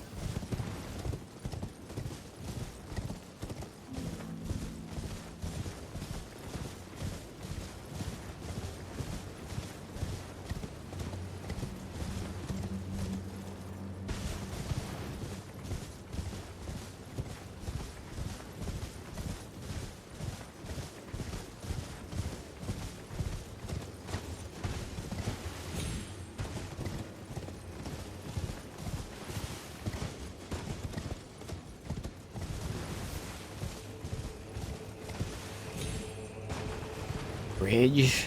Bridge.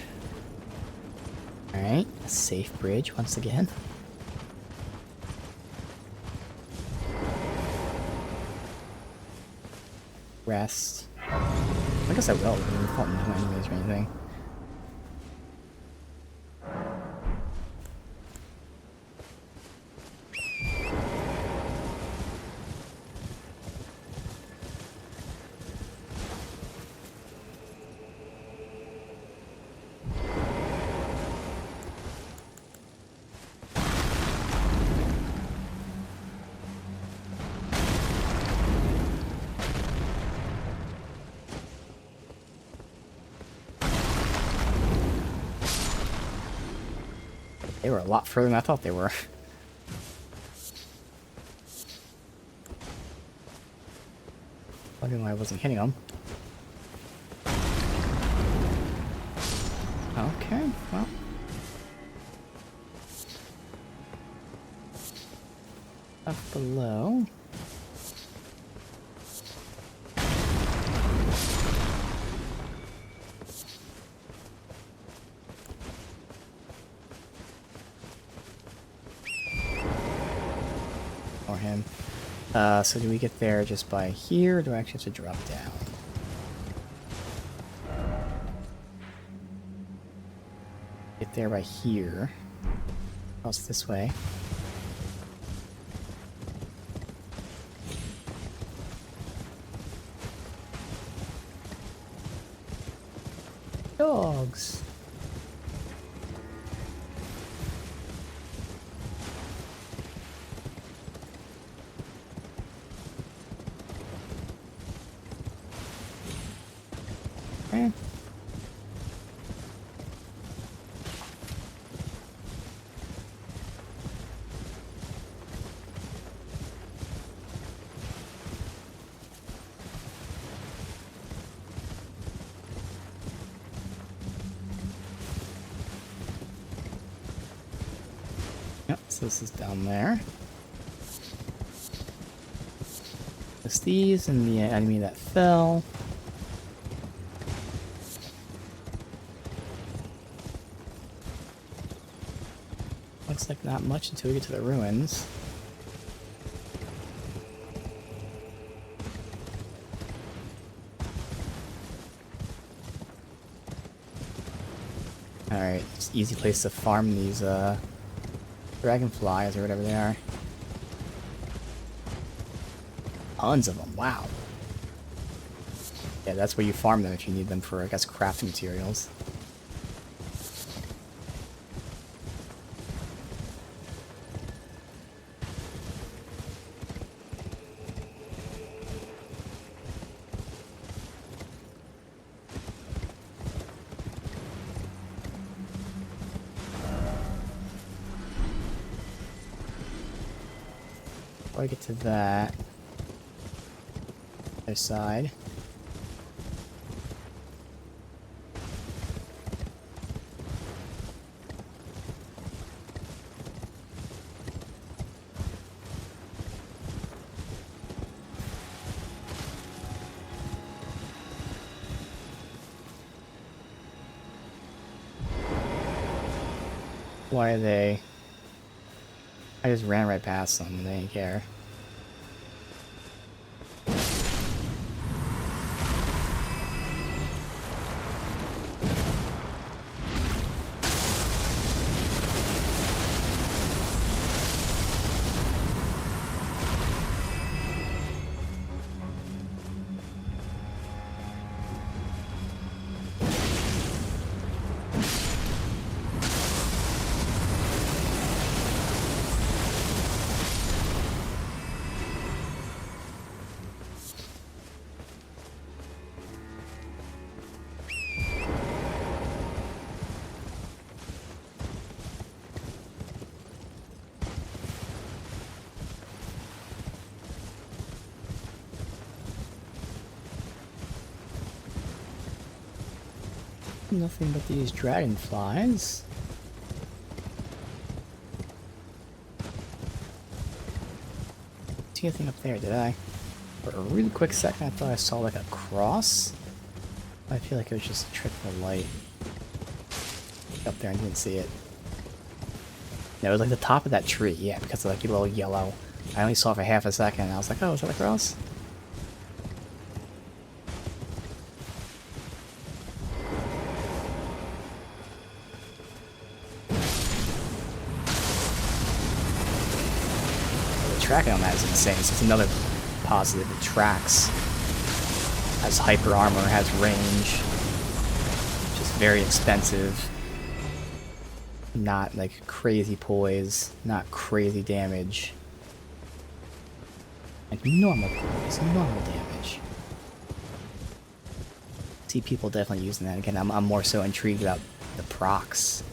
Alright, a safe bridge once again. Rest. I guess I will, because we fought no enemies or anything. They were a lot further than I thought they were. Wondering why I wasn't hitting them. Okay, well. Up below. Or him. So do we get there just by here, or do I actually have to drop down? Get there by here. Oh, it's this way. Dogs. Okay. Yep, so this is down there. It's these and the enemy that fell. Looks like not much until we get to the ruins. Alright, it's an easy place to farm these dragonflies or whatever they are. Tons of them, wow. Yeah, that's where you farm them if you need them for, I guess, crafting materials. Before I get to that, other side. Why are they? I just ran right past them. They didn't care. Nothing but these dragonflies. See anything up there, did I? For a really quick second I thought I saw like a cross. I feel like it was just a trick of light. Up there and didn't see it. No, it was like the top of that tree, yeah, because of like a little yellow. I only saw it for half a second and I was like, oh, is that a cross? Tracking on that is insane. So it's another positive. It tracks, has hyper armor, has range, just very expensive. Not like crazy poise, not crazy damage. Like normal poise, normal damage. See people definitely using that. Again, I'm more so intrigued about the procs.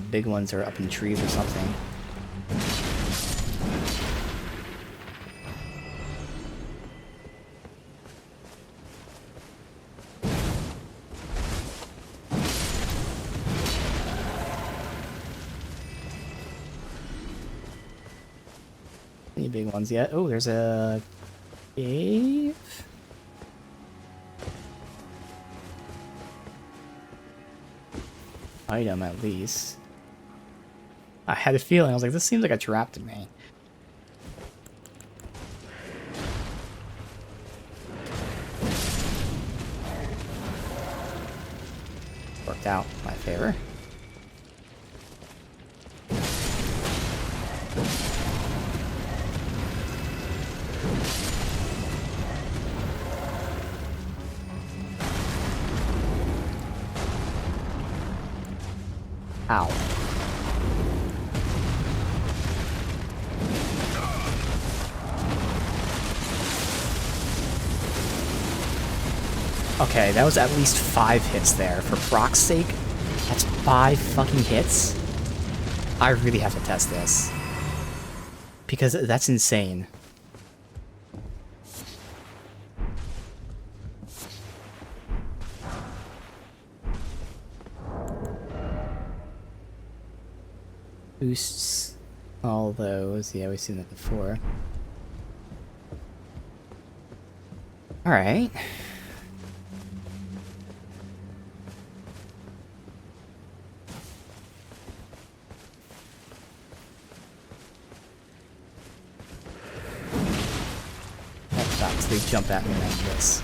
Big ones are up in trees or something. Any big ones yet? Oh, there's a cave. Item at least. I had a feeling. I was like, this seems like a trap to me. Worked out in my favor. Ow. Okay, that was at least 5 hits there. For Brock's sake, that's 5 fucking hits? I really have to test this. Because that's insane. Boosts all those. Yeah, we've seen that before. Alright. They jump at me like this.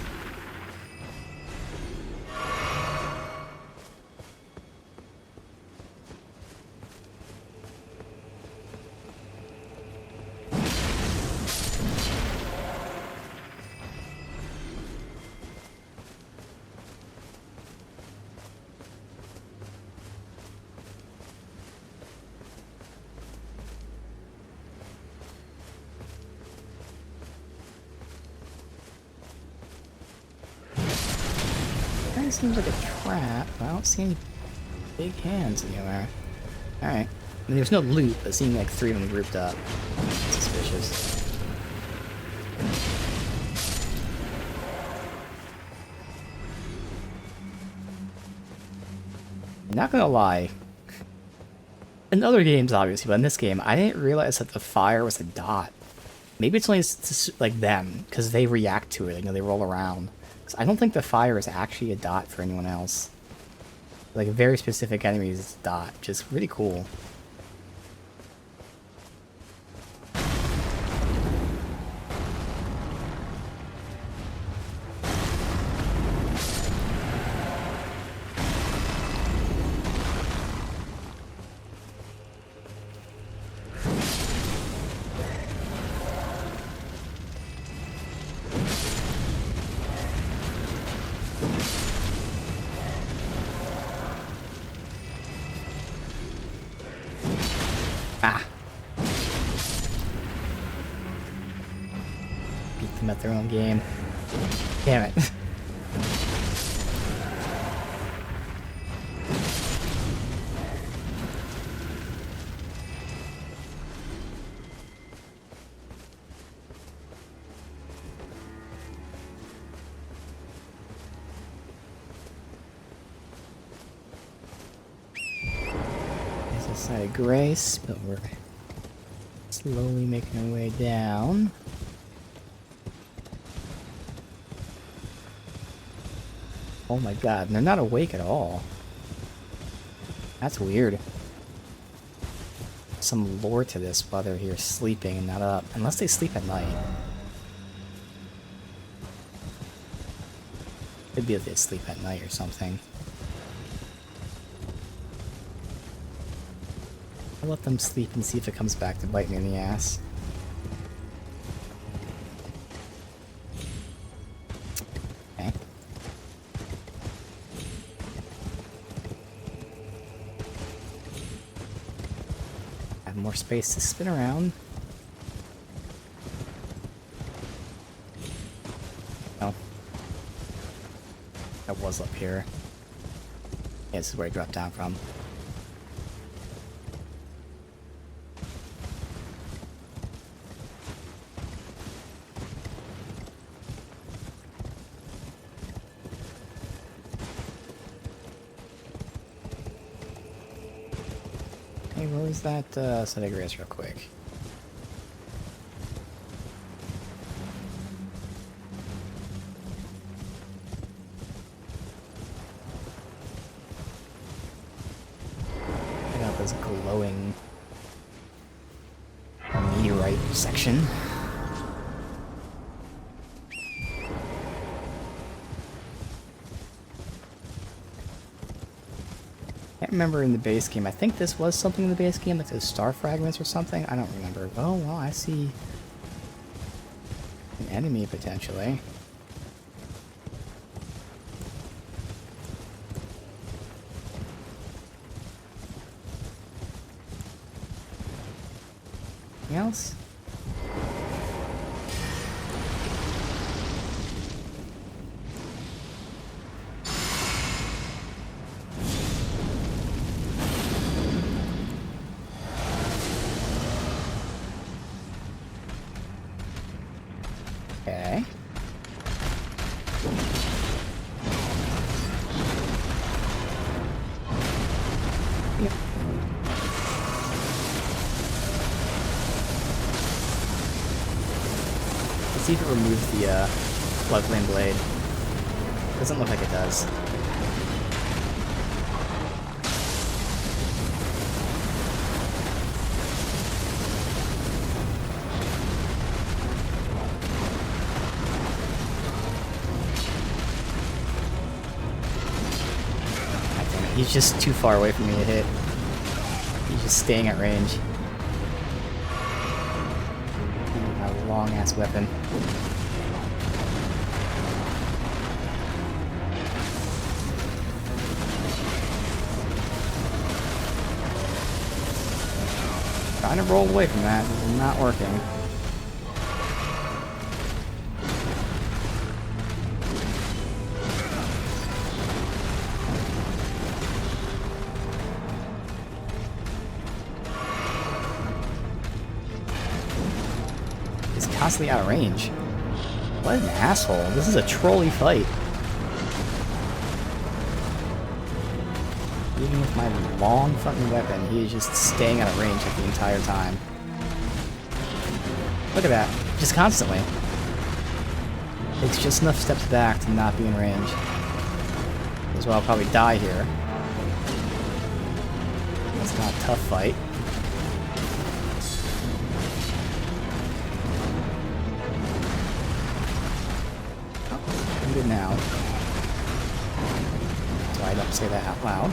definitely seems like a trap, but I don't see any big hands anywhere. Alright. I mean, there's no loot, but seeing like 3 of them grouped up. Suspicious. Not gonna lie. In other games, obviously, but in this game, I didn't realize that the fire was a dot. Maybe it's only like them, because they react to it, they roll around. I don't think the fire is actually a dot for anyone else. Like, very specific enemies dot, which is really cool. Ah. Beat them at their own game. Damn it. There's a side of grace, but we're slowly making our way down. Oh my god, they're not awake at all. That's weird. Some lore to this while they're here sleeping and not up. Unless they sleep at night. Could be if they sleep at night or something. I'll let them sleep and see if it comes back to bite me in the ass. Okay. Have more space to spin around. Oh. That was up here. Yeah, this is where I dropped down from. Hey, what was that set of grace real quick? Check out this glowing meteorite section. I can't remember in the base game. I think this was something in the base game, like those star fragments or something. I don't remember. Oh, well, I see an enemy potentially. Anything else? Okay. Yep. Let's see if it removes the Bloodflame Blade. Doesn't look like it does. He's just too far away from me to hit. He's just staying at range. A long-ass weapon. Trying to roll away from that. It's not working. constantly out of range. What an asshole. This is a trolley fight. Even with my long fucking weapon, he is just staying out of range like the entire time. Look at that. Just constantly. It's just enough steps back to not be in range. As well, I'll probably die here. That's not a tough fight. Oh, I'm good now. So I don't say that out loud.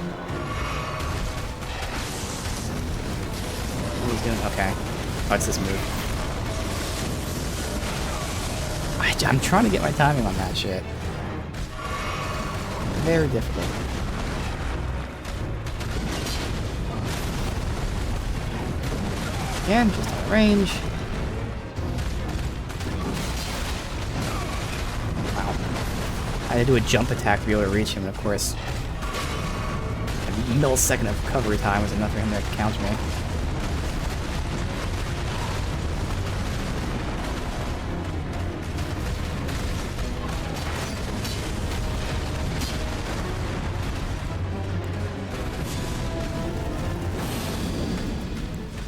What he's doing? Okay. What's this move? I'm trying to get my timing on that shit. Very difficult. Again, just out of range. Wow. I had to do a jump attack to be able to reach him, and of course, a millisecond of recovery time was enough for him to counter me.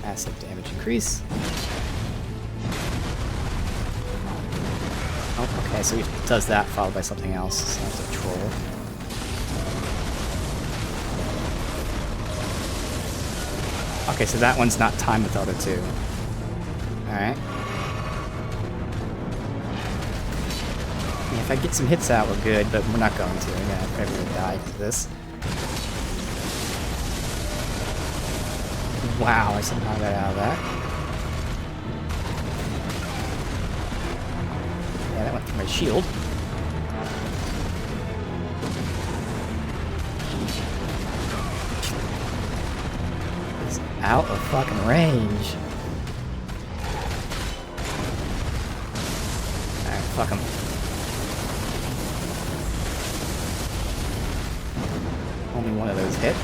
Massive damage increase. Oh, okay, so he does that followed by something else. So that's a troll. Okay, so that one's not timed with the other two. Alright. Yeah, if I get some hits out, we're good, but we're not going to. Again, I'm probably gonna die because of this. Wow, I somehow got out of that. Yeah, that went through my shield. He's out of fucking range. Alright, fuck him. Only one of those hit.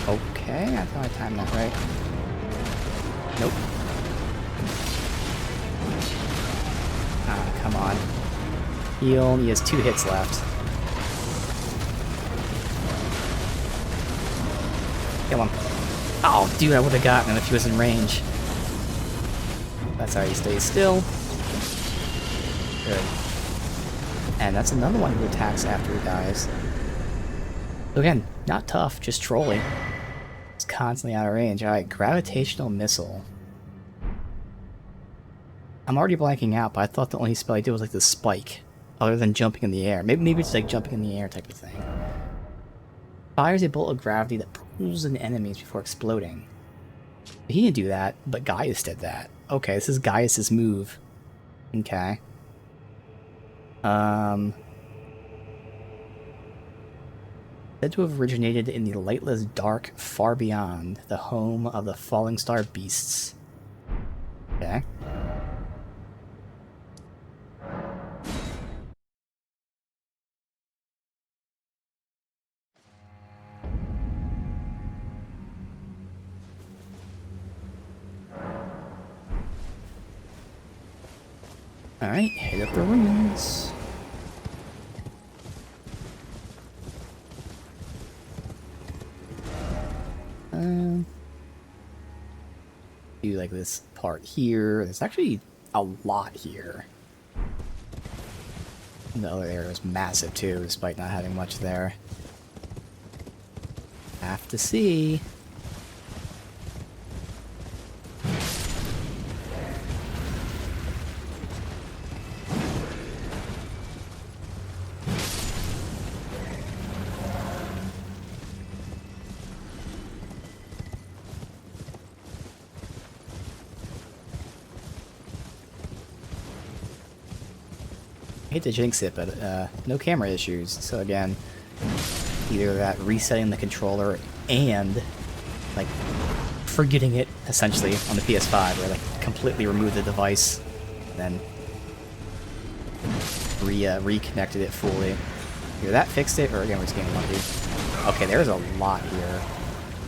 Okay, I thought I timed that right. Nope. Ah, come on. He only has 2 hits left. Kill him. Oh, dude, I would have gotten him if he was in range. That's how he stays still. Good. And that's another one who attacks after he dies. So again, not tough, just trolling. It's constantly out of range. Alright, gravitational missile. I'm already blanking out, but I thought the only spell I did was like the spike, other than jumping in the air. Maybe it's like jumping in the air type of thing. Fires a bolt of gravity that pulls in enemies before exploding. He didn't do that, but Gaius did that. Okay, this is Gaius's move. Okay. Said to have originated in the lightless dark far beyond, the home of the falling star beasts. Okay. Alright, hit up the ruins. Do like this part here. There's actually a lot here. And the other area is massive too, despite not having much there. Have to see. I hate to jinx it, but no camera issues. So again, either that resetting the controller and like forgetting it essentially on the PS5, where like completely removed the device, and then reconnected it fully. Either that fixed it, or again we're just getting lucky. Okay, there's a lot here.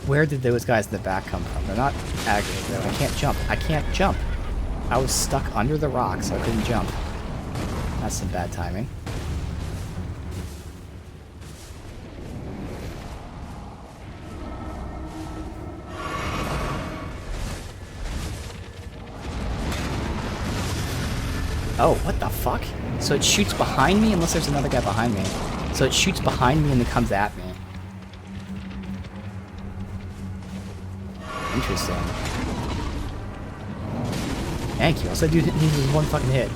Where did those guys in the back come from? They're not aggravated though. I can't jump. I can't jump. I was stuck under the rock, so I couldn't jump. That's some bad timing. Oh, what the fuck? So it shoots behind me unless there's another guy behind me. So it shoots behind me and then comes at me. Interesting. Thank you. All I do need is one fucking hit.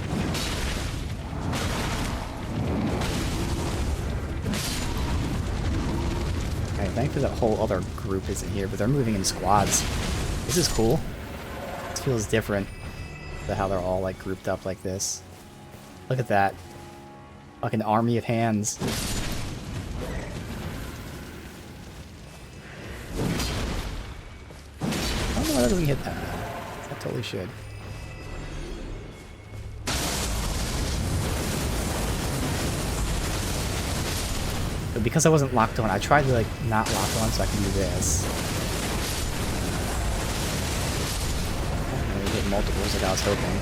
Okay, thankfully that whole other group isn't here, but they're moving in squads. This is cool. This feels different to how they're all like grouped up like this. Look at that. Like an army of hands. I don't know why that doesn't hit that though. That totally should. But because I wasn't locked on, I tried to like not lock on so I can do this. I didn't hit multiples like I was hoping.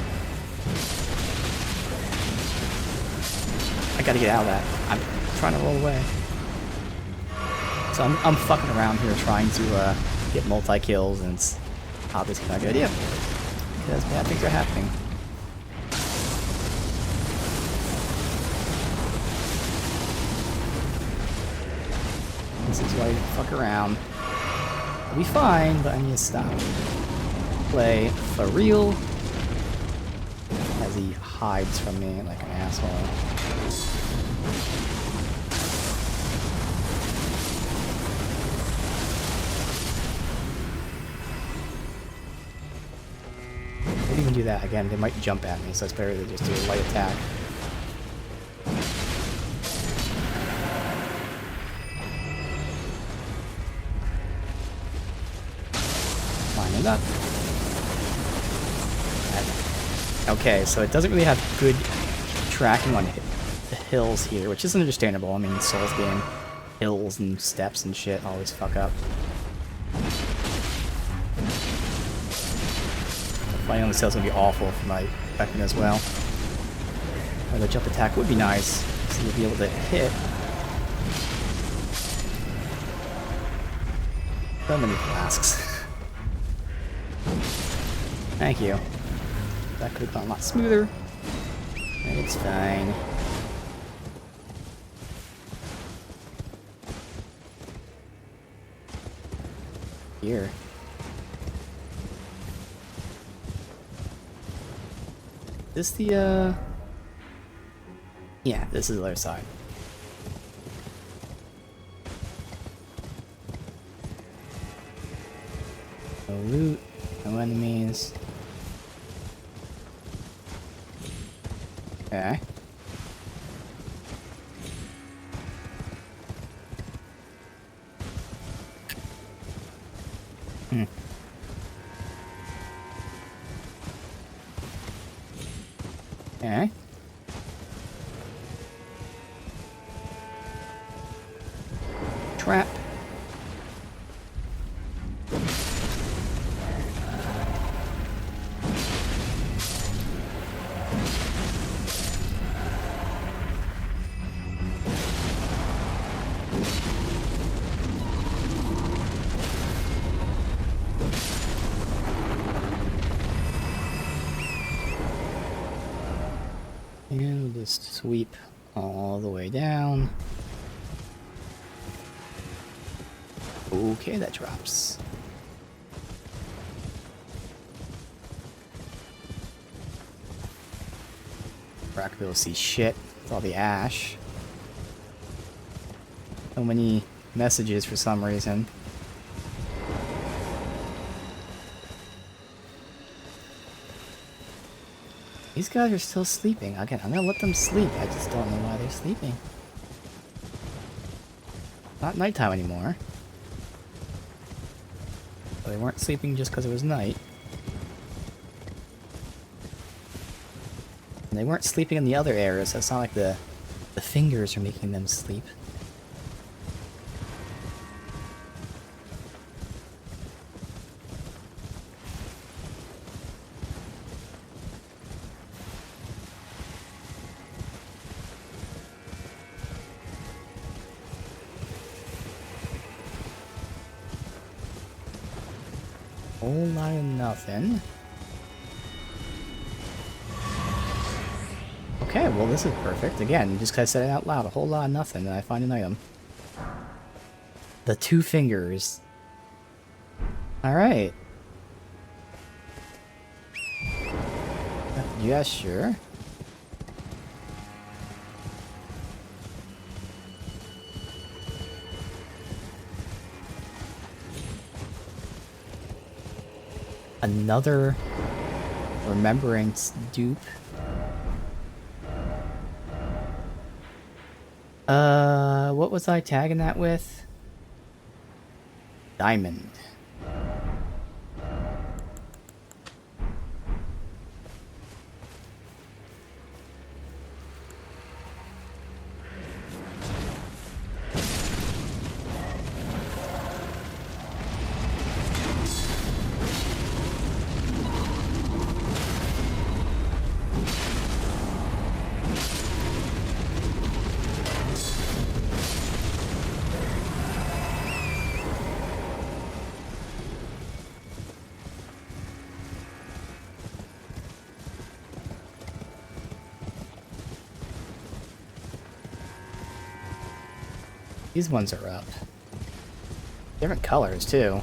I gotta get out of that. I'm trying to roll away. So I'm fucking around here trying to get multi-kills, and it's obviously not a good idea. Because bad things are happening. This is why you fuck around. I'll be fine, but I need to stop. Play for real. As he hides from me like an asshole. They didn't even do that again. They might jump at me, so it's better to just do a light attack. Lining up. Okay, so it doesn't really have good tracking on the hills here, which is understandable. I mean, Souls game, hills and steps and shit always fuck up. Flying on the sail's gonna be awful for my weapon as well. The jump attack would be nice, so you'll be able to hit. So many flasks. Thank you. That could have gone a lot smoother. It's fine. Here. Is this the, yeah, this is the other side. No loot, no enemies. Okay. Okay. Trap. And we'll just sweep all the way down. Okay, that drops. We're not gonna be able to see shit with all the ash. So many messages for some reason. These guys are still sleeping. Again, I'm gonna let them sleep. I just don't know why they're sleeping. Not nighttime anymore. They weren't sleeping just because it was night. And they weren't sleeping in the other areas, so it's not like the fingers are making them sleep. Whole lot of nothing. Okay, well this is perfect. Again, just because I said it out loud, a whole lot of nothing, and I find an item. The 2 fingers. Alright. Yeah, sure. Another remembrance dupe. What was I tagging that with? Diamond. These ones are up. Different colors, too.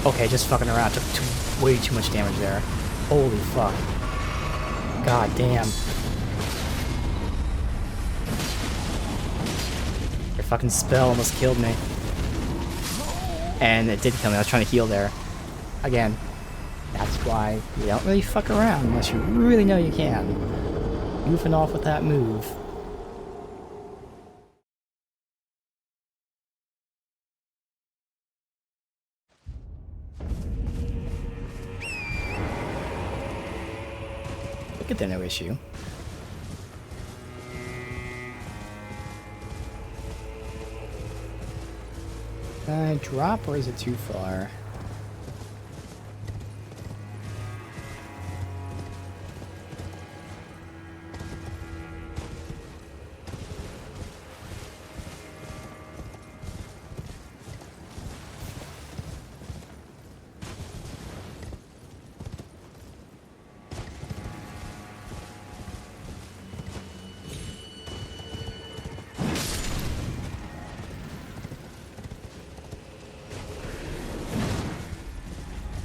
Okay, just fucking around. Took way too much damage there. Holy fuck. God damn. Your fucking spell almost killed me. And it did kill me. I was trying to heal there. Again. That's why you don't really fuck around unless you really know you can. Goofing off with that move. Look at that, no issue. Can I drop or is it too far?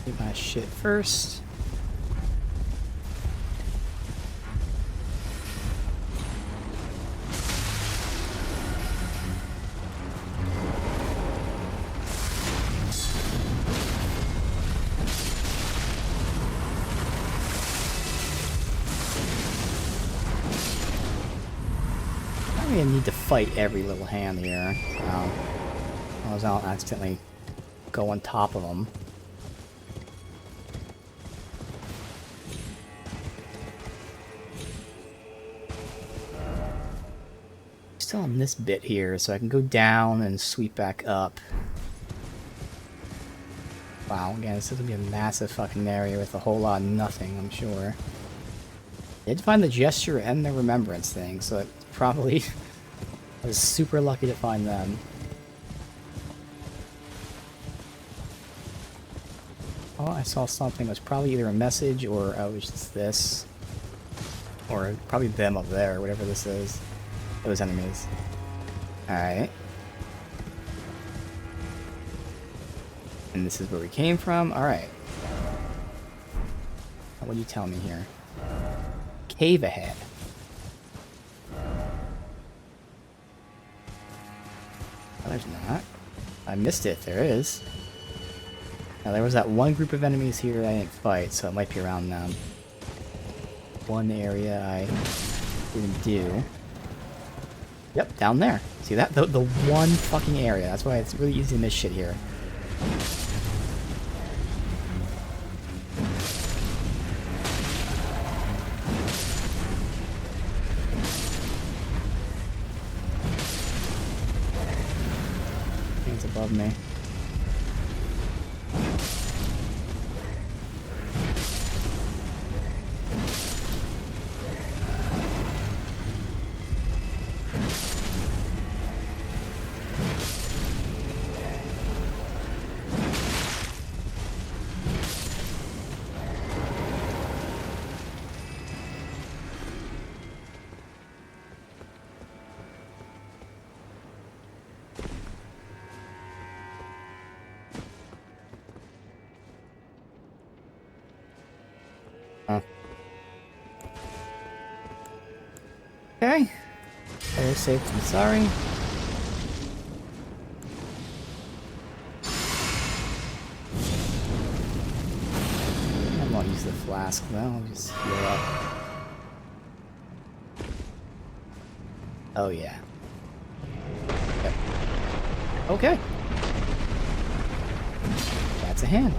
Get my shit first. I'm gonna need to fight every little hand here, so I don't accidentally go on top of them. Still on this bit here, so I can go down and sweep back up. Wow, again, this is gonna be a massive fucking area with a whole lot of nothing, I'm sure. I did find the gesture and the remembrance thing, so it probably I was super lucky to find them. Oh, I saw something. It was probably either a message or it was just this. Or probably them up there, whatever this is. Those enemies. Alright. And this is where we came from. Alright. What do you tell me here? Cave ahead. Oh, there's not. I missed it. There is. Now, there was that one group of enemies here I didn't fight, so it might be around them. One area I didn't do. Yep, down there. See that? The one fucking area. That's why it's really easy to miss shit here. Things above me. Air safety, I'm sorry. I won't use the flask though, I'll just heal up. Oh yeah. Okay. That's a hand.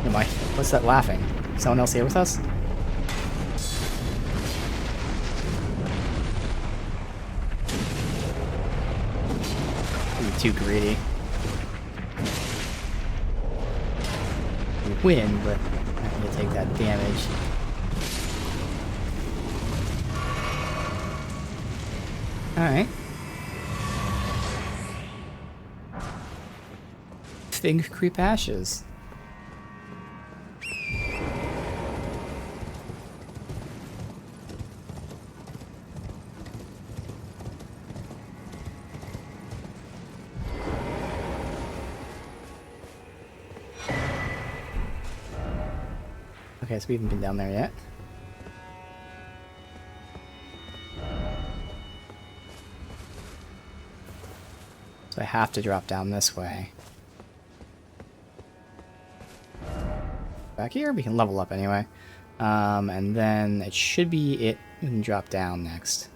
Am I? What's that laughing? Someone else here with us? You're too greedy. You win, but you take that damage. Alright. Finger creep ashes. Okay, so we haven't been down there yet. So I have to drop down this way. Back here, we can level up anyway. And then it should be it. We can drop down next.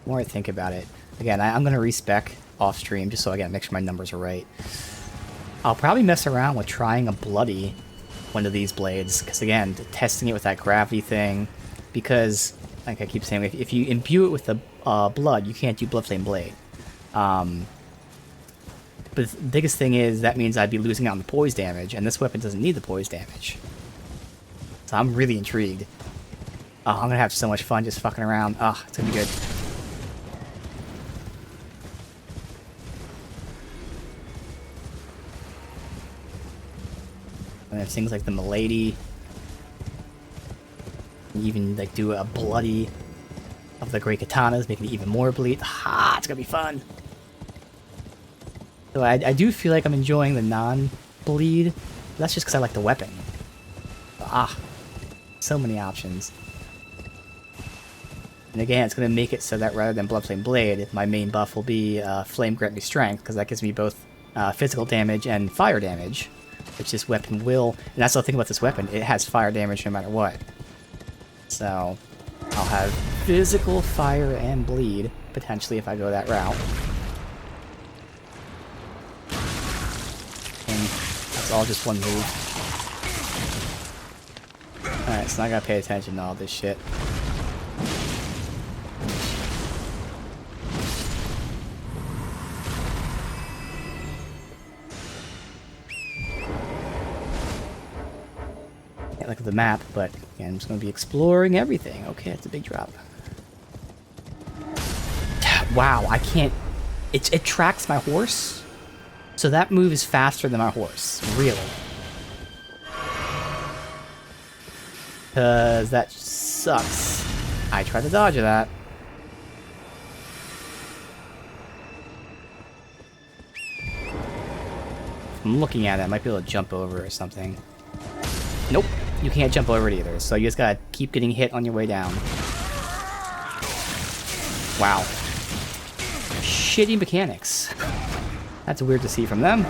The more I think about it, again, I'm going to respec off stream just so I can make sure my numbers are right. I'll probably mess around with trying a bloody one of these blades, because again, testing it with that gravity thing, because, like I keep saying, if you imbue it with the blood, you can't do Bloodflame Blade. But the biggest thing is, that means I'd be losing out on the poise damage, and this weapon doesn't need the poise damage. So I'm really intrigued. Oh, I'm going to have so much fun just fucking around. Oh, it's going to be good. And there's things like the Milady. Even like do a bloody of the great katanas, making it even more bleed. Ha! It's gonna be fun. So I do feel like I'm enjoying the non-bleed. That's just because I like the weapon. Ah, so many options. And again, it's gonna make it so that rather than Bloodflame Blade, my main buff will be Flame Grant Me Strength, because that gives me both physical damage and fire damage. Which this weapon will, and that's the thing about this weapon, it has fire damage no matter what. So, I'll have physical fire and bleed, potentially, if I go that route. And that's all just one move. Alright, so now I gotta pay attention to all this shit. Look at the map, but again, I'm just going to be exploring everything. Okay, that's a big drop. Wow, I can't... It tracks my horse, so that move is faster than my horse. Really. Because that sucks. I tried to dodge that. I'm looking at it. I might be able to jump over or something. Nope. You can't jump over it either, so you just gotta keep getting hit on your way down. Wow. Shitty mechanics. That's weird to see from them.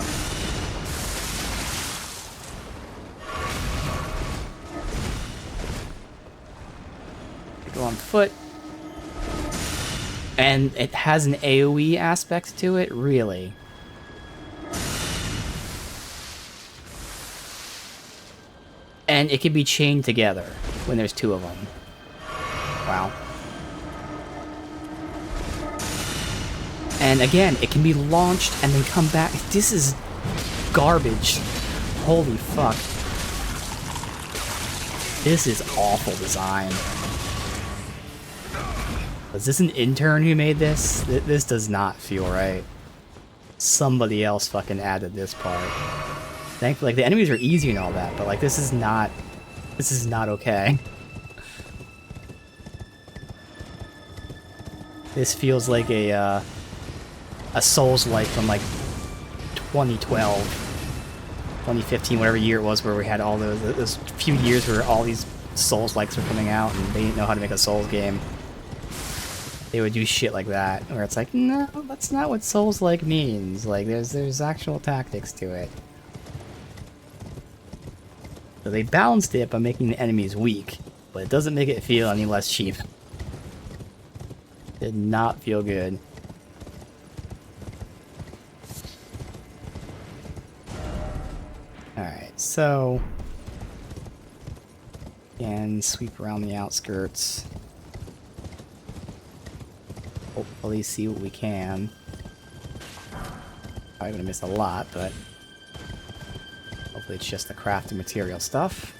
Go on foot. And it has an AoE aspect to it? Really? And it can be chained together when there's 2 of them. Wow. And again, it can be launched and then come back. This is garbage. Holy fuck. This is awful design. Was this an intern who made this? This does not feel right. Somebody else fucking added this part. Thankfully, like, the enemies are easy and all that, but like, this is not okay. This feels like a Souls-like from like 2012, 2015, whatever year it was, where we had all those few years where all these Souls-likes were coming out and they didn't know how to make a Souls game. They would do shit like that, where it's like, no, that's not what Souls-like means. Like, there's actual tactics to it. So they balanced it by making the enemies weak, but it doesn't make it feel any less cheap. Did not feel good. Alright, so... and sweep around the outskirts. Hopefully see what we can. Probably gonna miss a lot, but... hopefully it's just the crafting material stuff.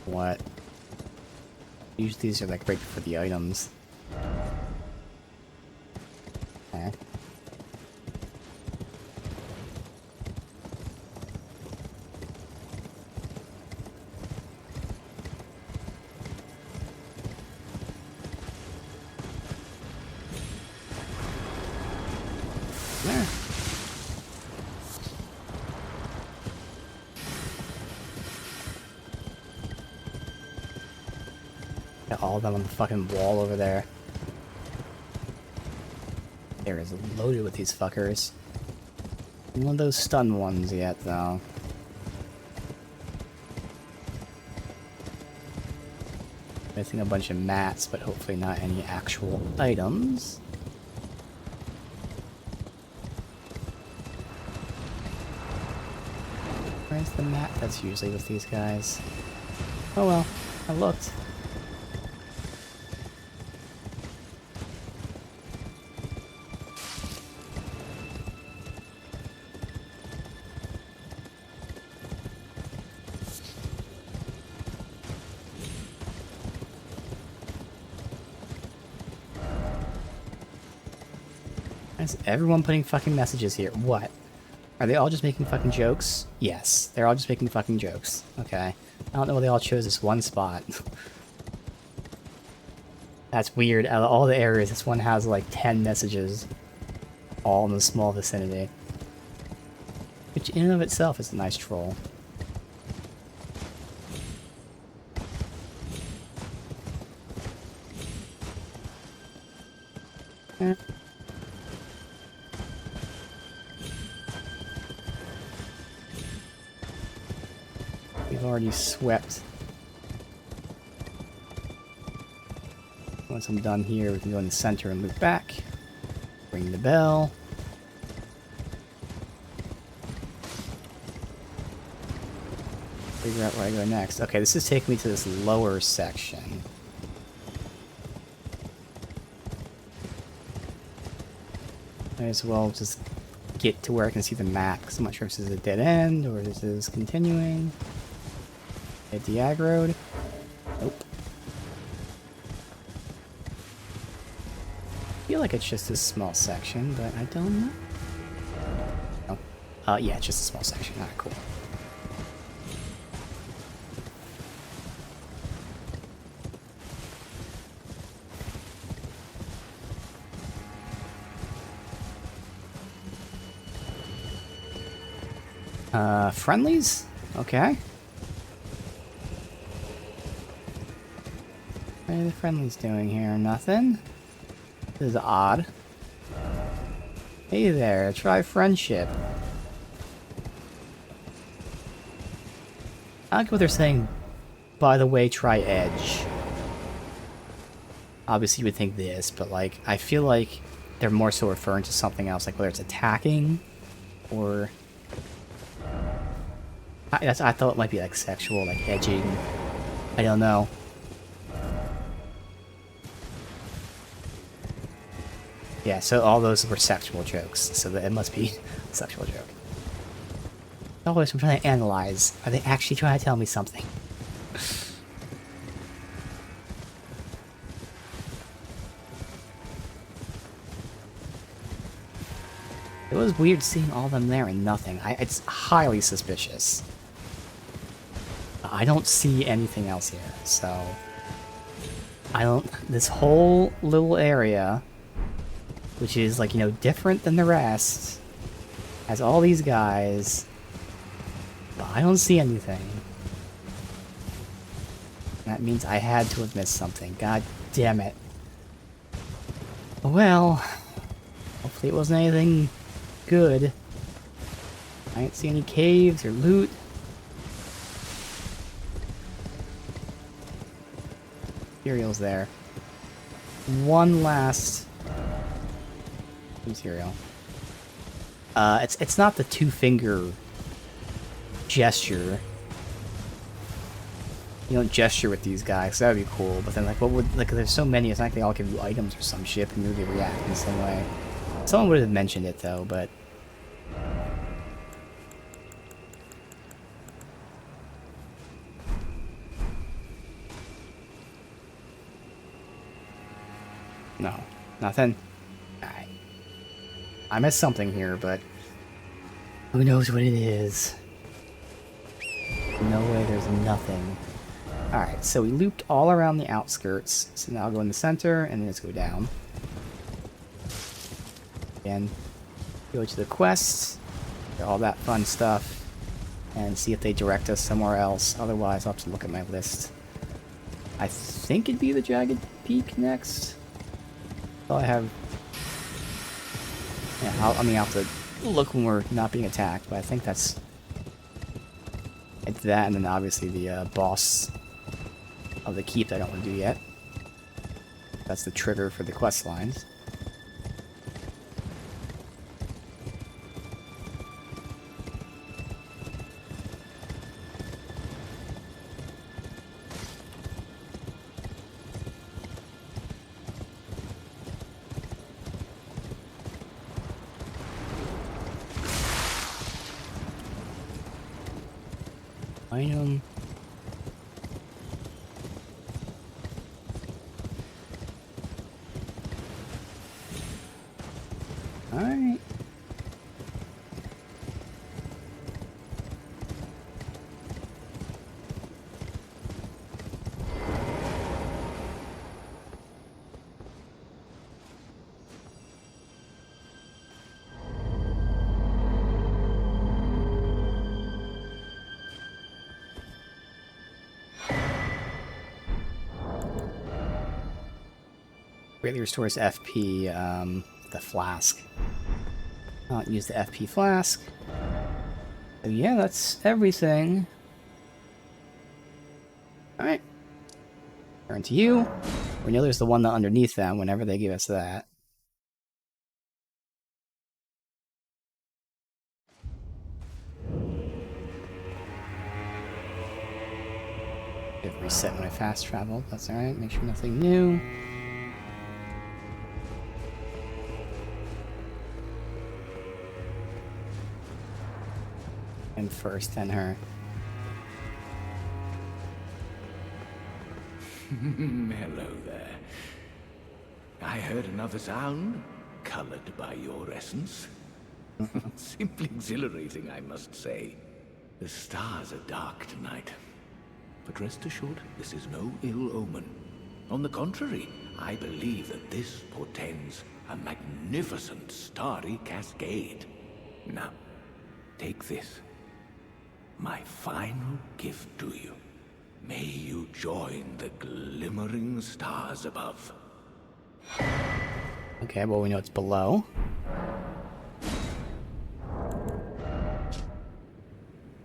What? Usually these are like right for the items. Okay. There. Got all of them on the fucking wall over there. There is loaded with these fuckers. One of those stun ones yet, though. Missing a bunch of mats, but hopefully not any actual items. Where's the mat that's usually with these guys? Oh well, I looked. Is everyone putting fucking messages here? What? Are they all just making fucking jokes? Yes, they're all just making fucking jokes. Okay. I don't know why they all chose this one spot. That's weird. Out of all the areas, this one has like 10 messages. All in a small vicinity. Which in and of itself is a nice troll. Eh. We've already swept. Once I'm done here, we can go in the center and loop back. Ring the bell. Figure out where I go next. Okay, this is taking me to this lower section. Might as well just get to where I can see the map, because I'm not sure if this is a dead end or this is continuing. Get de-aggroed. Nope. I feel like it's just a small section, but I don't know. Oh. Yeah, it's just a small section. Alright, cool. Friendlies? Okay. What are the friendlies doing here? Nothing? This is odd. Hey there, try friendship. I like what they're saying, by the way, try edge. Obviously you would think this, but like, I feel like they're more so referring to something else, like whether it's attacking, or... I thought it might be like sexual, like edging. I don't know. Yeah, so all those were sexual jokes, so that it must be a sexual joke. Always I'm trying to analyze. Are they actually trying to tell me something? It was weird seeing all of them there and nothing. It's highly suspicious. I don't see anything else here, so... This whole little area, which is, like, you know, different than the rest, has all these guys, but I don't see anything. That means I had to have missed something. God damn it. Well, hopefully it wasn't anything good. I didn't see any caves or loot. Materials there. One last material. It's not the two-finger gesture. You don't gesture with these guys, that would be cool, but then like what would, like, there's so many, it's not like they all give you items or some shit and maybe react in some way. Someone would have mentioned it though, but... No, nothing. Alright. I missed something here, but who knows what it is. No way there's nothing. Alright, so we looped all around the outskirts, so now I'll go in the center, and then let's go down. Again, go to the quest, get all that fun stuff, and see if they direct us somewhere else. Otherwise, I'll have to look at my list. I think it'd be the Jagged Peak next. Well, I have... Yeah, I'll have to look when we're not being attacked, but I think that's... It's that, and then obviously the boss of the keep that I don't want to do yet. That's the trigger for the quest lines. Item. Alright. Greatly restores FP, the flask. I'll use the FP flask. So yeah, that's everything. Alright. Turn to you. We know there's the one underneath them whenever they give us that. It reset when I fast traveled. That's alright. Make sure nothing new. And first, then her. Hello there. I heard another sound, colored by your essence. Simply exhilarating, I must say. The stars are dark tonight. But rest assured, this is no ill omen. On the contrary, I believe that this portends a magnificent starry cascade. Now, take this. My final gift to you. May you join the glimmering stars above. Okay, well, we know it's below.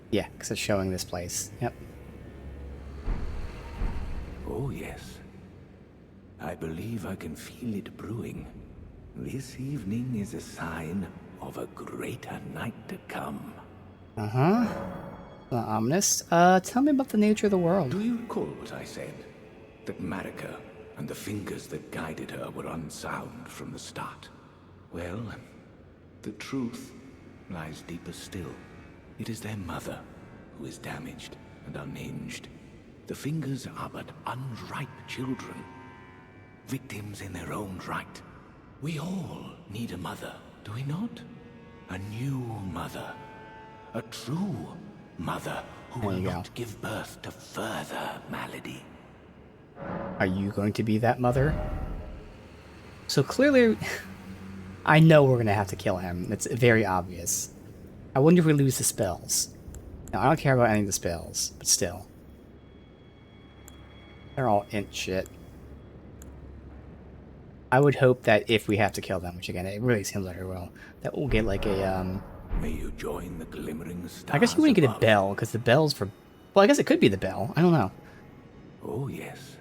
Yeah, because it's showing this place. Yep. believe I can feel it brewing. This evening is a sign of a greater night to come. Uh-huh. Ominous. Tell me about the nature of the world. Do you recall what I said? That Marika and the fingers that guided her were unsound from the start. Well, the truth lies deeper still. It is their mother who is damaged and unhinged. The fingers are but unripe children, victims in their own right. We all need a mother, do we not? A new mother. A true mother who will not give birth to further malady. Are you going to be that mother? So clearly, I know we're going to have to kill him. It's very obvious. I wonder if we lose the spells. Now, I don't care about any of the spells, but still. They're all int shit. I would hope that if we have to kill them, which again, it really seems like we will, that we'll get like a, May you join the glimmering stars. I guess you wouldn't get a above. bell, because the bell's for... Well, I guess it could be the bell. I don't know. Oh, yes.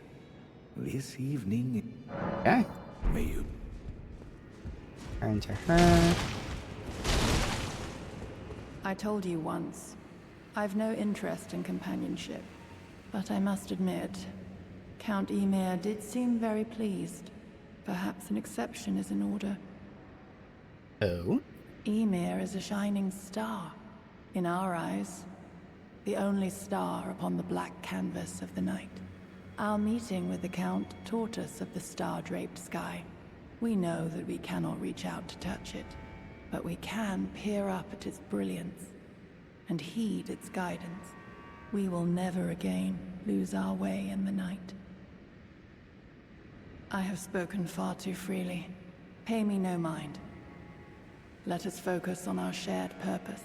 This evening... Okay. May you... Turn to her. I told you once, I've no interest in companionship. But I must admit, Count Ymir did seem very pleased. Perhaps an exception is in order. Oh? Ymir is a shining star, in our eyes. The only star upon the black canvas of the night. Our meeting with the Count taught us of the star-draped sky. We know that we cannot reach out to touch it, but we can peer up at its brilliance and heed its guidance. We will never again lose our way in the night. I have spoken far too freely. Pay me no mind. Let us focus on our shared purpose,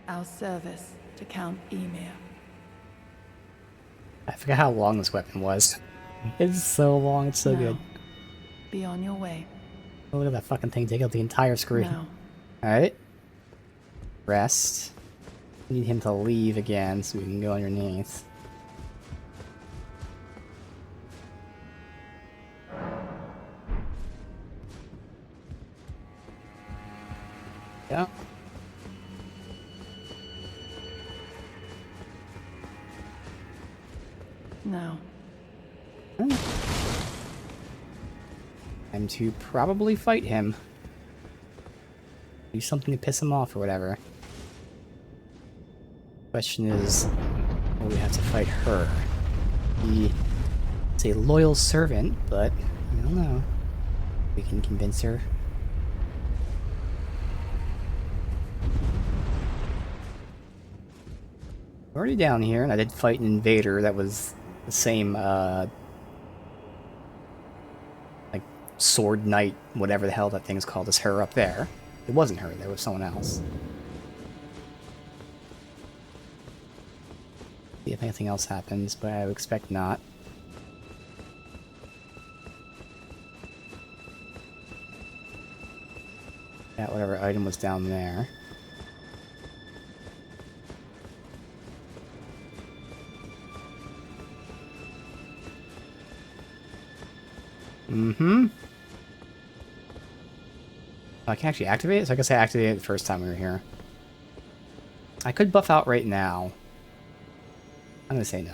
our service to Count Ymir. I forgot how long this weapon was. It's so long, it's so Now, good. be on your way. Oh, look at that fucking thing take up the entire screen. Now. Alright. Rest. Need him to leave again so we can go underneath. Yeah. Now. Time to probably fight him. Do something to piss him off or whatever. Question is, will we have to fight her? He is a loyal servant, but I don't know. We can convince her. We're already down here, and I did fight an invader that was the same, like, sword knight, whatever the hell that thing's called, as her up there. It wasn't her, there was someone else. See if anything else happens, but I would expect not. Got whatever item was down there. Mm-hmm. I can actually activate it, so I guess I activated it the first time we were here. I could buff out right now. I'm gonna say no.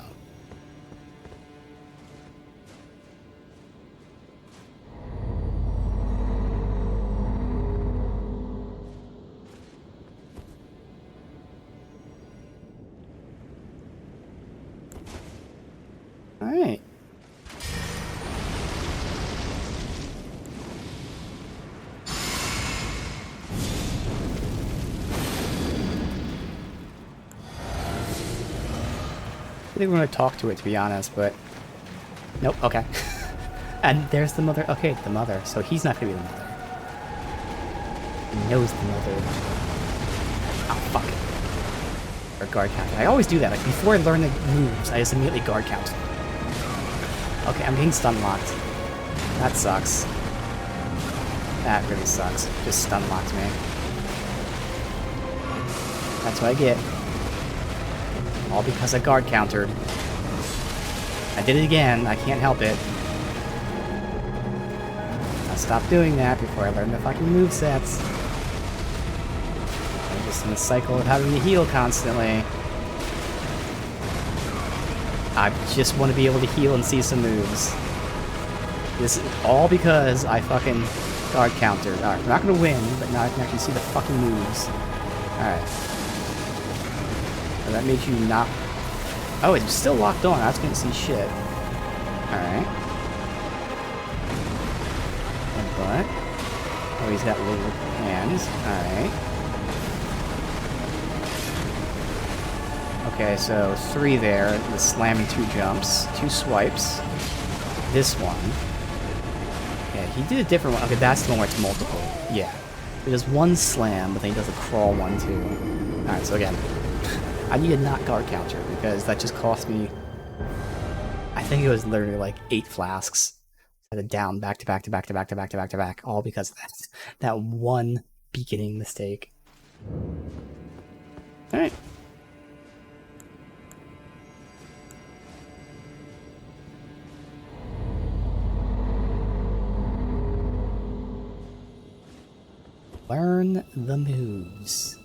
Alright. I think we're gonna talk to it, to be honest, but... Nope, okay. And there's the mother. Okay, the mother. So he's not gonna be the mother. He knows the mother. Oh, fuck it. Or guard count. I always do that. Like, before I learn the moves, I just immediately guard count. Okay, I'm getting stun locked. That sucks. That really sucks. Just stun locked me. That's what I get. All because I guard countered. I did it again. I can't help it. stop doing that before I learn the fucking movesets. I'm just in the cycle of having to heal constantly. I just want to be able to heal and see some moves. This is all because I fucking guard counter. Alright, we're not gonna win, but now I can actually see the fucking moves. Alright. So that made you not... Oh, it's still locked on. I was gonna see shit. Alright. But... Oh, he's got little hands. Alright. Okay, so 3 there. The slam and 2 jumps. 2 swipes. This one. Yeah, he did a different one. Okay, that's the one where it's multiple. Yeah. He does 1 slam, but then he does a crawl one too. Alright, so again. I need a not guard counter, because that just cost me... I think it was literally like 8 flasks. Down back to back to back to back to back to back to back. All because of that one beginning mistake. Alright. Learn the moves.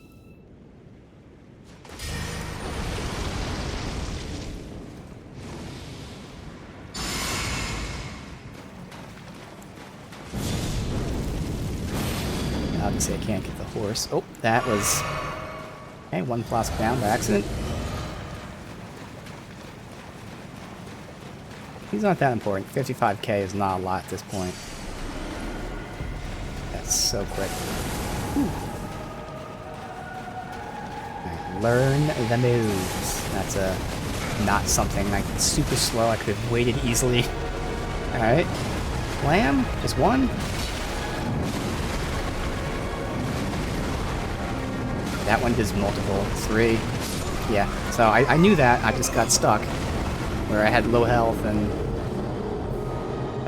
Obviously I can't get the horse. Oh, that was... Okay, 1 flask down by accident. He's not that important. 55k is not a lot at this point. That's so quick. Right, learn the moves. That's not something like super slow. I could have waited easily. Alright. Slam? Just 1? That one does multiple. 3. Yeah, so I knew that. I just got stuck. Where I had low health and...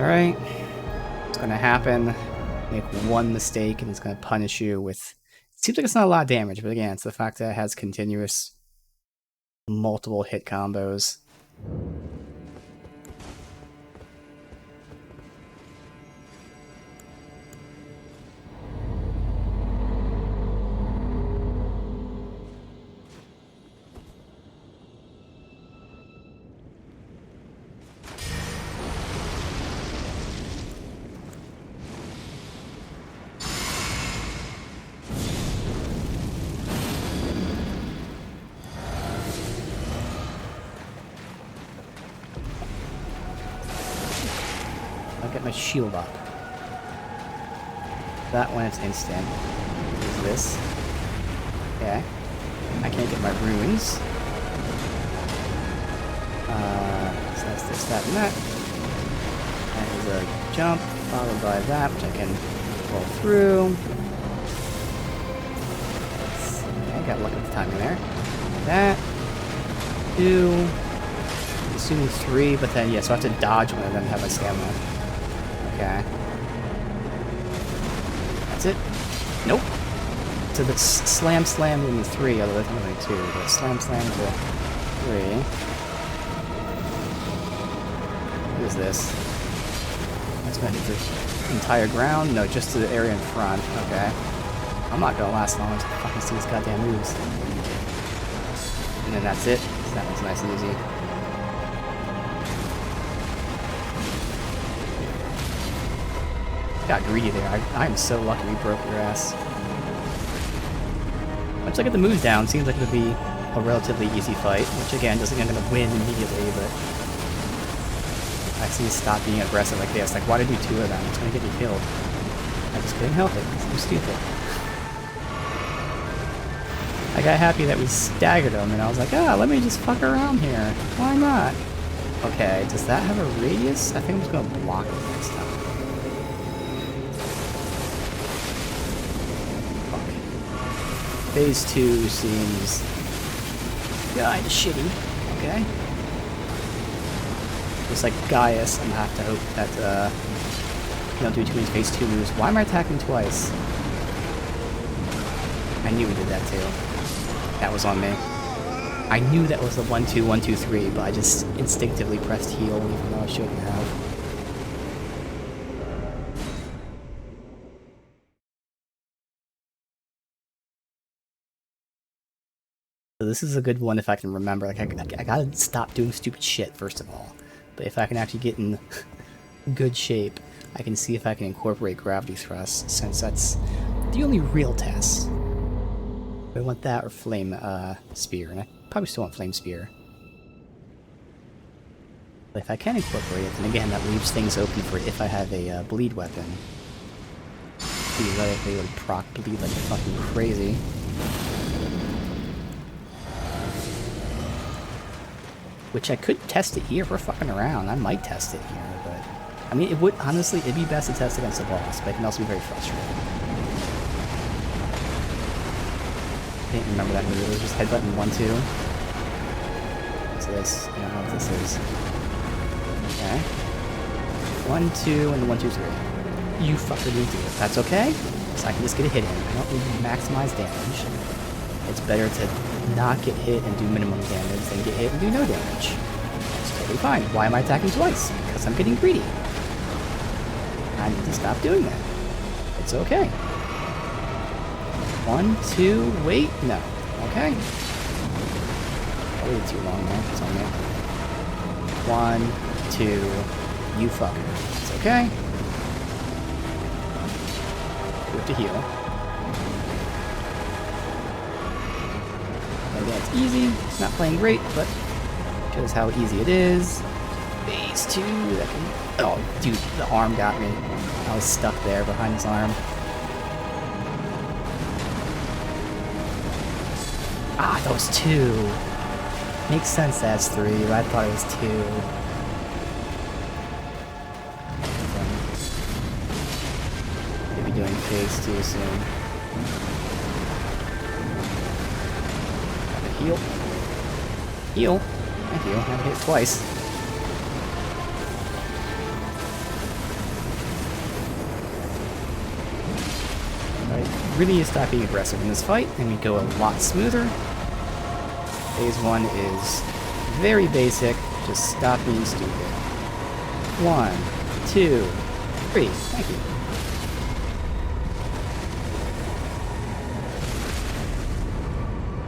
Alright. It's gonna happen. Make 1 mistake and it's gonna punish you with... It seems like it's not a lot of damage, but again, it's the fact that it has continuous multiple hit combos. I'll get my shield up. That one it's instant. Is this? Okay. I can't get my runes. So that's this, that, and that. That is a jump, followed by that, which I can roll through. Okay, got lucky with the timing there. That. 2. Assuming 3, but then, yeah, so I have to dodge when I then have my stamina. Okay. That's it? Nope. So the slam into 3, although that's only 2. But slam into 3. What is this? That's gonna hit the entire ground? No, just to the area in front. Okay. I'm not gonna last long until I fucking see these goddamn moves. And then that's it. So that one's nice and easy. Got greedy there. I am so lucky we broke your ass. Once I get the moves down, seems like it'll be a relatively easy fight, which again doesn't mean I'm gonna win immediately, but I see stop being aggressive like this. Like, why did you do 2 of them? It's gonna get you killed. I just couldn't help it because I'm stupid. I got happy that we staggered them, and I was like, ah, let me just fuck around here. Why not? Okay, does that have a radius? I think I'm just gonna block it next time. Phase 2 seems kinda shitty. Okay. Just like Gaius, I'm gonna have to hope that you don't do too many phase 2 moves. Why am I attacking twice? I knew we did that too. That was on me. I knew that was the 1-2, 1-2, 3, but I just instinctively pressed heal even though I shouldn't have. So this is a good one if I can remember. Like, I gotta stop doing stupid shit, first of all. But if I can actually get in good shape, I can see if I can incorporate gravity thrust, since that's the only real test. I want that or flame spear, and I probably still want flame spear. But if I can incorporate it, then again, that leaves things open for if I have a bleed weapon. Theoretically, it would proc bleed like fucking crazy. Which I could test it here. We're fucking around. I might test it here, but I mean, it would honestly, it'd be best to test against the boss, but it can also be very frustrating. I can't remember that move. It was just headbutting 1-2. So this, I don't know what this is. Okay. 1-2 and the 1-2-3. You fucker didn't do it. That's okay. So I can just get a hit in. I don't need to maximize damage. It's better to not get hit and do minimum damage than get hit and do no damage. That's totally fine. Why am I attacking twice? Because I'm getting greedy. I need to stop doing that. It's okay. 1, 2, wait, no. Okay. I waited too long there. It's on me. 1, 2, you fucker. It's okay. We have to heal. It's easy. It's not playing great, but shows how easy it is. Phase 2. That can... Oh, dude, the arm got me. I was stuck there behind his arm. Ah, that was 2. Makes sense that's 3, but I thought it was 2. Maybe doing phase 2 soon. Heal. Heal. Thank you. I haven't hit it twice. I really need to stop being aggressive in this fight, and we go a lot smoother. Phase 1 is very basic. Just stop being stupid. 1, 2, 3. Thank you.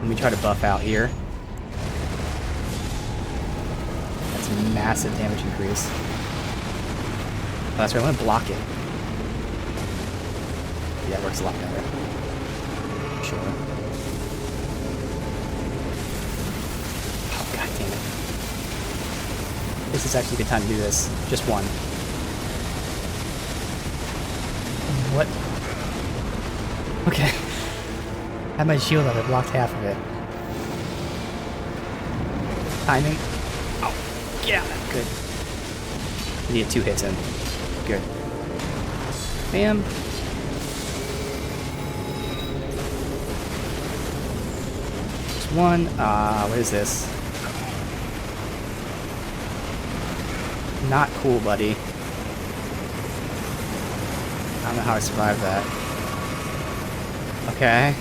Let me try to buff out here. That's a massive damage increase. Oh, that's right, I want to block it. Yeah, it works a lot better. Sure. Oh, god damn it. This is actually a good time to do this. Just one. What? Okay. I had my shield up, I blocked half of it. Timing. Oh, get out of that. Good. I need 2 hits in. Good. Bam. Just 1. What is this? Not cool, buddy. I don't know how I survived that. Okay.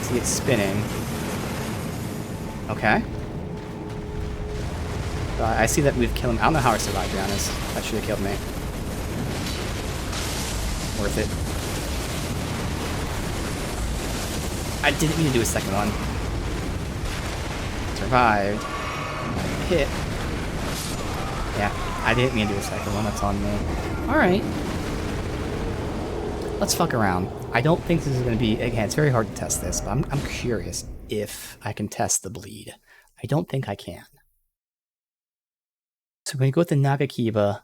See it spinning. Okay. I see that we've killed him. I don't know how I survived, to be honest. That should have killed me. Worth it. I didn't mean to do a second one. Survived. Hit. Yeah, I didn't mean to do a second one. That's on me. Alright. Let's fuck around. I don't think this is going to be... Again, it's very hard to test this, but I'm curious if I can test the bleed. I don't think I can. So when you go with the Nagakiba,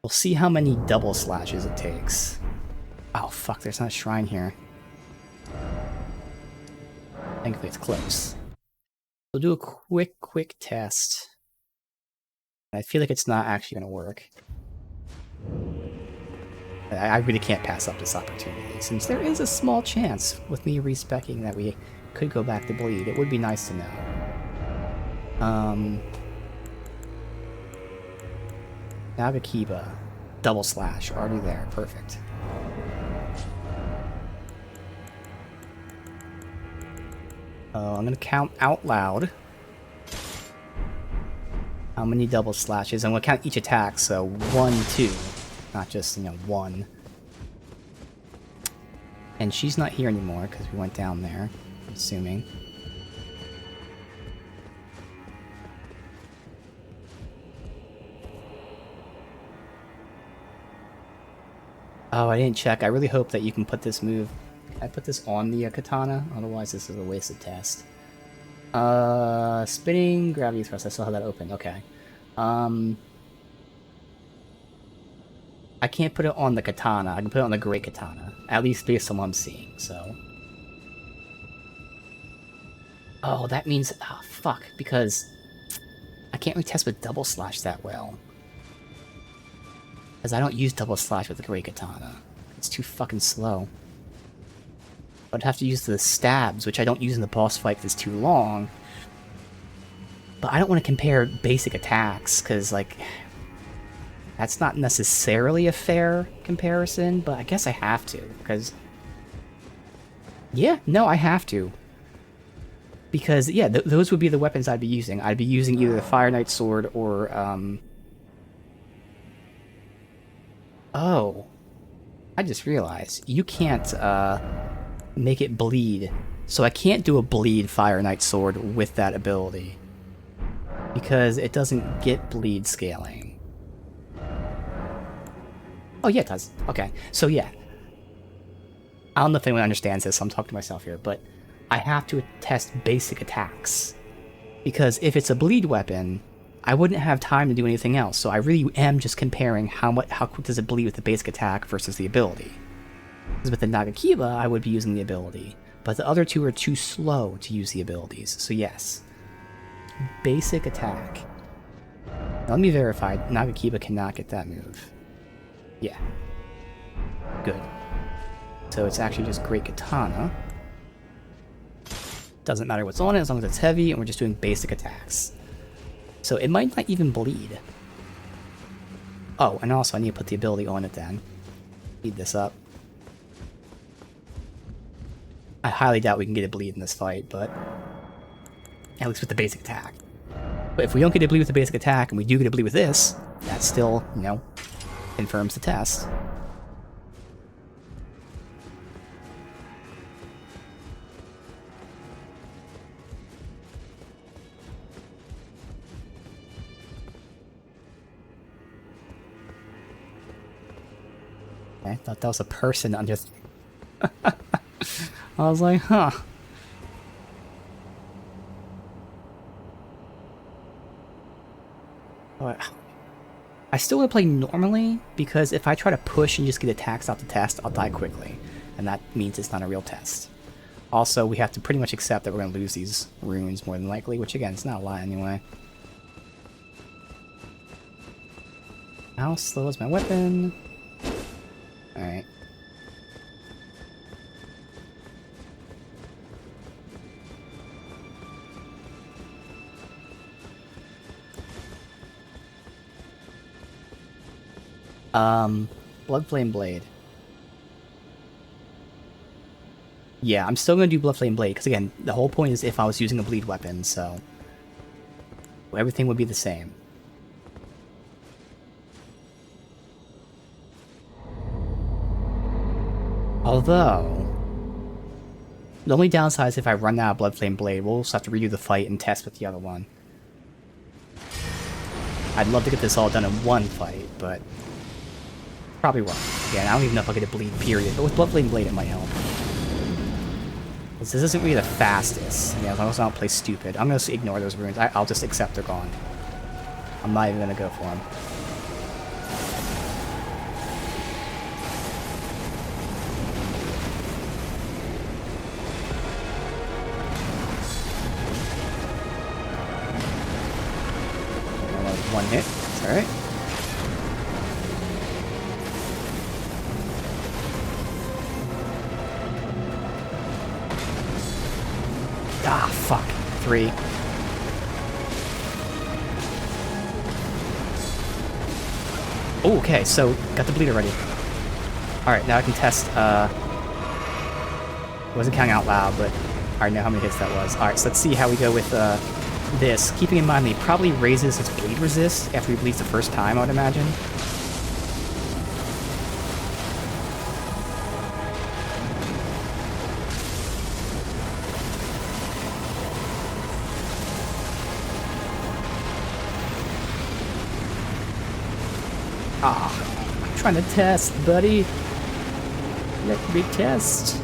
we'll see how many double slashes it takes. Oh, fuck, there's not a shrine here. Thankfully, it's close. We'll do a quick test. I feel like it's not actually going to work. I really can't pass up this opportunity, since there is a small chance with me respecking that we could go back to bleed. It would be nice to know. Nagakiba. Double slash. Already there. Perfect. I'm going to count out loud how many double slashes. I'm going to count each attack, so 1, 2. Not just, 1. And she's not here anymore because we went down there, I'm assuming. Oh, I didn't check. I really hope that you can put this move. I put this on the katana, otherwise this is a wasted test. Spinning, gravity thrust. I still have that open. Okay. I can't put it on the katana. I can put it on the great katana, at least based on what I'm seeing. So. Oh, that means fuck, because I can't really test with double slash that well. Because I don't use double slash with the great katana. It's too fucking slow. I'd have to use the stabs, which I don't use in the boss fight because it's too long. But I don't want to compare basic attacks, because, like, that's not necessarily a fair comparison, but I guess I have to, because... Yeah, no, I have to. Because, yeah, those would be the weapons I'd be using. I'd be using either the Fire Knight Sword or, Oh. I just realized. You can't, make it bleed. So I can't do a bleed Fire Knight Sword with that ability. Because it doesn't get bleed scaling. Oh, yeah, it does. Okay. So, yeah. I don't know if anyone understands this, so I'm talking to myself here, but I have to test basic attacks. Because if it's a bleed weapon, I wouldn't have time to do anything else, so I really am just comparing how quick does it bleed with the basic attack versus the ability. Because with the Nagakiba, I would be using the ability, but the other two are too slow to use the abilities, so yes. Basic attack. Now, let me verify, Nagakiba cannot get that move. Yeah. Good. So it's actually just Great Katana. Doesn't matter what's on it as long as it's heavy, and we're just doing basic attacks. So it might not even bleed. Oh, and also I need to put the ability on it then. Speed this up. I highly doubt we can get a bleed in this fight, but... At least with the basic attack. But if we don't get a bleed with the basic attack, and we do get a bleed with this, that still, you know, confirms the test. I thought that was a person under... I was like, huh. But I still want to play normally, because if I try to push and just get attacks off the test, I'll die quickly. And that means it's not a real test. Also, we have to pretty much accept that we're going to lose these runes more than likely, which again, it's not a lie anyway. How slow is my weapon? Alright. Bloodflame Blade. Yeah, I'm still gonna do Bloodflame Blade, because again, the whole point is if I was using a bleed weapon, so... everything would be the same. Although... the only downside is if I run out of Bloodflame Blade, we'll just have to redo the fight and test with the other one. I'd love to get this all done in one fight, but... probably won't. Again, I don't even know if I'll get a bleed, period. But with Bloodflame Blade, it might help. This isn't really the fastest. Yeah, as long as I don't play stupid. I'm going to ignore those runes. I'll just accept they're gone. I'm not even going to go for them. One hit. It's alright. Ah, fuck. 3. Oh, okay, so got the bleed already. Alright, now I can test, wasn't counting out loud, but I already know how many hits that was. Alright, so let's see how we go with, this. Keeping in mind that he probably raises his bleed resist after he bleeds the first time, I would imagine. trying to test, buddy. Let me test.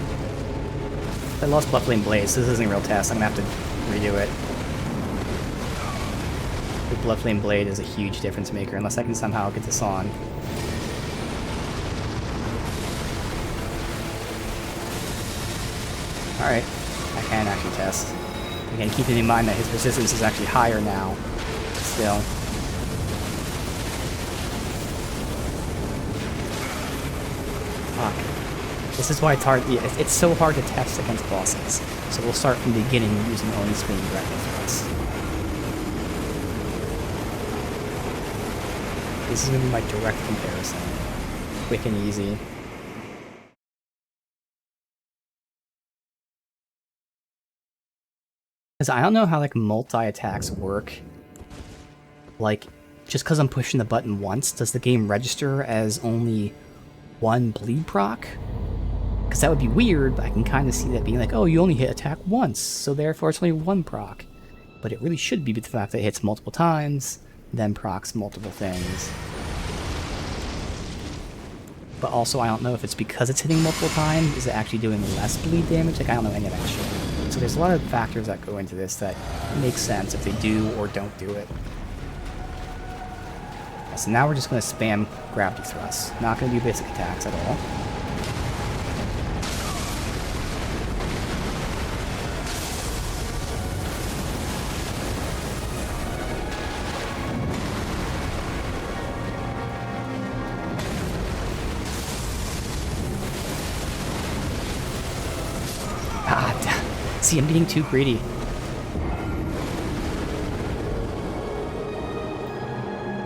I lost Bloodflame Blade, so this isn't a real test. I'm gonna have to redo it. The Bloodflame Blade is a huge difference maker, unless I can somehow get this on. Alright, I can actually test. Again, keeping in mind that his resistance is actually higher now. Still. Fuck. This is why it's hard. Yeah, it's so hard to test against bosses. So we'll start from the beginning using only spinning grapple threats. This is going to be my direct comparison. Quick and easy. Because I don't know how, like, multi-attacks work. Like, just because I'm pushing the button once, does the game register as only one bleed proc? Because that would be weird, but I can kind of see that being like, oh, you only hit attack once, so therefore it's only one proc. But it really should be the fact that it hits multiple times, then procs multiple things. But also, I don't know if it's because it's hitting multiple times, is it actually doing less bleed damage? Like, I don't know any of that shit. So there's a lot of factors that go into this that make sense if they do or don't do it. So now we're just going to spam gravity thrusts. Not going to do basic attacks at all. See, I'm being too greedy.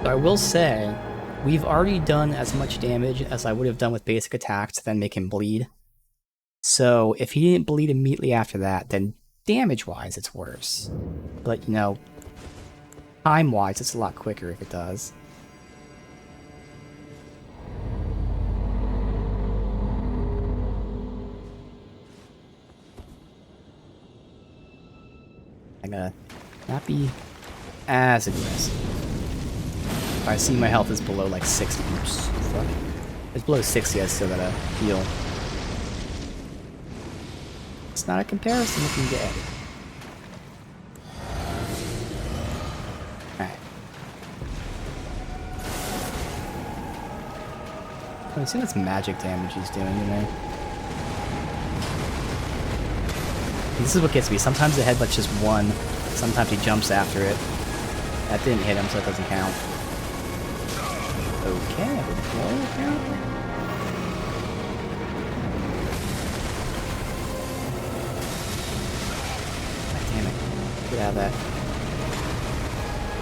So I will say, we've already done as much damage as I would have done with basic attacks to then make him bleed. So if he didn't bleed immediately after that, then damage-wise it's worse. But, you know, time-wise it's a lot quicker if it does. I'm gonna not be as aggressive. I see my health is below like 60. Oops, fuck. It's below 60, I still gotta heal. It's not a comparison we can get. Alright. I assume that's magic damage he's doing, you know? This is what gets me. Sometimes the headbutt's just one. Sometimes he jumps after it. That didn't hit him, so it doesn't count. Okay, I have a blow apparently. God damn it. Get out of that.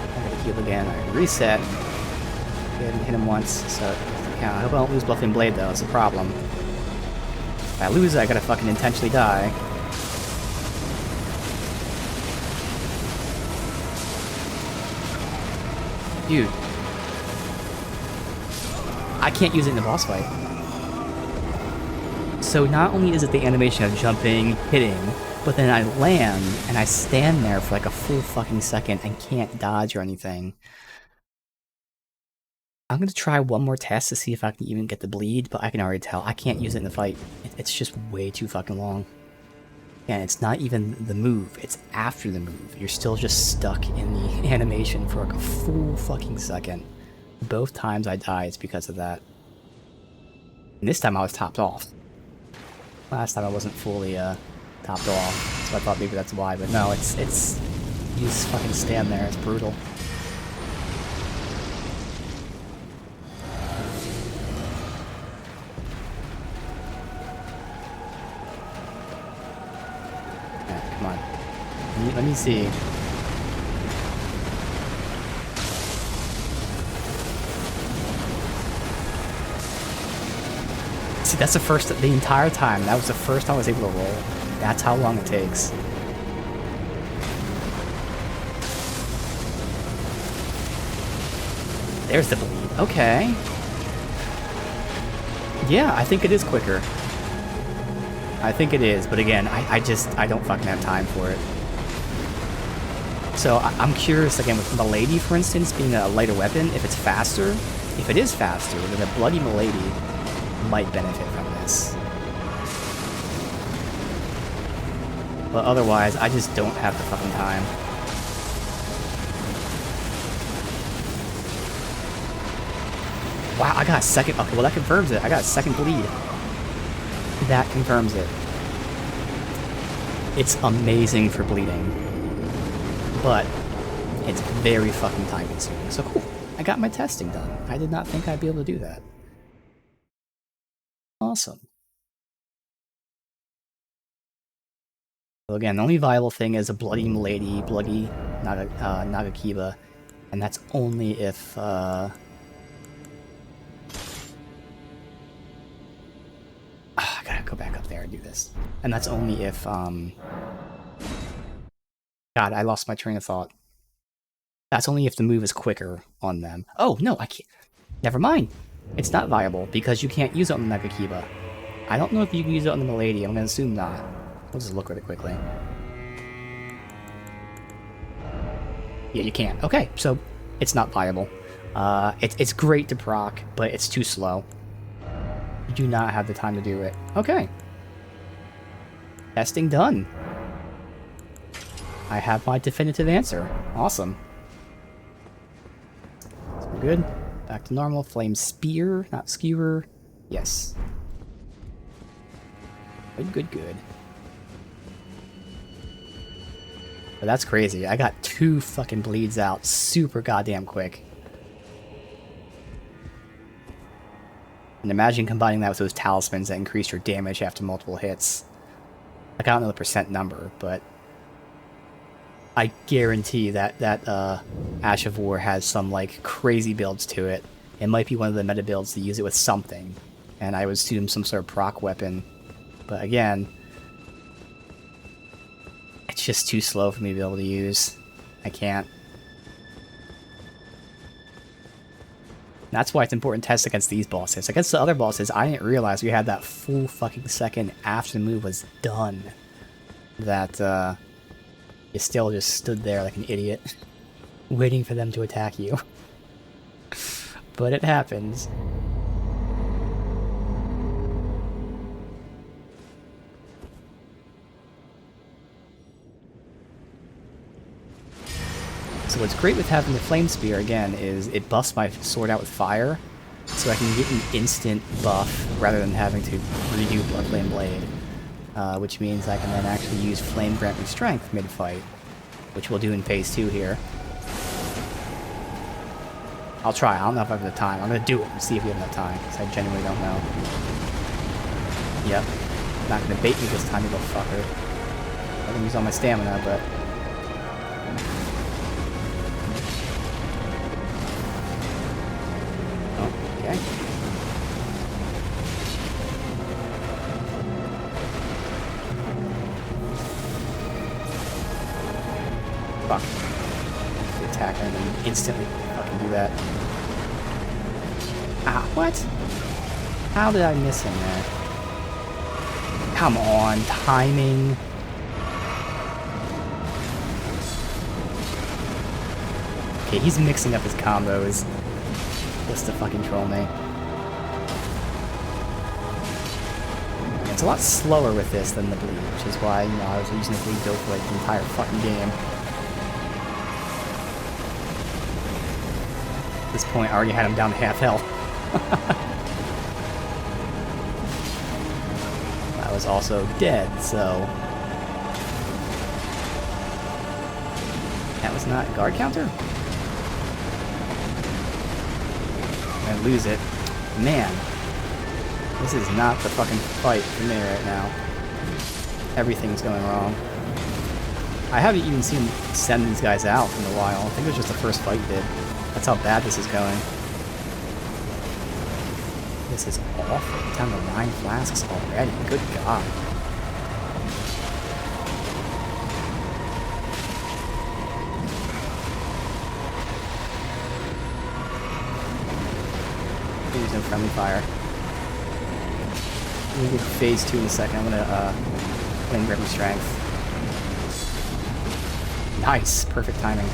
I gotta heal again. Alright, reset. Okay, I didn't hit him once, so it doesn't count. I hope I don't lose Bluffing Blade though, that's a problem. If I lose it, I gotta fucking intentionally die. Dude. I can't use it in the boss fight. So not only is it the animation of jumping, hitting, but then I land, and I stand there for like a full fucking second and can't dodge or anything. I'm gonna try one more test to see if I can even get the bleed, but I can already tell I can't use it in the fight. It's just way too fucking long. And it's not even the move, it's after the move. You're still just stuck in the animation for like a full fucking second. Both times I die, it's because of that. And this time I was topped off. Last time I wasn't fully topped off, so I thought maybe that's why, but no, it's you just fucking stand there, it's brutal. Come on. Let me see. See, that's the first, the entire time, that was the first time I was able to roll. That's how long it takes. There's the bleed. Okay. Yeah, I think it is quicker. I think it is, but again, I don't fucking have time for it. So I'm curious, again, with the lady, for instance, being a lighter weapon, if it's faster, If it is faster, then the Bloody Milady might benefit from this. But otherwise, I just don't have the fucking time. Wow, I got a second. Okay, well that confirms it. I got a second bleed. That confirms it. It's amazing for bleeding. But it's very fucking time consuming. So cool. I got my testing done. I did not think I'd be able to do that. Awesome. So again, the only viable thing is a Bloody Milady, Bloody Nagakiba, and that's only if I gotta go back up there and do this. And that's only if God, I lost my train of thought. That's only if the move is quicker on them. Oh, no, I can't. Never mind. It's not viable because you can't use it on the Nagakiba. I don't know if you can use it on the Milady. I'm gonna assume not. We'll just look really quickly. Yeah, you can't. Okay, so it's not viable. It's great to proc, but it's too slow. You do not have the time to do it. Okay. Testing done. I have my definitive answer. Awesome. So we're good. Back to normal. Flame spear, not skewer. Yes. Good, good, good. But that's crazy. I got 2 fucking bleeds out super goddamn quick. And imagine combining that with those talismans that increase your damage after multiple hits. Like, I don't know the percent number, but I guarantee that Ash of War has some, like, crazy builds to it. It might be one of the meta builds to use it with something. And I would assume some sort of proc weapon. But again, it's just too slow for me to be able to use. I can't. That's why it's important to test against these bosses. Against the other bosses, I didn't realize we had that full fucking second after the move was done. That, you still just stood there like an idiot, waiting for them to attack you. But it happens. So what's great with having the Flame Spear, again, is it buffs my sword out with fire, so I can get an instant buff rather than having to redo Bloodflame Blade. Which means I can then actually use Flame Grant Me Strength mid-fight, which we'll do in Phase 2 here. I'll try. I don't know if I have the time. I'm going to do it and see if we have enough time, because I genuinely don't know. Yep. Not going to bait me this time, you little fucker. I'm going to use all my stamina, but... Okay. Fuck. The attack and then instantly fucking do that. Ah, what? How did I miss him there? Come on, timing. Okay, he's mixing up his combos. Just to fucking troll me. It's a lot slower with this than the bleed, which is why, you know, I was using the bleed build for like the entire fucking game. At this point, I already had him down to half health. I was also dead, so... That was not guard counter? I lose it. Man, this is not the fucking fight for me right now. Everything's going wrong. I haven't even seen him send these guys out in a while. I think it was just the first fight he did. That's how bad this is going. This is awful. Down to 9 flasks already. Good God. Using friendly fire. We'll get phase 2 in a second. I'm gonna Flame Grant Me Strength. Nice, perfect timing.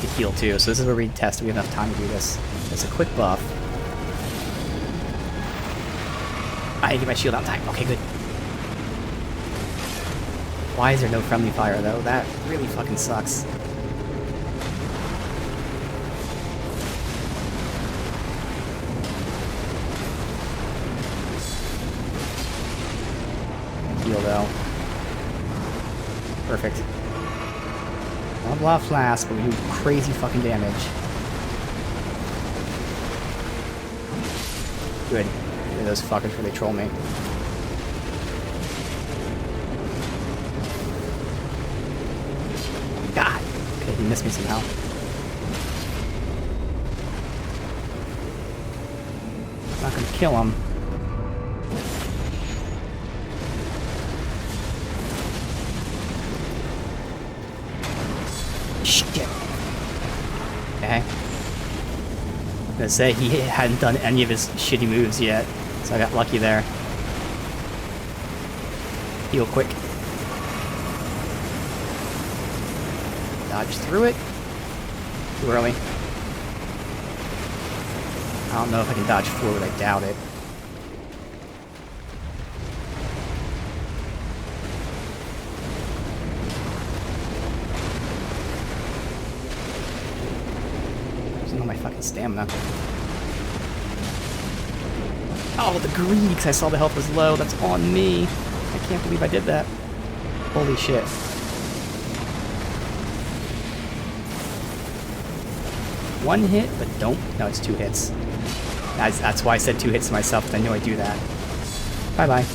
to heal too, so this is where we test if we have enough time to do this. It's a quick buff. I didn't get my shield on time. Okay, good. Why is there no friendly fire though? That really fucking sucks. Heal though. Perfect. Not a lot of flask, but we do crazy fucking damage. Good. Get rid of those fuckers before they troll me. God! Okay, he missed me somehow. Not gonna kill him. Shit. Okay. I'm gonna say he hadn't done any of his shitty moves yet, so I got lucky there. Heal quick. Dodge through it. Too early. I don't know if I can dodge forward, I doubt it. My fucking stamina. Oh, the greed, because I saw the health was low. That's on me. I can't believe I did that. Holy shit. One hit, but don't. No, it's 2 hits. That's why I said 2 hits to myself, because I knew I'd do that. Bye-bye.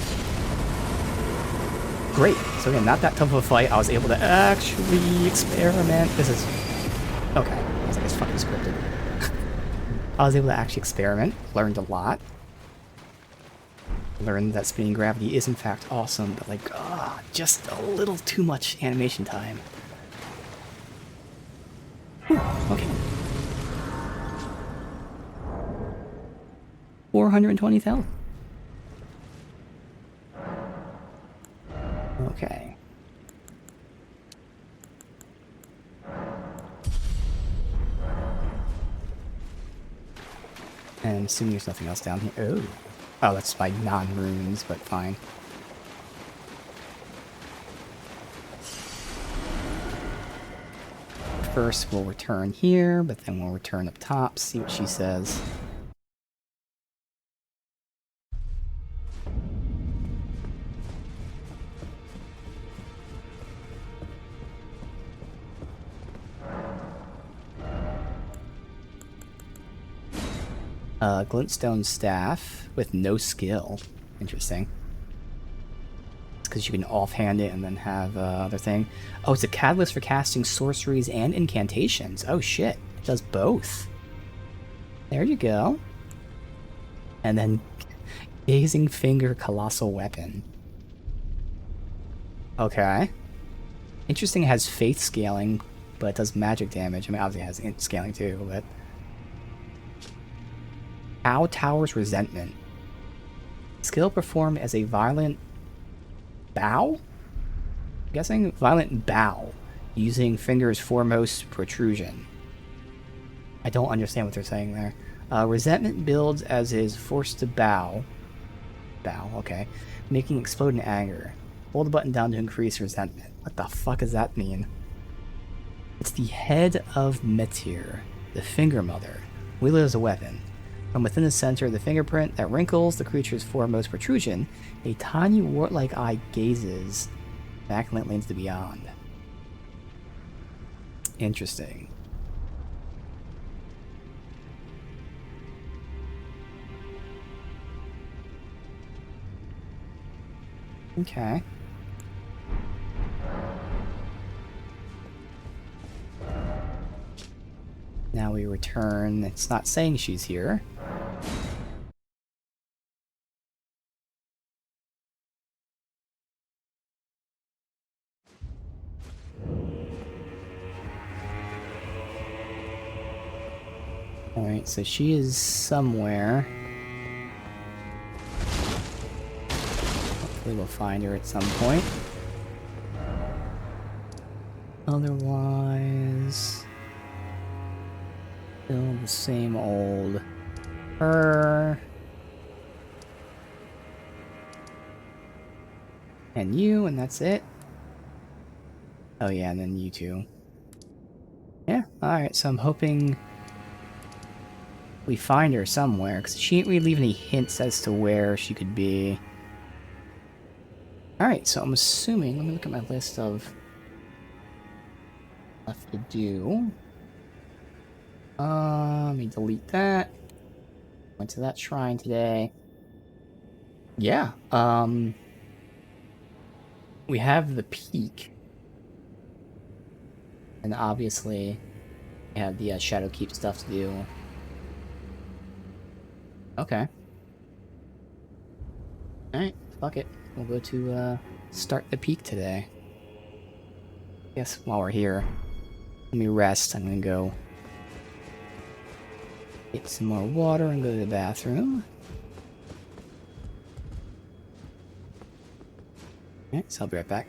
Great. So again, not that tough of a fight. I was able to actually experiment. This is... Okay. I was like, it's fucking scripted. I was able to actually experiment, learned a lot. Learned that spinning gravity is in fact awesome, but like, just a little too much animation time. Whew, okay. 420 health. Okay. And assuming there's nothing else down here. Oh. Oh, that's my non-runes, but fine. First, we'll return here, but then we'll return up top, see what she says. Glintstone staff with no skill. Interesting. It's because you can offhand it and then have other thing. Oh, it's a catalyst for casting sorceries and incantations. Oh shit, it does both. There you go. And then Gazing Finger Colossal Weapon. Okay. Interesting, it has faith scaling, but it does magic damage. I mean, obviously it has int scaling too, but... Cow Tower's Resentment. Skill performed as a violent bow? I'm guessing? Violent bow. Using fingers foremost protrusion. I don't understand what they're saying there. Resentment builds as is forced to bow. Bow, okay. Making explode in anger. Hold the button down to increase resentment. What the fuck does that mean? It's the head of Metir, the Finger Mother. Wielded as a weapon. From within the center of the fingerprint that wrinkles the creature's foremost protrusion, a tiny wart-like eye gazes back and leans to beyond. Interesting. Okay. Now we return. It's not saying she's here. Alright, so she is somewhere. Hopefully we'll find her at some point. Otherwise... Still the same old her. And you, and that's it. Oh yeah, and then you two. Yeah, alright, so I'm hoping we find her somewhere, because she didn't really leave any hints as to where she could be. Alright, so I'm assuming, let me look at my list of left to do. Let me delete that. Went to that shrine today. Yeah, we have the peak. And obviously, we have the Shadow Keep stuff to do. Okay. Alright, fuck it. We'll go to, start the peak today. Guess while we're here, let me rest. I'm gonna go get some more water and go to the bathroom. Alright, so I'll be right back.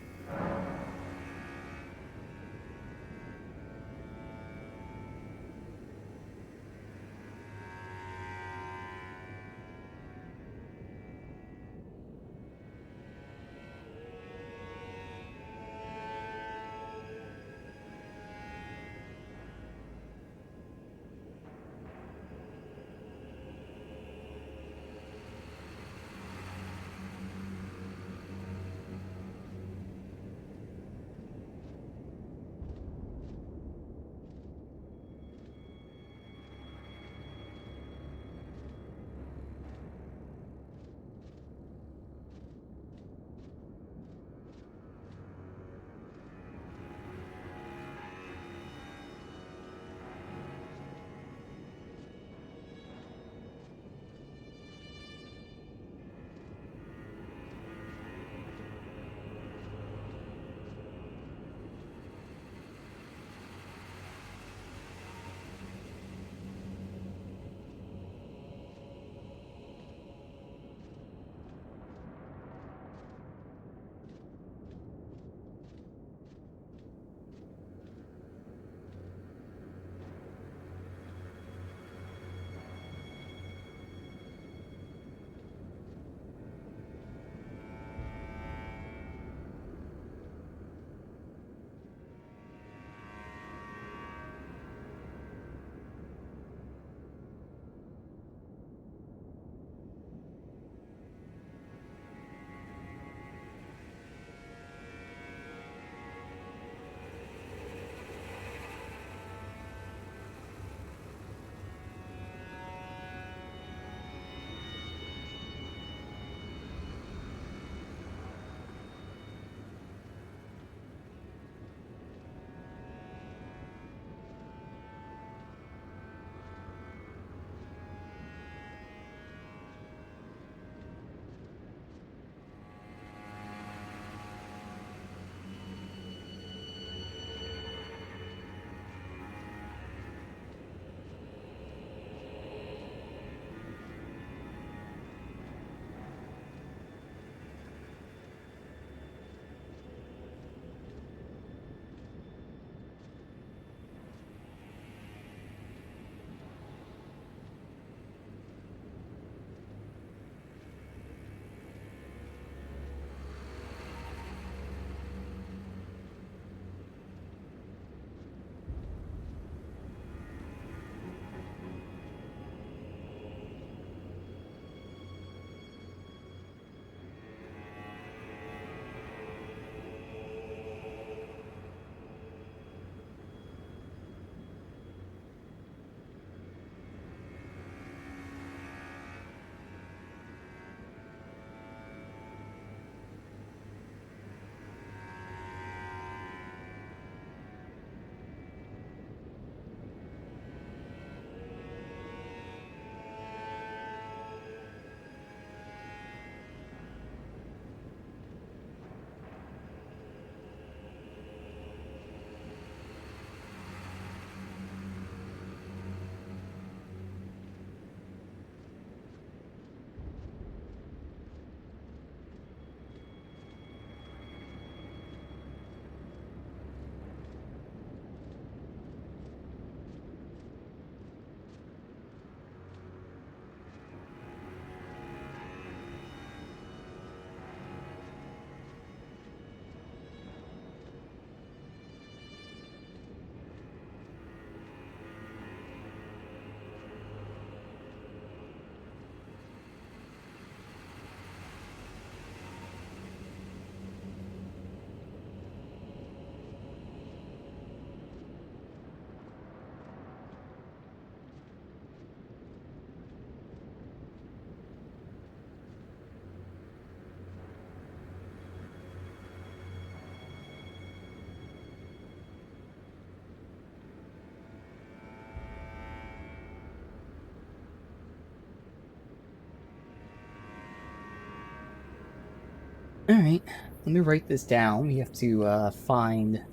Alright, let me write this down. We have to find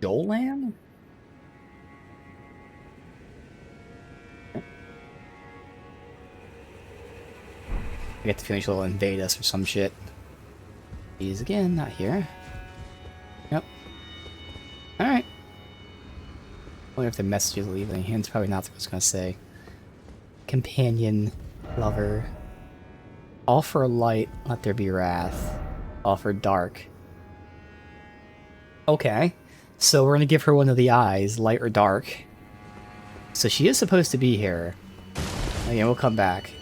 Jolan? I get the feeling she'll invade us or some shit. He's again, not here. Yep. Alright. I wonder if the messages leave any hints. Probably not what I was gonna say. Companion, lover. All for light, let there be wrath. All for dark. Okay. So we're gonna give her one of the eyes, light or dark. So she is supposed to be here. Again, we'll come back.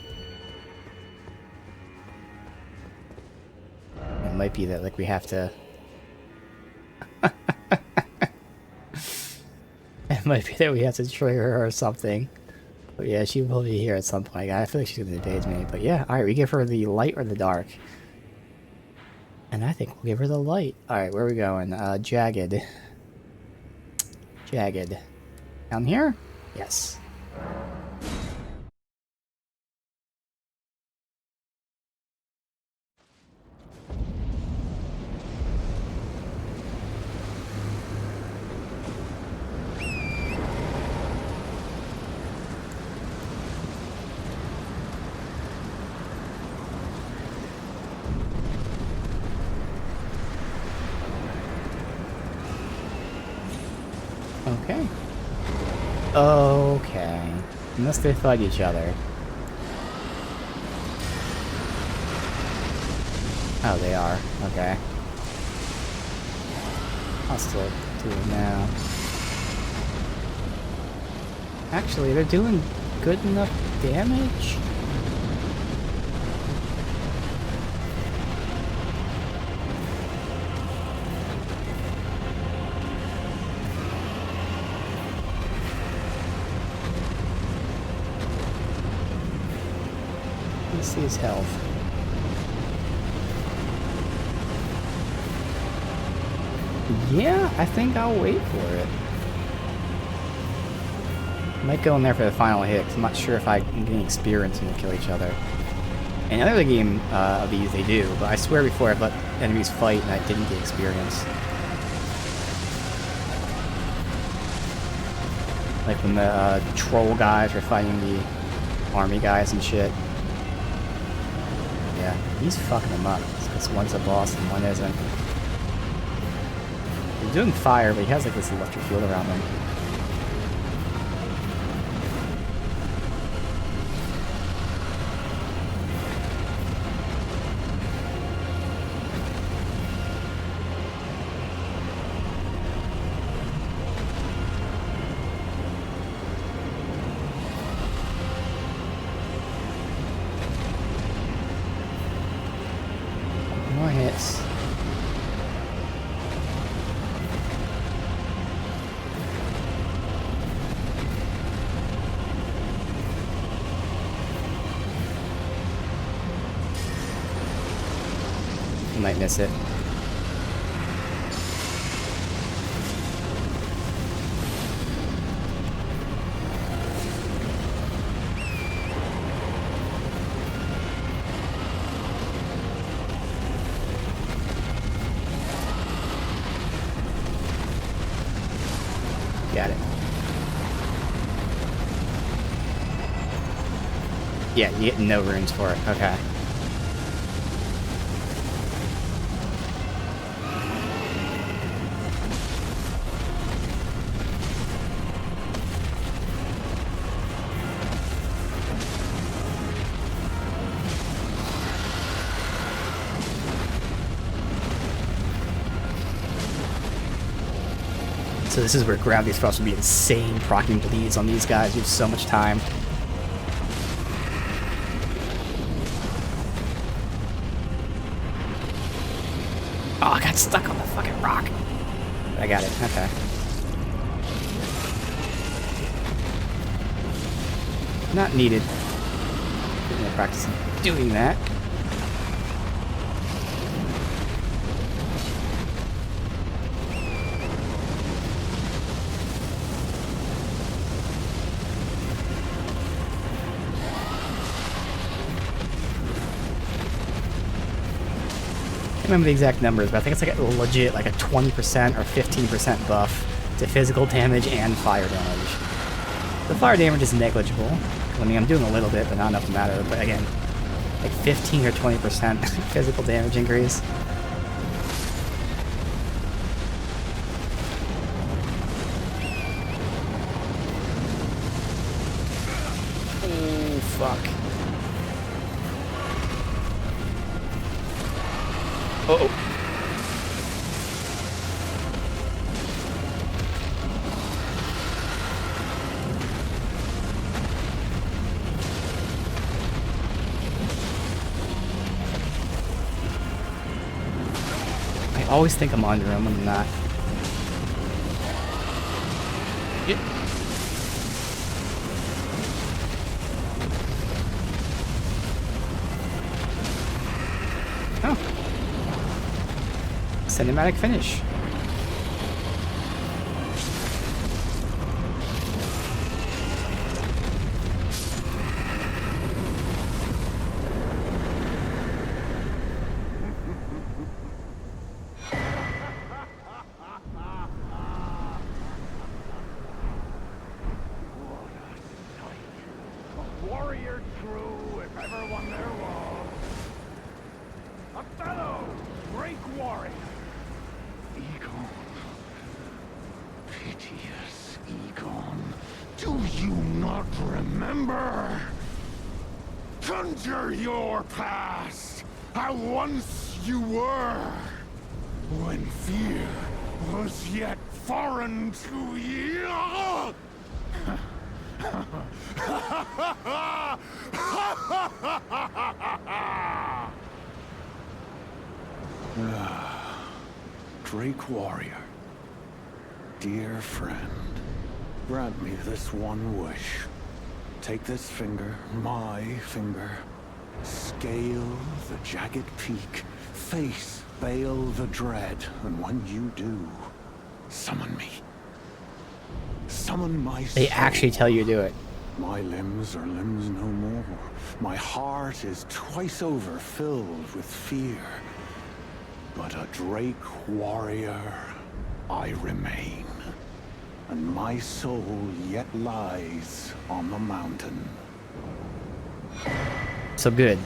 It might be that, like, we have to... It might be that we have to trigger her or something. But yeah, she will be here at some point. I feel like she's gonna invade me. But yeah, alright, we give her the light or the dark. And I think we'll give her the light. Alright, where are we going? Jagged. Jagged. Down here? Yes. Okay. Okay. Unless they fight each other. Oh, they are. Okay. I'll still do it now. Actually, they're doing good enough damage? Let's see his health. Yeah, I think I'll wait for it. Might go in there for the final hit, 'cause I'm not sure if I'm getting experience when they kill each other. In other game of these, they do, but I swear before I've let enemies fight and I didn't get experience. Like when the troll guys were fighting the army guys and shit. Yeah, he's fucking them up, because one's a boss and one isn't. He's doing fire, but he has like this electric field around him. More hits. You might miss it. Got it. Yeah, you get no runes for it. Okay. So this is where gravity's supposed to be insane proccing bleeds on these guys. You have so much time. Oh, I got stuck on the fucking rock. I got it. Okay. Not needed. Getting more practice in doing that. remember the exact numbers, but I think it's like a legit like a 20% or 15% buff to physical damage and fire damage. The fire damage is negligible. I mean, I'm doing a little bit, but not enough to matter. But again, like 15 or 20% physical damage increase. Oh, fuck. Uh-oh. I always think I'm under him when I'm not. Yep. Oh. Cinematic finish. Warrior true, if ever one there was. A fellow great warrior. Egon. Piteous Egon. Do you not remember? Conjure your past, how once you were, when fear was yet foreign to you. Drake warrior, dear friend, grant me this one wish. Take this finger, my finger, scale the jagged peak, face Baal the Dread, and when you do, summon me. Summon my soul. They actually tell you to do it. My limbs are limbs no more. My heart is twice over filled with fear. But a Drake warrior I remain. And my soul yet lies on the mountain. So good.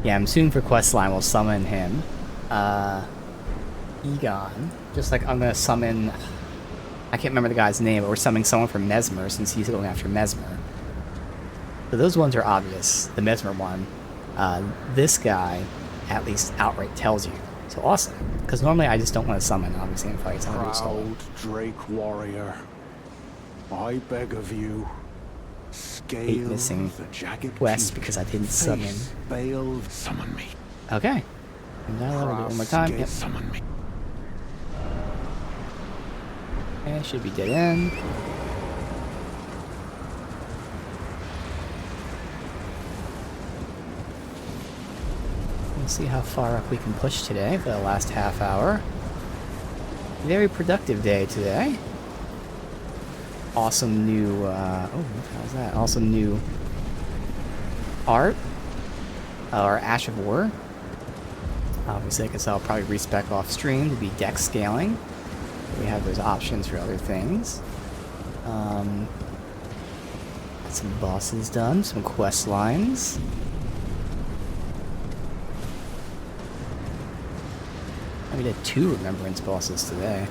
Yeah, I'm soon for questline. We'll summon him. Egon. Just like I'm gonna summon... I can't remember the guy's name, but we're summoning someone from Mesmer since he's going after Mesmer. So those ones are obvious. The Mesmer one. This guy at least outright tells you. So awesome. Because normally I just don't want to summon, obviously, in fights. I want to do solo. Proud Drake warrior, I beg of you, scale missing the jagged quest peak, because I didn't summon. face Baal, summon me. Okay. And now I'll do it one more time. Yep. Summon me. Okay, should be dead end. Let's see how far up we can push today for the last half hour. Very productive day today. Awesome new, oh, what the hell is that? Awesome new art. Or Ash of War. Obviously, I guess I'll probably respec off stream to be deck scaling. We have those options for other things. Got some bosses done, some quest lines. We did 2 remembrance bosses today.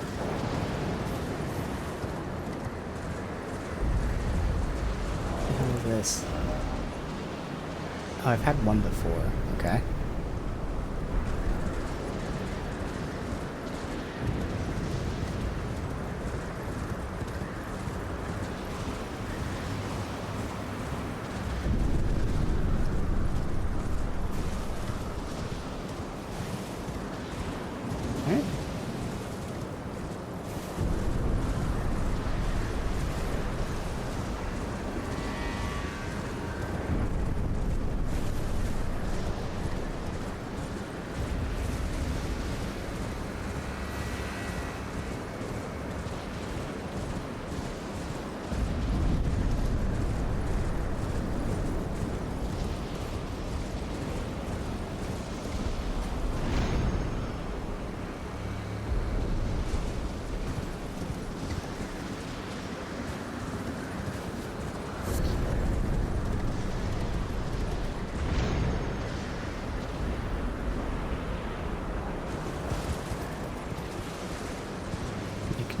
What the hell is this? Oh, I've had one before. Okay.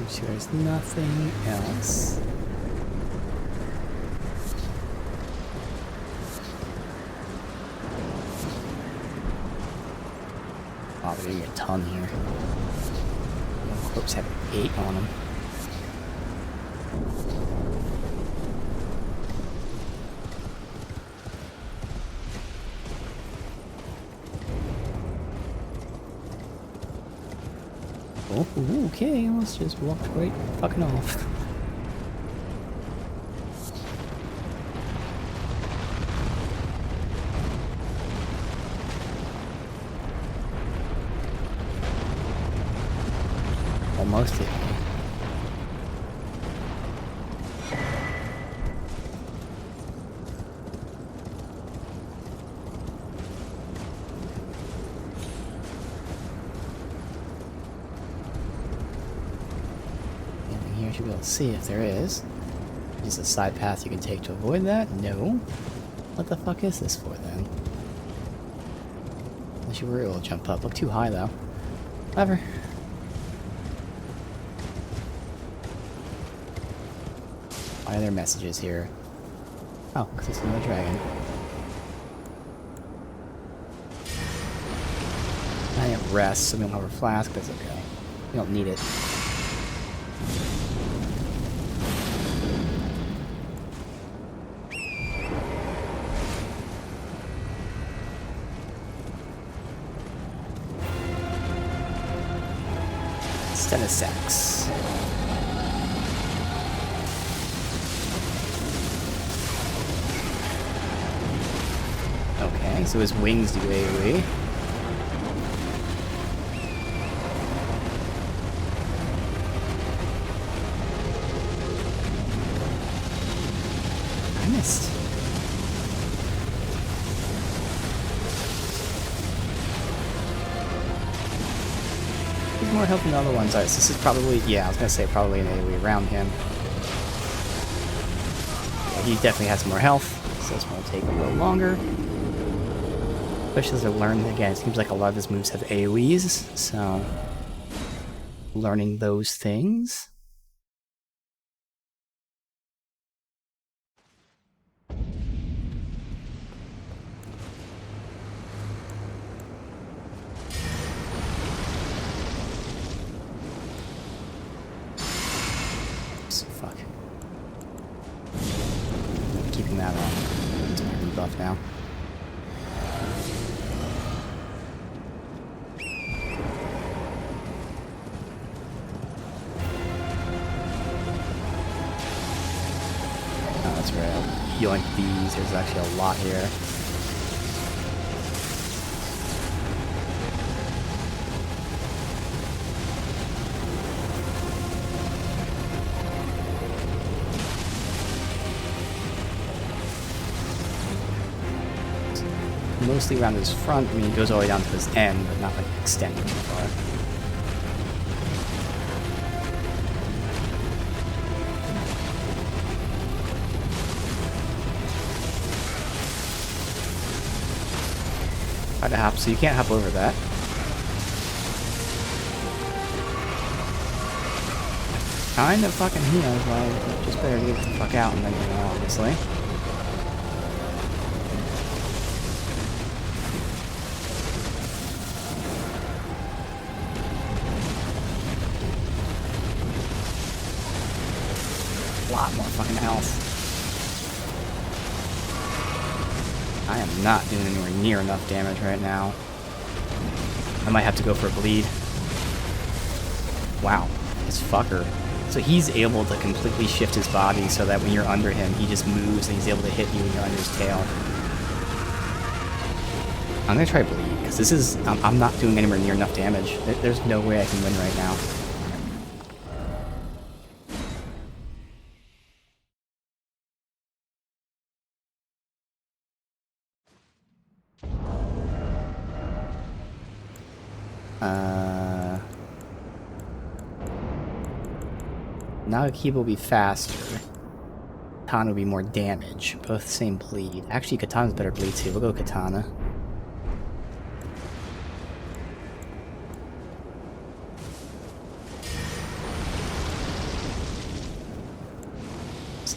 sure there's nothing else. Oh, they're getting a ton here. One corpse had 8 on them. Oh, okay, let's just walk right fucking off. Almost hit me. Here should be able to see if there is. Is a side path you can take to avoid that? No. What the fuck is this for then? Unless you were able to jump up. Look too high though. Whatever. Why are there messages here? Oh, because it's another dragon. I have rest, so we don't have a flask, but it's okay. We don't need it. Instead of sex. Okay, so his wings do AoE. I missed. He's more health than the other ones. Alright, so this is probably, yeah, I was gonna say probably an AoE around him. Yeah, he definitely has more health, so this one will take a little longer. Especially as I learn, again, it seems like a lot of his moves have AoEs, so learning those things. Oops, fuck. Keeping that on. It's my rebuff now. That's right, I'll yoink these. There's actually a lot here. Mostly around his front. I mean, he goes all the way down to his end, but not like extending too far. Try to hop, so you can't hop over that. Kind of fucking he knows why. Just better get the fuck out and then, you know, obviously. A lot more fucking health. I am not doing anywhere near enough damage right now. I might have to go for a bleed. Wow, this fucker. So he's able to completely shift his body so that when you're under him, he just moves and he's able to hit you when you're under his tail. I'm gonna try bleed, because this is... I'm not doing anywhere near enough damage. There's no way I can win right now. Nagakiba will be faster. Katana will be more damage. Both the same bleed. Actually, Katana's better bleed too. We'll go Katana.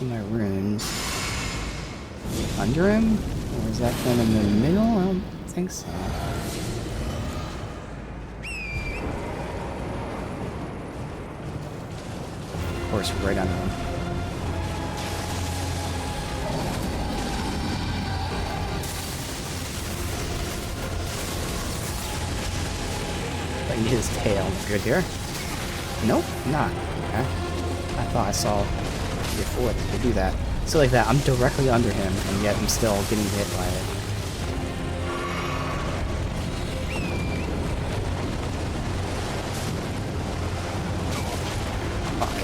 see my runes. Under him? Or is that kind of in the middle? I don't think so. Of course, right under him. But you need his tail. Good here. Nope, not. Okay. I thought I saw before to do that. So like that, I'm directly under him, and yet I'm still getting hit by it. Fuck.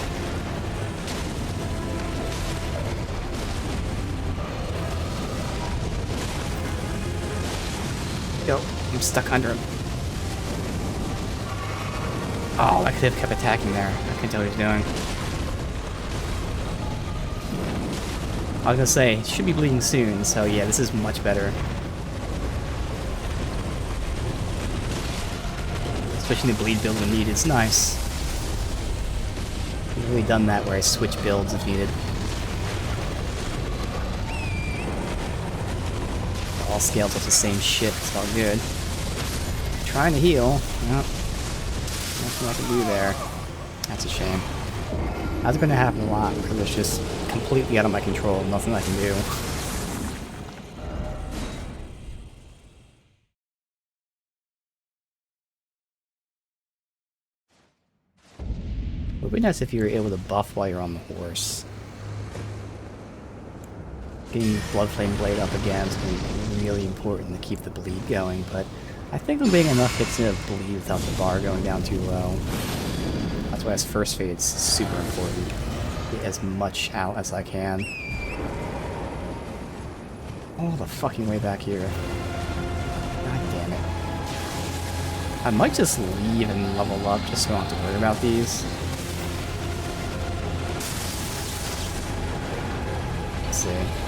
Yo, I'm stuck under him. Oh, I could have kept attacking there. I couldn't tell what he was doing. I was gonna say, it should be bleeding soon, so yeah, this is much better. Switching the bleed build when needed is nice. I've really done that where I switch builds if needed. It all scales off the same shit, it's all good. Trying to heal. Yep. Nothing I can do there. That's a shame. That's going to happen a lot because it's just completely out of my control. Nothing I can do. It would be nice if you were able to buff while you're on the horse. Getting Bloodflame Blade up again is going to be really important to keep the bleed going, but I think I'm getting enough hits to bleed without the bar going down too low. That's why as first fade it's super important. Get as much out as I can. All the fucking way back here. God damn it. I might just leave and level up just so I don't have to worry about these. Let's see.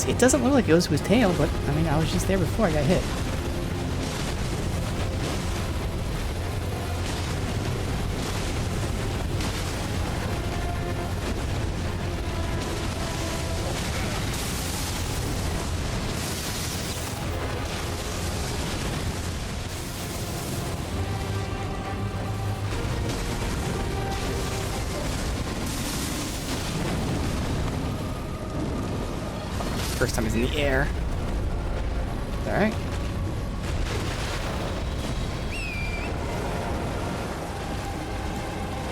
It doesn't look like it goes to his tail, but I mean, I was just there before I got hit. First time he's in the air. Alright.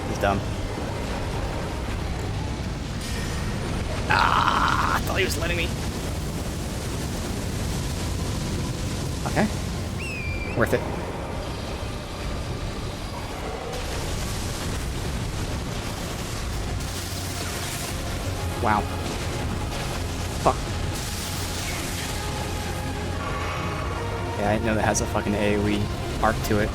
He's dumb. Ah, I thought he was letting me. Okay. Worth it. Wow. Fuck. Yeah, I didn't know that has a fucking AoE arc to it.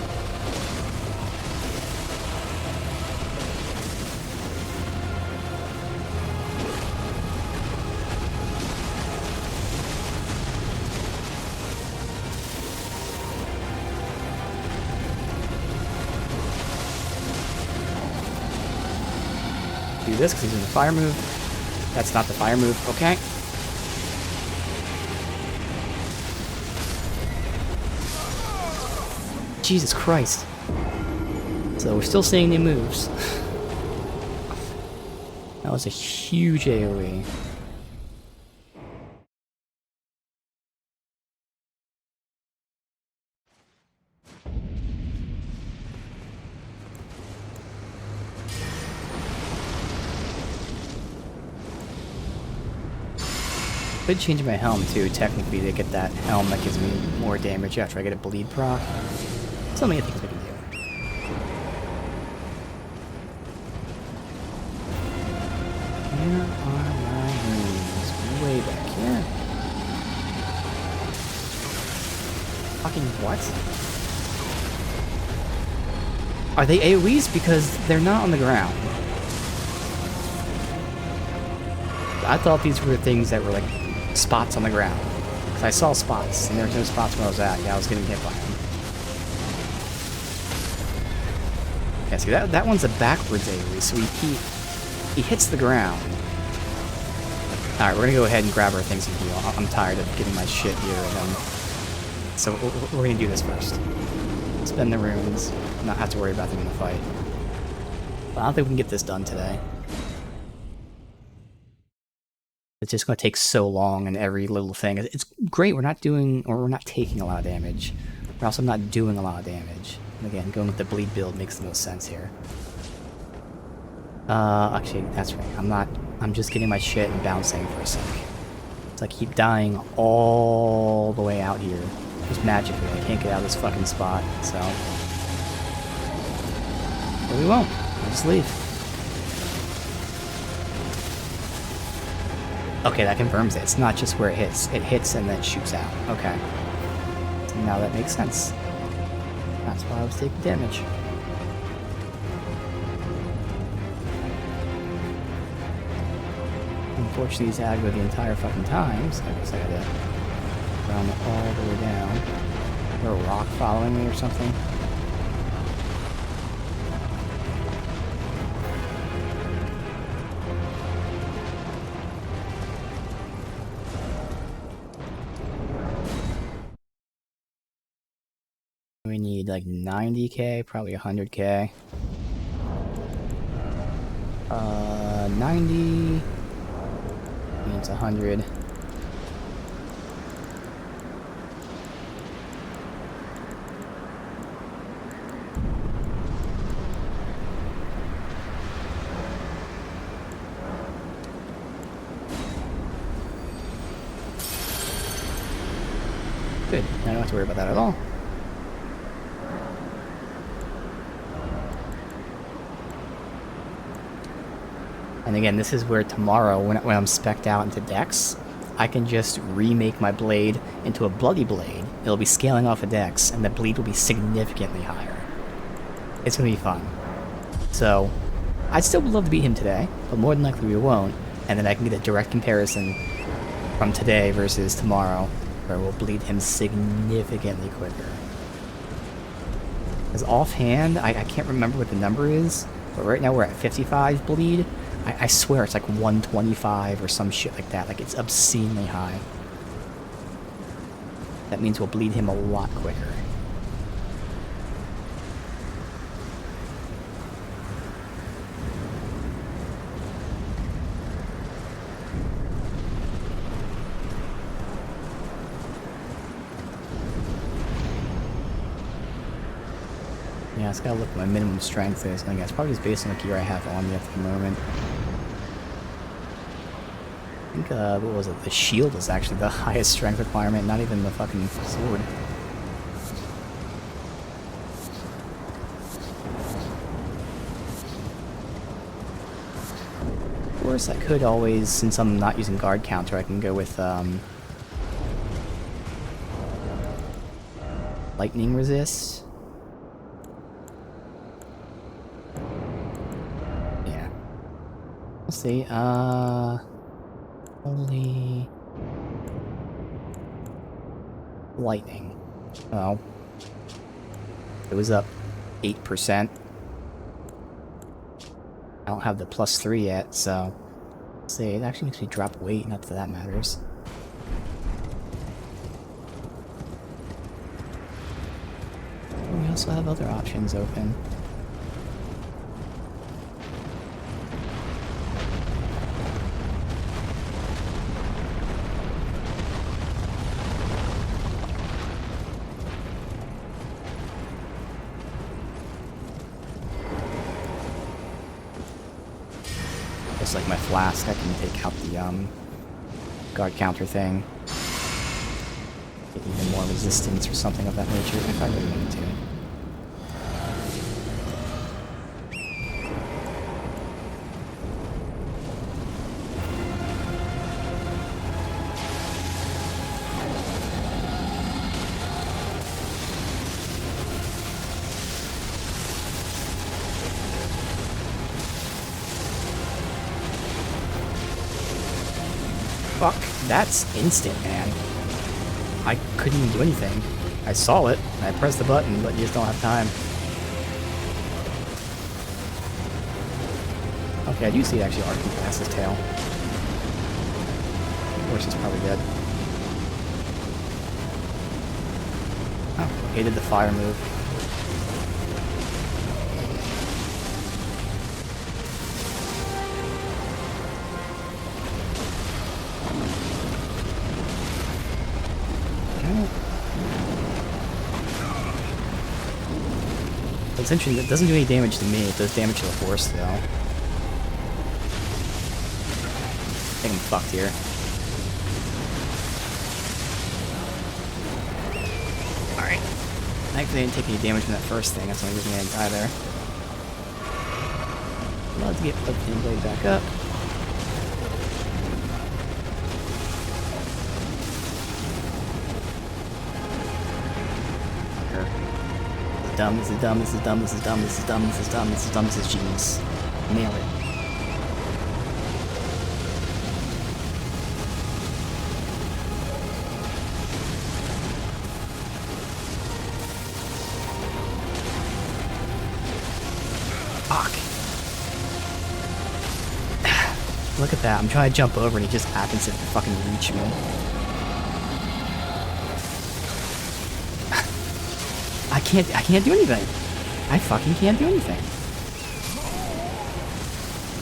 Do this because he's doing the fire move. That's not the fire move. Okay. Jesus Christ. So we're still seeing new moves. That was a huge AoE. Could change my helm too, technically, to get that helm that gives me more damage after I get a bleed proc. So many things we can do. Where are my runes? Way back here. Fucking what? Are they AoEs? Because they're not on the ground. I thought these were things that were like spots on the ground. Because I saw spots, and there was no spots where I was at. Yeah, I was getting hit by them. Yeah, see, that one's a backwards AoE, so he hits the ground. Alright, we're gonna go ahead and grab our things and heal. I'm tired of getting my shit here, and so we're gonna do this first. Spend the runes, not have to worry about them in the fight. But I don't think we can get this done today. It's just gonna take so long, and every little thing. It's great, we're not taking a lot of damage. We're also not doing a lot of damage. And again, going with the bleed build makes the most sense here. Actually, that's right. I'm just getting my shit and bouncing for a sec. So I keep dying all the way out here. Just magically, I can't get out of this fucking spot, so... But we won't. I'll just leave. Okay, that confirms it. It's not just where it hits. It hits and then shoots out. Okay. So now that makes sense. That's why I was taking damage. Unfortunately, he's aggro the entire fucking time, so I guess I gotta run all the way down. Is there a rock following me or something? We need like 90k, probably 100k. 90 means 100. Good. I don't have to worry about that at all. And again, this is where tomorrow, when I'm spec'd out into Dex, I can just remake my blade into a bloody blade. It'll be scaling off a Dex, and the bleed will be significantly higher. It's gonna be fun. So, I'd still love to beat him today, but more than likely we won't, and then I can get a direct comparison from today versus tomorrow, where we'll bleed him significantly quicker. As offhand, I can't remember what the number is, but right now we're at 55 bleed. I swear it's like 125 or some shit like that. Like, it's obscenely high. That means we'll bleed him a lot quicker. Yeah, it's gotta look what my minimum strength is. I think that's probably just based on the gear I have on me at the moment. I think, what was it? The shield is actually the highest strength requirement, not even the fucking sword. Of course, I could always, since I'm not using guard counter, I can go with, lightning resist. Yeah. We'll see, Holy... lightning. Well, it was up 8%. I don't have the +3 yet, so... Let's see, it actually makes me drop weight, not that that matters. We also have other options open. Just like my flask, I can take out the guard counter thing. Get even more resistance or something of that nature if I really wanted to. Fuck, that's instant, man. I couldn't even do anything. I saw it, and I pressed the button, but you just don't have time. Okay, I do see it actually arcing past his tail. Horse is probably dead. Oh, okay, did the fire move. It's interesting, it doesn't do any damage to me, it does damage to the horse though. I think I'm fucked here. Alright. Thankfully I didn't take any damage from that first thing, that's the only reason I didn't die there. Love to get the blade back up. Dumb, this is dumb, this is dumb, this is dumb, this is dumb, this is dumb, this is dumb, this is genius. Nailed it. Fuck. Look at that, I'm trying to jump over and he just happens to fucking reach me. I can't do anything. I fucking can't do anything.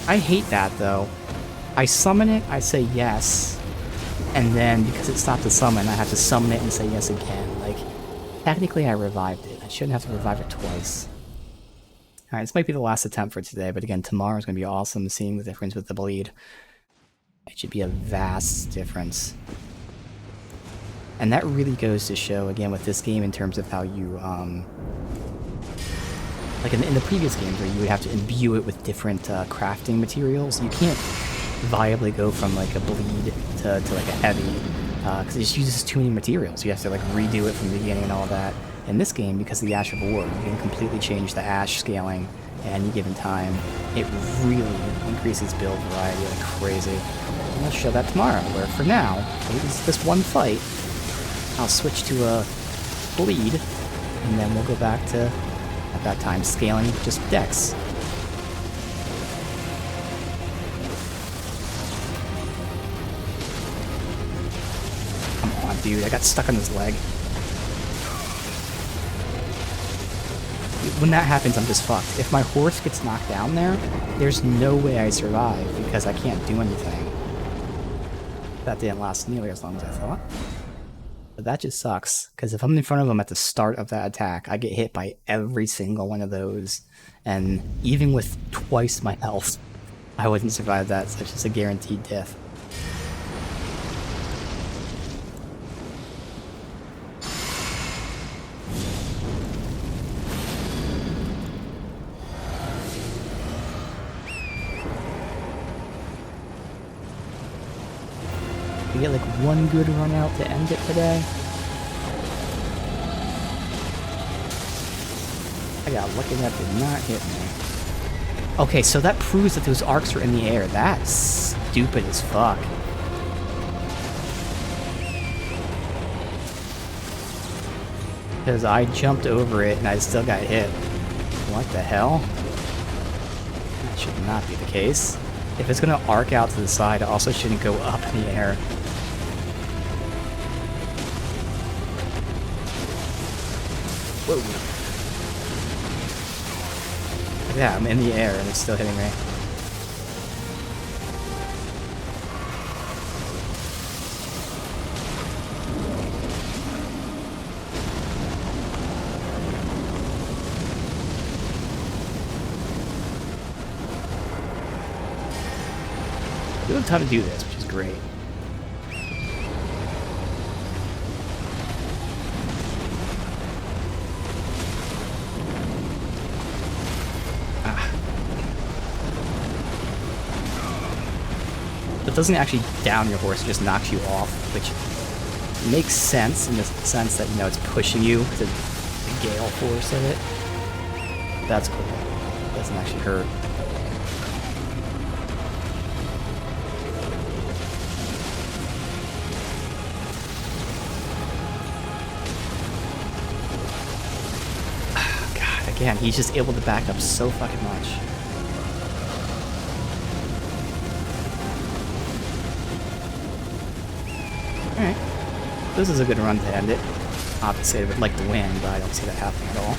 I hate that though. I summon it, I say yes, and then because it stopped the summon, I have to summon it and say yes again. Like, technically I revived it. I shouldn't have to revive it twice. Alright, this might be the last attempt for today, but again, tomorrow's gonna be awesome seeing the difference with the bleed. It should be a vast difference. And that really goes to show, again, with this game in terms of how you, like in the previous games where you would have to imbue it with different crafting materials, you can't viably go from like a bleed to like a heavy, because it just uses too many materials. You have to like redo it from the beginning and all that. In this game, because of the Ash of War, you can completely change the Ash scaling at any given time. It really increases build variety like crazy. And I'll show that tomorrow, where for now, it was this one fight. I'll switch to a bleed, and then we'll go back to, at that time, scaling just dex. Come on, dude, I got stuck on his leg. When that happens, I'm just fucked. If my horse gets knocked down there, there's no way I survive, because I can't do anything. That didn't last nearly as long as I thought. But that just sucks, because if I'm in front of them at the start of that attack, I get hit by every single one of those, and even with twice my health, I wouldn't survive that, so it's just a guaranteed death. We get like one good run out to end it today. I got lucky that did not hit me. Okay, so that proves that those arcs are in the air. That's stupid as fuck. Because I jumped over it and I still got hit. What the hell? That should not be the case. If it's gonna arc out to the side, it also shouldn't go up in the air. Whoa. Yeah, I'm in the air and it's still hitting me. We have time to do this, which is great. It doesn't actually down your horse, it just knocks you off, which makes sense in the sense that, you know, it's pushing you to the gale force of it. That's cool. It doesn't actually hurt. God, again, he's just able to back up so fucking much. Alright. This is a good run to end it. Obviously, I would like to win, but I don't see that happening at all.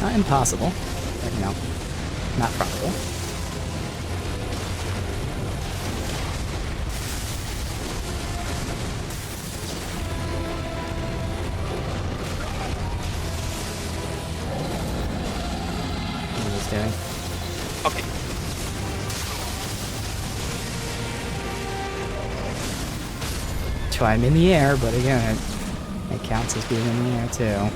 Not impossible, but, you know, not probable. Doing. Okay. Try him in the air, but again, it counts as being in the air too.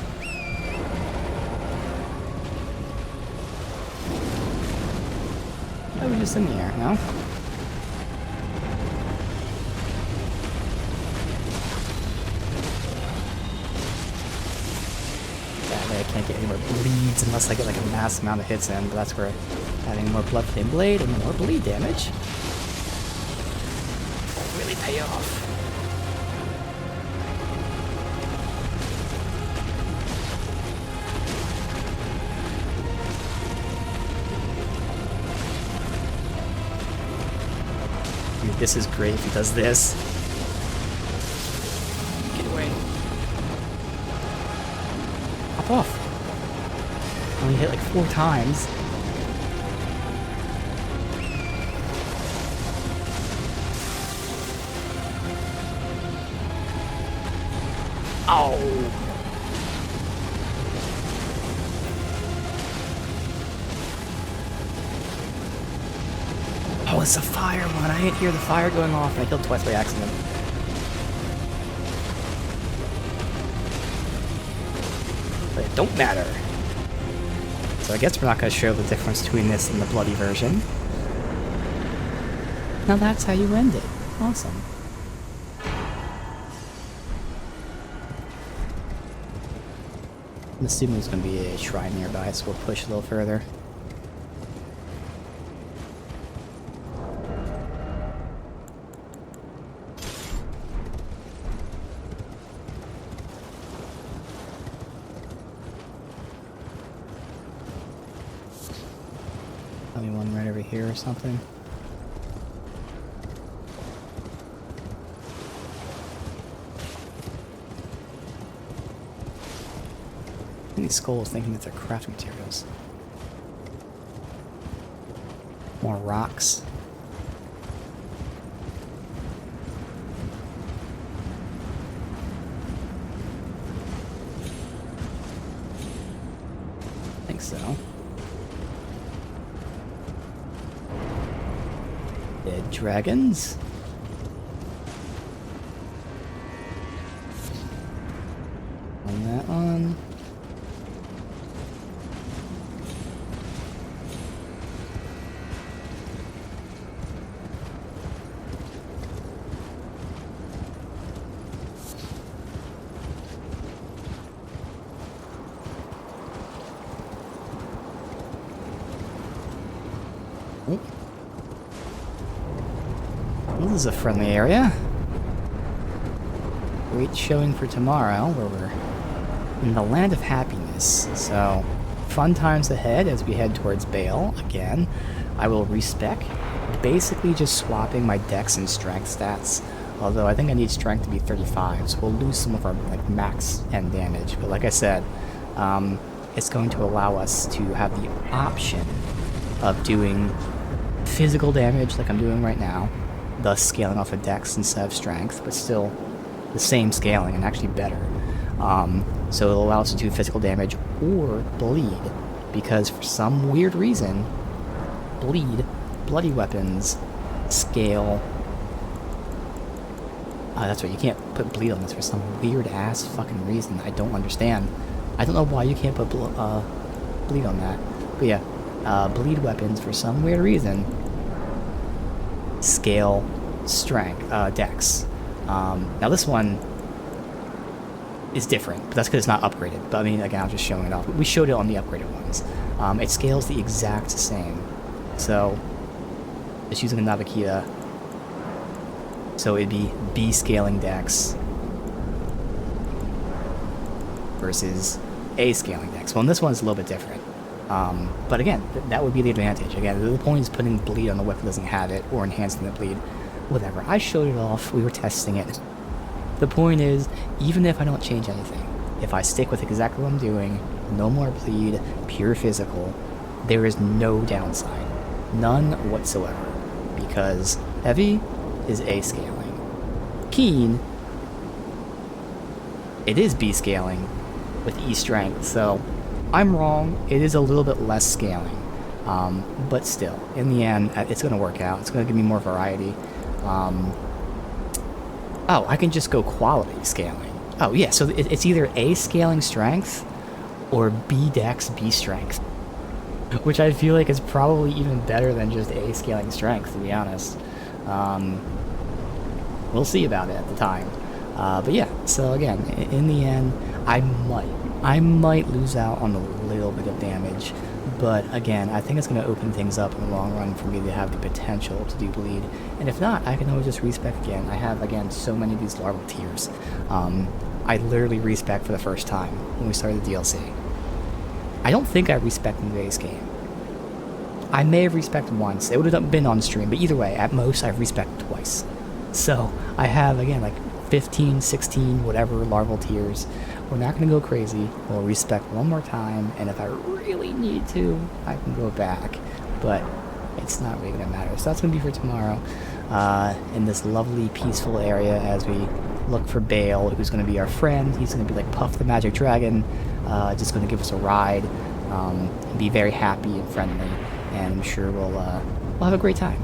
Oh, we're just in the air, no? I can't get any more bleeds unless I get like a mass amount of hits in, but that's where having more blood flame blade and more bleed damage will really pay off. Dude, this is great if he does this. Get away. Hop off. Only hit like 4 times. Oh. Oh, it's a fire one. I didn't hear the fire going off, and I killed twice by accident. But it don't matter. So I guess we're not going to show the difference between this and the bloody version. Now that's how you end it. Awesome. I'm assuming there's going to be a shrine nearby, so we'll push a little further. Probably one right over here or something. These skulls thinking that they're crafting materials. More rocks. I think so. Dead dragons. On that one. This is a friendly area. Great showing for tomorrow, where we're in the land of happiness. So, fun times ahead as we head towards Bale again. I will respec, basically just swapping my dex and strength stats. Although I think I need strength to be 35, so we'll lose some of our like max end damage. But like I said, it's going to allow us to have the option of doing physical damage like I'm doing right now, thus scaling off of dex instead of strength, but still the same scaling and actually better. So it'll allow us to do physical damage or bleed, because for some weird reason, bloody weapons scale. That's right, you can't put bleed on this for some weird ass fucking reason I don't understand. I don't know why you can't put bleed on that. But yeah, bleed weapons for some weird reason scale strength, dex. Now this one is different, but that's because it's not upgraded. But I mean, again, I'm just showing it off. We showed it on the upgraded ones. It scales the exact same. So, just using a Navakita. So it'd be B scaling dex. versus A scaling decks. Well, in this one it's a little bit different. But again, that would be the advantage. Again, the point is putting bleed on the weapon that doesn't have it, or enhancing the bleed. Whatever. I showed it off. We were testing it. The point is, even if I don't change anything, if I stick with exactly what I'm doing, no more bleed, pure physical, there is no downside. None whatsoever. Because heavy is A scaling. Keen, it is B scaling with E strength, so I'm wrong. It is a little bit less scaling. But still, in the end, it's going to work out. It's going to give me more variety. Oh, I can just go quality scaling. Oh, yeah, so it's either A scaling strength or B dex B strength. Which I feel like is probably even better than just A scaling strength, to be honest. We'll see about it at the time. But yeah, so again, in the end, I might lose out on a little bit of damage, but again, I think it's going to open things up in the long run for me to have the potential to do bleed, and if not, I can always just respec again. I have, again, so many of these larval tiers. I literally respec for the first time when we started the DLC. I don't think I respec in the base game. I may have respected once. It would have been on stream, but either way, at most, I've respected twice. So, I have, again, like 15, 16, whatever larval tiers. We're not going to go crazy. We'll respec one more time, and if I really need to, I can go back. But it's not really going to matter. So that's going to be for tomorrow, in this lovely, peaceful area as we look for Bale, who's going to be our friend. He's going to be like Puff the Magic Dragon, just going to give us a ride, and be very happy and friendly, and I'm sure we'll have a great time.